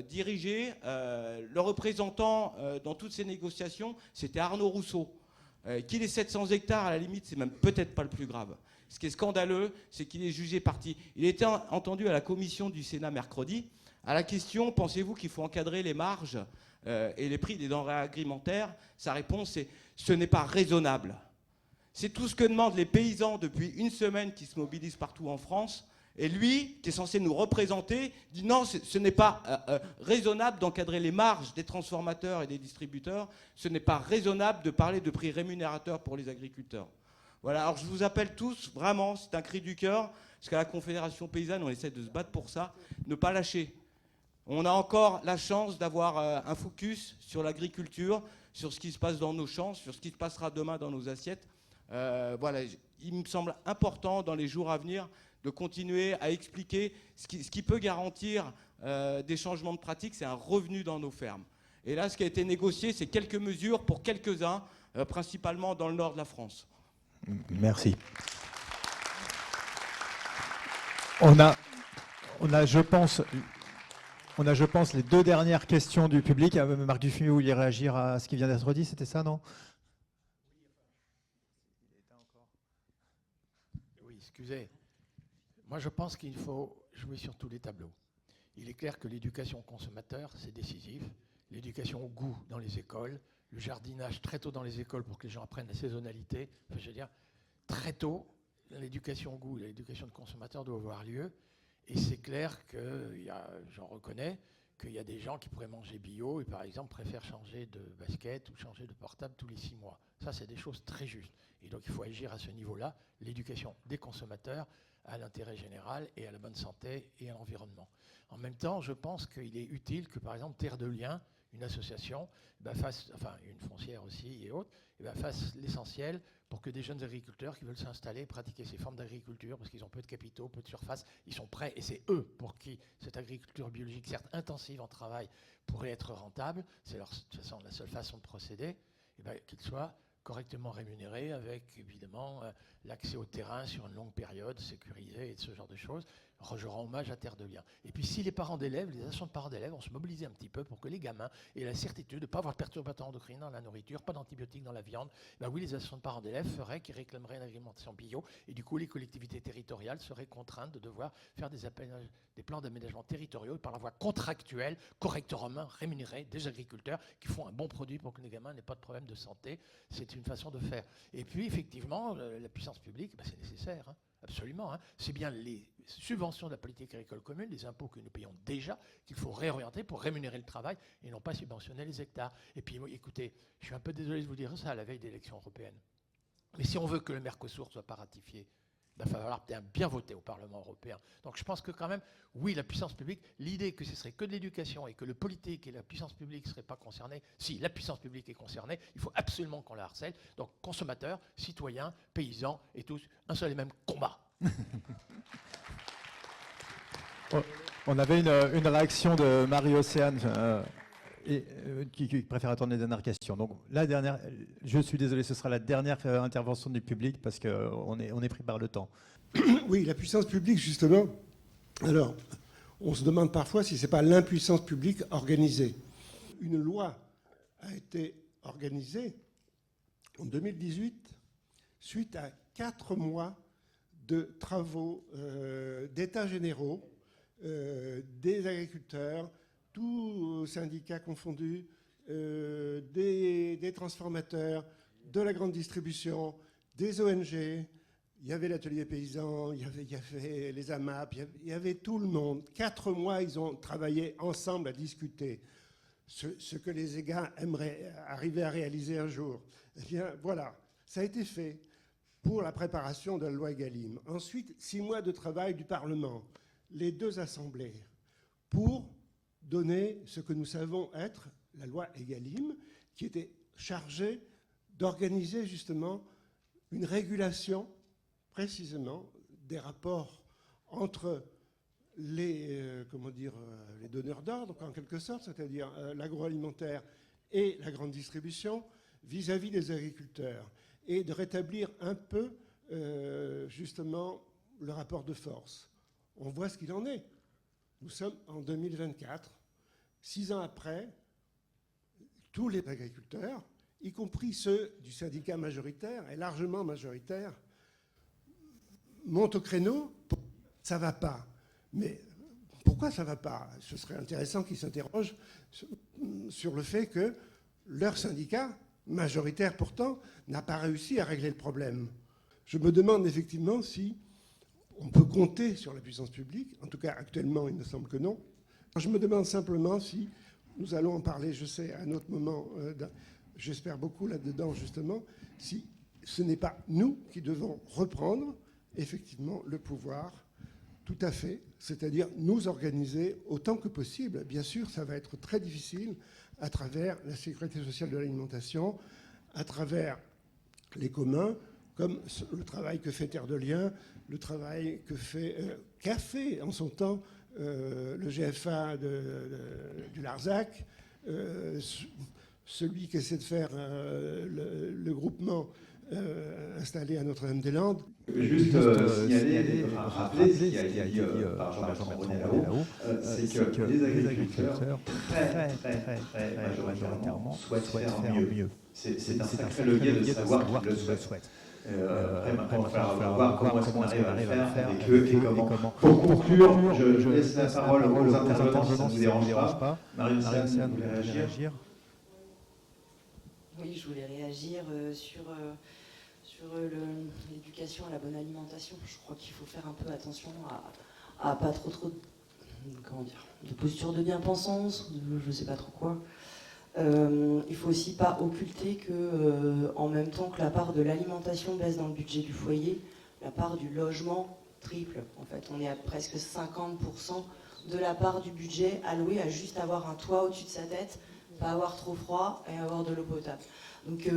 diriger. Le représentant dans toutes ces négociations, c'était Arnaud Rousseau. Qu'il ait 700 hectares, à la limite, c'est même peut-être pas le plus grave. Ce qui est scandaleux, c'est qu'il est jugé parti. Il a été entendu à la commission du Sénat mercredi. À la question, pensez-vous qu'il faut encadrer les marges et les prix des denrées alimentaires? Sa réponse est « ce n'est pas raisonnable ». C'est tout ce que demandent les paysans depuis une semaine qui se mobilisent partout en France. Et lui, qui est censé nous représenter, dit non, ce n'est pas raisonnable d'encadrer les marges des transformateurs et des distributeurs. Ce n'est pas raisonnable de parler de prix rémunérateurs pour les agriculteurs. Voilà, alors je vous appelle tous, vraiment, c'est un cri du cœur, parce qu'à la Confédération paysanne, on essaie de se battre pour ça, ne pas lâcher. On a encore la chance d'avoir un focus sur l'agriculture, sur ce qui se passe dans nos champs, sur ce qui se passera demain dans nos assiettes. Voilà, il me semble important dans les jours à venir de continuer à expliquer ce qui peut garantir des changements de pratique, c'est un revenu dans nos fermes. Et là, ce qui a été négocié, c'est quelques mesures pour quelques-uns, principalement dans le nord de la France. Merci. On a, je pense, les 2 dernières questions du public. Marc Dufmy, vous vouliez réagir à ce qui vient d'être dit, c'était ça, non? Oui, excusez. Moi, je pense qu'il faut jouer sur tous les tableaux. Il est clair que l'éducation au consommateur, c'est décisif. L'éducation au goût dans les écoles, le jardinage très tôt dans les écoles pour que les gens apprennent la saisonnalité. Enfin, je veux dire, très tôt, l'éducation au goût, l'éducation de consommateur doit avoir lieu. Et c'est clair que, j'en reconnais, qu'il y a des gens qui pourraient manger bio et par exemple préfèrent changer de basket ou changer de portable tous les 6 mois. Ça, c'est des choses très justes. Et donc, il faut agir à ce niveau-là, l'éducation des consommateurs à l'intérêt général et à la bonne santé et à l'environnement. En même temps, je pense qu'il est utile que, par exemple, Terre de Liens, une association, une foncière aussi et autres, fasse l'essentiel pour que des jeunes agriculteurs qui veulent s'installer, pratiquer ces formes d'agriculture, parce qu'ils ont peu de capitaux, peu de surface, ils sont prêts, et c'est eux pour qui cette agriculture biologique, certes intensive en travail, pourrait être rentable, c'est de toute façon la seule façon de procéder, qu'ils soient correctement rémunérés avec évidemment l'accès au terrain sur une longue période, sécurisé et ce genre de choses. Je rends hommage à Terre de Liens. Et puis si les parents d'élèves, les associations de parents d'élèves, on se mobilise un petit peu pour que les gamins aient la certitude de ne pas avoir de perturbateurs endocriniens dans la nourriture, pas d'antibiotiques dans la viande, oui, les associations de parents d'élèves feraient qu'ils réclameraient une alimentation bio et du coup les collectivités territoriales seraient contraintes de devoir faire des plans d'aménagement territoriaux et par la voie contractuelle, correctement rémunérer des agriculteurs qui font un bon produit pour que les gamins n'aient pas de problème de santé. C'est une façon de faire. Et puis effectivement, la puissance publique, c'est nécessaire. Absolument. C'est bien les subventions de la politique agricole commune, les impôts que nous payons déjà, qu'il faut réorienter pour rémunérer le travail et non pas subventionner les hectares. Et puis, écoutez, je suis un peu désolé de vous dire ça à la veille des élections européennes. Mais si on veut que le Mercosur ne soit pas ratifié, il va falloir bien voter au Parlement européen. Donc je pense que quand même, oui, la puissance publique, l'idée que ce serait que de l'éducation et que le politique et la puissance publique ne seraient pas concernés, si la puissance publique est concernée, il faut absolument qu'on la harcèle. Donc consommateurs, citoyens, paysans et tous, un seul et même combat. On avait une réaction de Marie-Océane qui préfère attendre les dernières questions. Donc la dernière, je suis désolé, ce sera la dernière intervention du public parce qu'on est pris par le temps. Oui, la puissance publique, justement. Alors, on se demande parfois si ce n'est pas l'impuissance publique organisée. Une loi a été organisée en 2018 suite à 4 mois de travaux d'états généraux des agriculteurs, tous syndicats confondus, des transformateurs, de la grande distribution, des ONG. Il y avait l'atelier paysan, il y avait les AMAP, il y avait tout le monde. 4 mois, ils ont travaillé ensemble à discuter. Ce que les gars aimeraient arriver à réaliser un jour. Eh bien, voilà, ça a été fait pour la préparation de la loi Egalim. Ensuite, 6 mois de travail du Parlement, les 2 assemblées, pour donner ce que nous savons être la loi Egalim, qui était chargée d'organiser justement une régulation, précisément, des rapports entre les donneurs d'ordre, en quelque sorte, c'est-à-dire l'agroalimentaire et la grande distribution, vis-à-vis des agriculteurs, et de rétablir un peu, justement, le rapport de force. On voit ce qu'il en est. Nous sommes en 2024. 6 ans après, tous les agriculteurs, y compris ceux du syndicat majoritaire, et largement majoritaire, montent au créneau. Ça ne va pas. Mais pourquoi ça ne va pas? Ce serait intéressant qu'ils s'interrogent sur le fait que leur syndicat, majoritaire pourtant, n'a pas réussi à régler le problème. Je me demande effectivement si on peut compter sur la puissance publique. En tout cas, actuellement, il me semble que non. Je me demande simplement si, nous allons en parler, je sais, à un autre moment, j'espère beaucoup là-dedans, justement, si ce n'est pas nous qui devons reprendre, effectivement, le pouvoir, tout à fait, c'est-à-dire nous organiser autant que possible. Bien sûr, ça va être très difficile à travers la sécurité sociale de l'alimentation, à travers les communs, comme le travail que fait Terre de Liens, le travail qu'a fait en son temps le GFA du Larzac, celui qui essaie de faire le groupement installé à Notre-Dame-des-Landes. Juste rappeler ce qui a été dit par Jean-Bertrand Bonnet là-haut, c'est que les agriculteurs, très majoritairement, souhaitent faire mieux. C'est un sacré levier de savoir qu'ils le souhaitent. Après, maintenant, il va falloir voir comment est-ce qu'on arrive à le faire avec eux et comment. Pour conclure, je laisse la parole aux intervenants si ça ne vous dérange pas. Marie-Océane, vous voulez réagir? Oui, je voulais réagir sur l'éducation à la bonne alimentation. Je crois qu'il faut faire un peu attention à pas trop de posture de bien-pensance, je ne sais pas trop quoi. Il faut aussi pas occulter que, en même temps que la part de l'alimentation baisse dans le budget du foyer, la part du logement triple. En fait, on est à presque 50% de la part du budget allouée à juste avoir un toit au-dessus de sa tête, pas avoir trop froid et avoir de l'eau potable. Donc,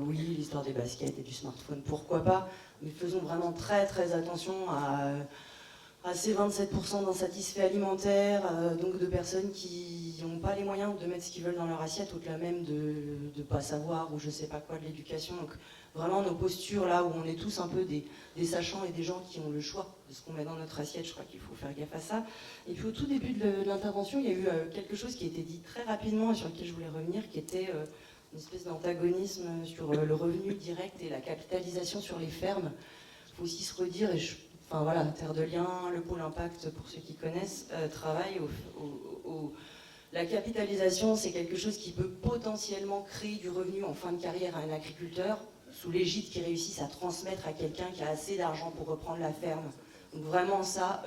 oui, l'histoire des baskets et du smartphone, pourquoi pas, mais faisons vraiment très très attention à ces 27% d'insatisfaits alimentaires, donc de personnes qui n'ont pas les moyens de mettre ce qu'ils veulent dans leur assiette, au-delà même de ne pas savoir ou je sais pas quoi de l'éducation. Donc vraiment nos postures là où on est tous un peu des sachants et des gens qui ont le choix de ce qu'on met dans notre assiette, je crois qu'il faut faire gaffe à ça. Et puis au tout début de l'intervention, il y a eu quelque chose qui a été dit très rapidement et sur lequel je voulais revenir, qui était une espèce d'antagonisme sur le revenu direct et la capitalisation sur les fermes. Il faut aussi se redire, enfin voilà, Terre de Liens, le pôle Impact, pour ceux qui connaissent, travaille la capitalisation, c'est quelque chose qui peut potentiellement créer du revenu en fin de carrière à un agriculteur, sous l'égide qui réussisse à transmettre à quelqu'un qui a assez d'argent pour reprendre la ferme. Donc vraiment ça,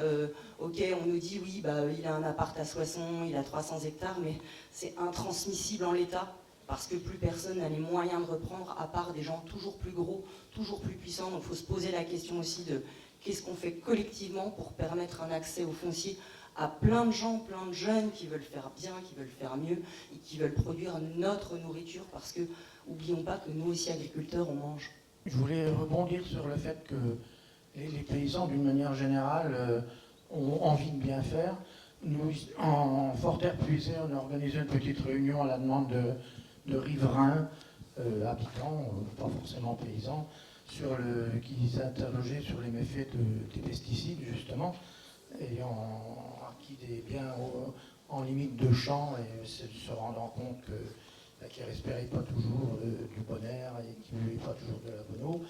ok, on nous dit oui, il a un appart à Soissons, il a 300 hectares, mais c'est intransmissible en l'état, parce que plus personne n'a les moyens de reprendre, à part des gens toujours plus gros, toujours plus puissants. Donc il faut se poser la question aussi de qu'est-ce qu'on fait collectivement pour permettre un accès au foncier à plein de gens, plein de jeunes qui veulent faire bien, qui veulent faire mieux et qui veulent produire notre nourriture, parce que, n'oublions pas que nous aussi agriculteurs, on mange. Je voulais rebondir sur le fait que les paysans, d'une manière générale, ont envie de bien faire. Nous, en Fort-Terre-Puisée, on a organisé une petite réunion à la demande de riverains, habitants, pas forcément paysans, qui s'interrogeaient sur les méfaits des pesticides, justement, ayant acquis des biens en limite de champ et se rendant compte qu'ils ne respiraient pas toujours du bon air et qu'ils ne buvaient pas toujours de la bonne eau.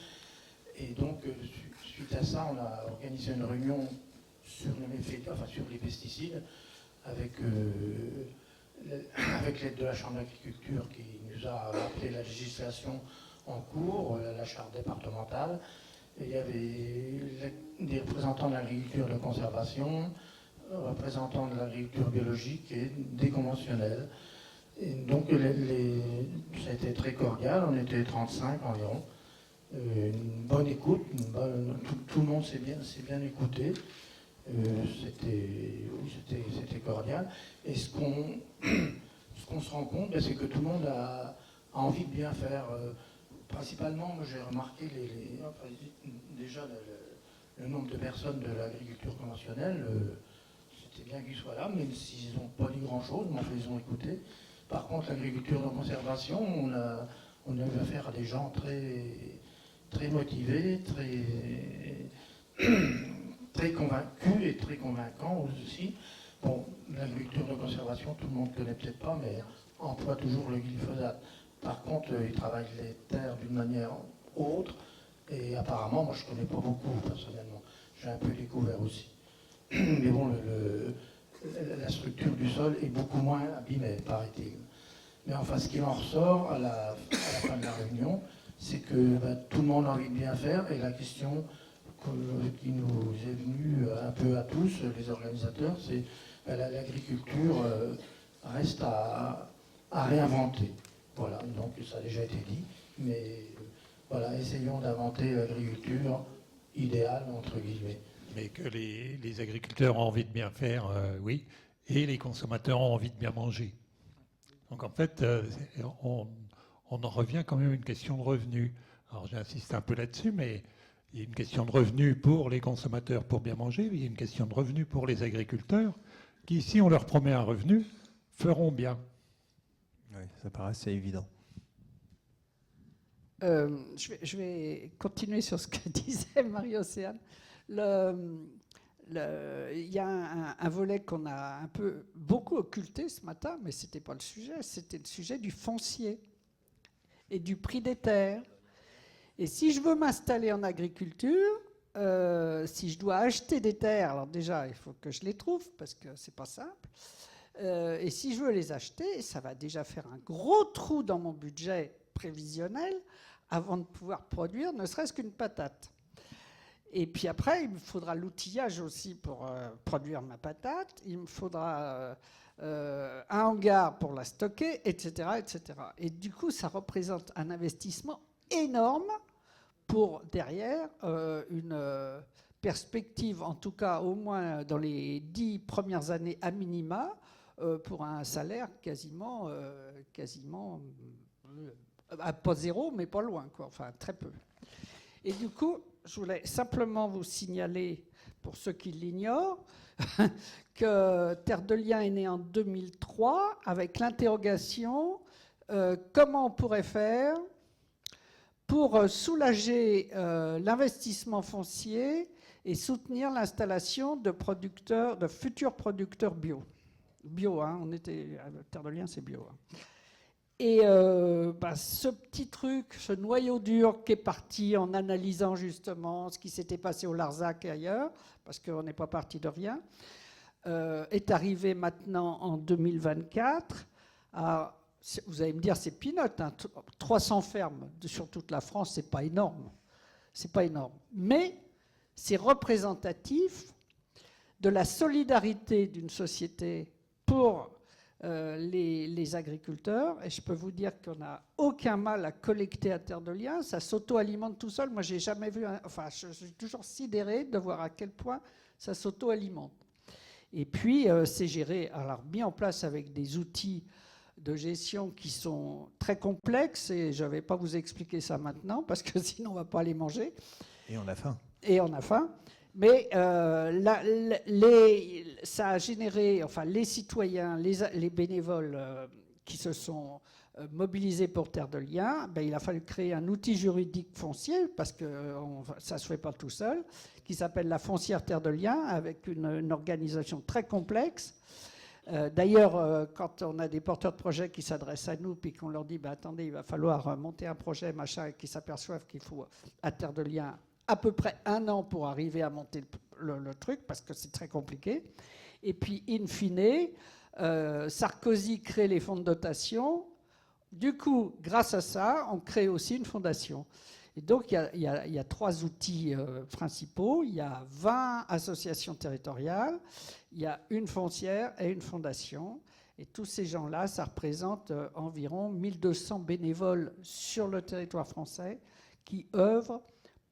Et donc, suite à ça, on a organisé une réunion sur les pesticides avec l'aide de la Chambre d'agriculture qui nous a rappelé la législation en cours, la charte départementale. Et il y avait des représentants de l'agriculture de conservation, représentants de l'agriculture biologique et des conventionnels. Et donc ça a été très cordial, on était 35 environ. Une bonne écoute, tout le monde s'est bien écouté. C'était cordial. Et ce qu'on se rend compte, c'est que tout le monde a envie de bien faire. Principalement, moi j'ai remarqué déjà le nombre de personnes de l'agriculture conventionnelle, c'était bien qu'ils soient là, même s'ils n'ont pas dit grand-chose, mais ils ont écouté. Par contre, l'agriculture de conservation, on a eu affaire à des gens très motivés, très convaincus et très convaincants aussi. Bon, l'agriculture de conservation, tout le monde ne connaît peut-être pas, mais emploie toujours le glyphosate. Par contre, ils travaillent les terres d'une manière autre, et apparemment, moi je ne connais pas beaucoup personnellement, j'ai un peu découvert aussi. Mais bon, la structure du sol est beaucoup moins abîmée, paraît-il. Mais enfin, ce qu'il en ressort à la fin de la réunion, c'est que tout le monde a envie de bien faire, et la question qui nous est venue un peu à tous, les organisateurs, c'est l'agriculture reste à réinventer. Voilà, donc ça a déjà été dit, mais voilà, essayons d'inventer l'agriculture idéale, entre guillemets. Mais que les agriculteurs ont envie de bien faire, oui, et les consommateurs ont envie de bien manger. Donc en fait, on en revient quand même à une question de revenu. Alors j'insiste un peu là-dessus, mais il y a une question de revenus pour les consommateurs pour bien manger, il y a une question de revenus pour les agriculteurs qui, si on leur promet un revenu, feront bien. Oui, ça paraît assez évident. Je vais continuer sur ce que disait Marie-Océane. Il y a un volet qu'on a beaucoup occulté ce matin, mais ce n'était pas le sujet, c'était le sujet du foncier et du prix des terres. Et si je veux m'installer en agriculture, si je dois acheter des terres, alors déjà, il faut que je les trouve, parce que ce n'est pas simple. Et si je veux les acheter, ça va déjà faire un gros trou dans mon budget prévisionnel avant de pouvoir produire ne serait-ce qu'une patate. Et puis après, il me faudra l'outillage aussi pour produire ma patate. Il me faudra un hangar pour la stocker, etc., etc. Et du coup, ça représente un investissement énorme pour derrière une perspective, en tout cas au moins dans les 10 premières années à minima, pour un salaire quasiment pas zéro, mais pas loin, quoi. Enfin très peu. Et du coup, je voulais simplement vous signaler, pour ceux qui l'ignorent, que Terre de Liens est né en 2003 avec l'interrogation comment on pourrait faire pour soulager l'investissement foncier et soutenir l'installation de futurs producteurs bio. Bio, hein, Terre de Liens, c'est bio. Hein. Et ce petit truc, ce noyau dur qui est parti en analysant justement ce qui s'était passé au Larzac et ailleurs, parce qu'on n'est pas parti de rien, est arrivé maintenant en 2024 à, vous allez me dire, c'est peanut, hein, 300 fermes sur toute la France, c'est pas énorme. C'est pas énorme. Mais c'est représentatif de la solidarité d'une société pour les agriculteurs, et je peux vous dire qu'on n'a aucun mal à collecter à Terre de Liens, ça s'auto-alimente tout seul. Moi, j'ai jamais vu, je suis toujours sidéré de voir à quel point ça s'auto-alimente. Et puis, c'est géré, alors mis en place avec des outils de gestion qui sont très complexes, et je ne vais pas vous expliquer ça maintenant, parce que sinon on ne va pas les manger. Et on a faim. Et on a faim. Mais ça a généré, les citoyens, les bénévoles qui se sont mobilisés pour Terre de Liens, il a fallu créer un outil juridique foncier, parce que ça ne se fait pas tout seul, qui s'appelle la foncière Terre de Liens, avec une organisation très complexe. D'ailleurs, quand on a des porteurs de projets qui s'adressent à nous, puis qu'on leur dit, attendez, il va falloir monter un projet, machin, et qu'ils s'aperçoivent qu'il faut, à Terre de Liens, à peu près 1 an pour arriver à monter le truc, parce que c'est très compliqué. Et puis, in fine, Sarkozy crée les fonds de dotation. Du coup, grâce à ça, on crée aussi une fondation. Et donc, il y a 3 outils principaux. Il y a 20 associations territoriales, il y a une foncière et une fondation. Et tous ces gens-là, ça représente environ 1200 bénévoles sur le territoire français qui œuvrent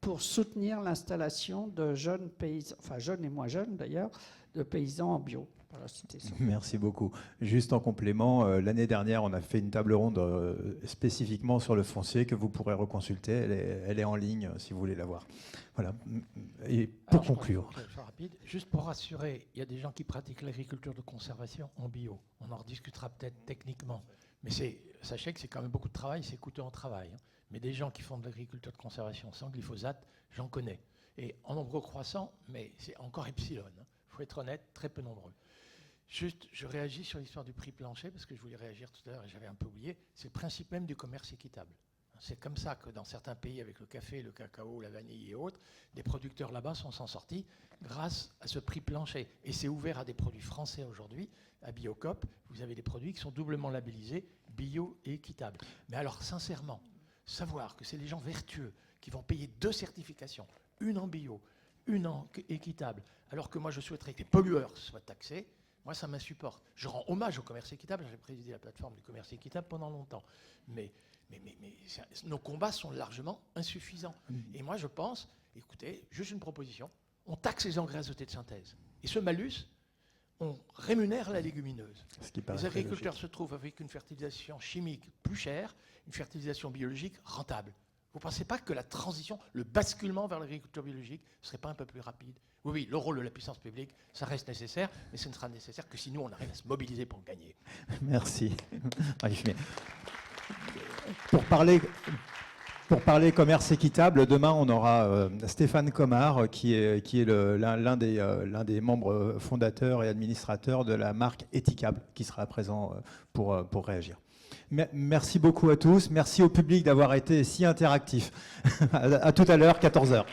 pour soutenir l'installation de jeunes paysans, jeunes et moins jeunes d'ailleurs, de paysans en bio. Voilà, c'était ça. Merci beaucoup. Juste en complément, l'année dernière, on a fait une table ronde spécifiquement sur le foncier que vous pourrez reconsulter. Elle est en ligne si vous voulez la voir. Voilà. Et pour conclure. Rapide, juste pour rassurer, il y a des gens qui pratiquent l'agriculture de conservation en bio. On en rediscutera peut-être techniquement. Mais sachez que c'est quand même beaucoup de travail, c'est coûteux en travail. Hein. Mais des gens qui font de l'agriculture de conservation sans glyphosate, j'en connais. Et en nombre croissant, mais c'est encore epsilon. Il faut être honnête, très peu nombreux. Juste, je réagis sur l'histoire du prix plancher, parce que je voulais réagir tout à l'heure et j'avais un peu oublié. C'est le principe même du commerce équitable. C'est comme ça que dans certains pays, avec le café, le cacao, la vanille et autres, des producteurs là-bas s'en sortis grâce à ce prix plancher. Et c'est ouvert à des produits français aujourd'hui. À Biocop, vous avez des produits qui sont doublement labellisés bio et équitable. Mais alors, sincèrement, savoir que c'est les gens vertueux qui vont payer 2 certifications, une en bio, une en équitable, alors que moi je souhaiterais que les pollueurs soient taxés, moi ça m'insupporte. Je rends hommage au commerce équitable, j'ai présidé la plateforme du commerce équitable pendant longtemps, mais nos combats sont largement insuffisants. Et moi je pense, écoutez, juste une proposition, on taxe les engrais azotés de synthèse, et ce malus, on rémunère la légumineuse. Les agriculteurs se trouvent avec une fertilisation chimique plus chère, une fertilisation biologique rentable. Vous ne pensez pas que la transition, le basculement vers l'agriculture biologique ne serait pas un peu plus rapide? Oui, oui, le rôle de la puissance publique, ça reste nécessaire, mais ce ne sera nécessaire que si nous, on arrive à se mobiliser pour gagner. Merci. Pour parler commerce équitable, demain on aura Stéphane Comard qui est l'un des membres fondateurs et administrateurs de la marque Éthicable qui sera présent pour réagir. Merci beaucoup à tous, merci au public d'avoir été si interactif. À tout à l'heure, 14h.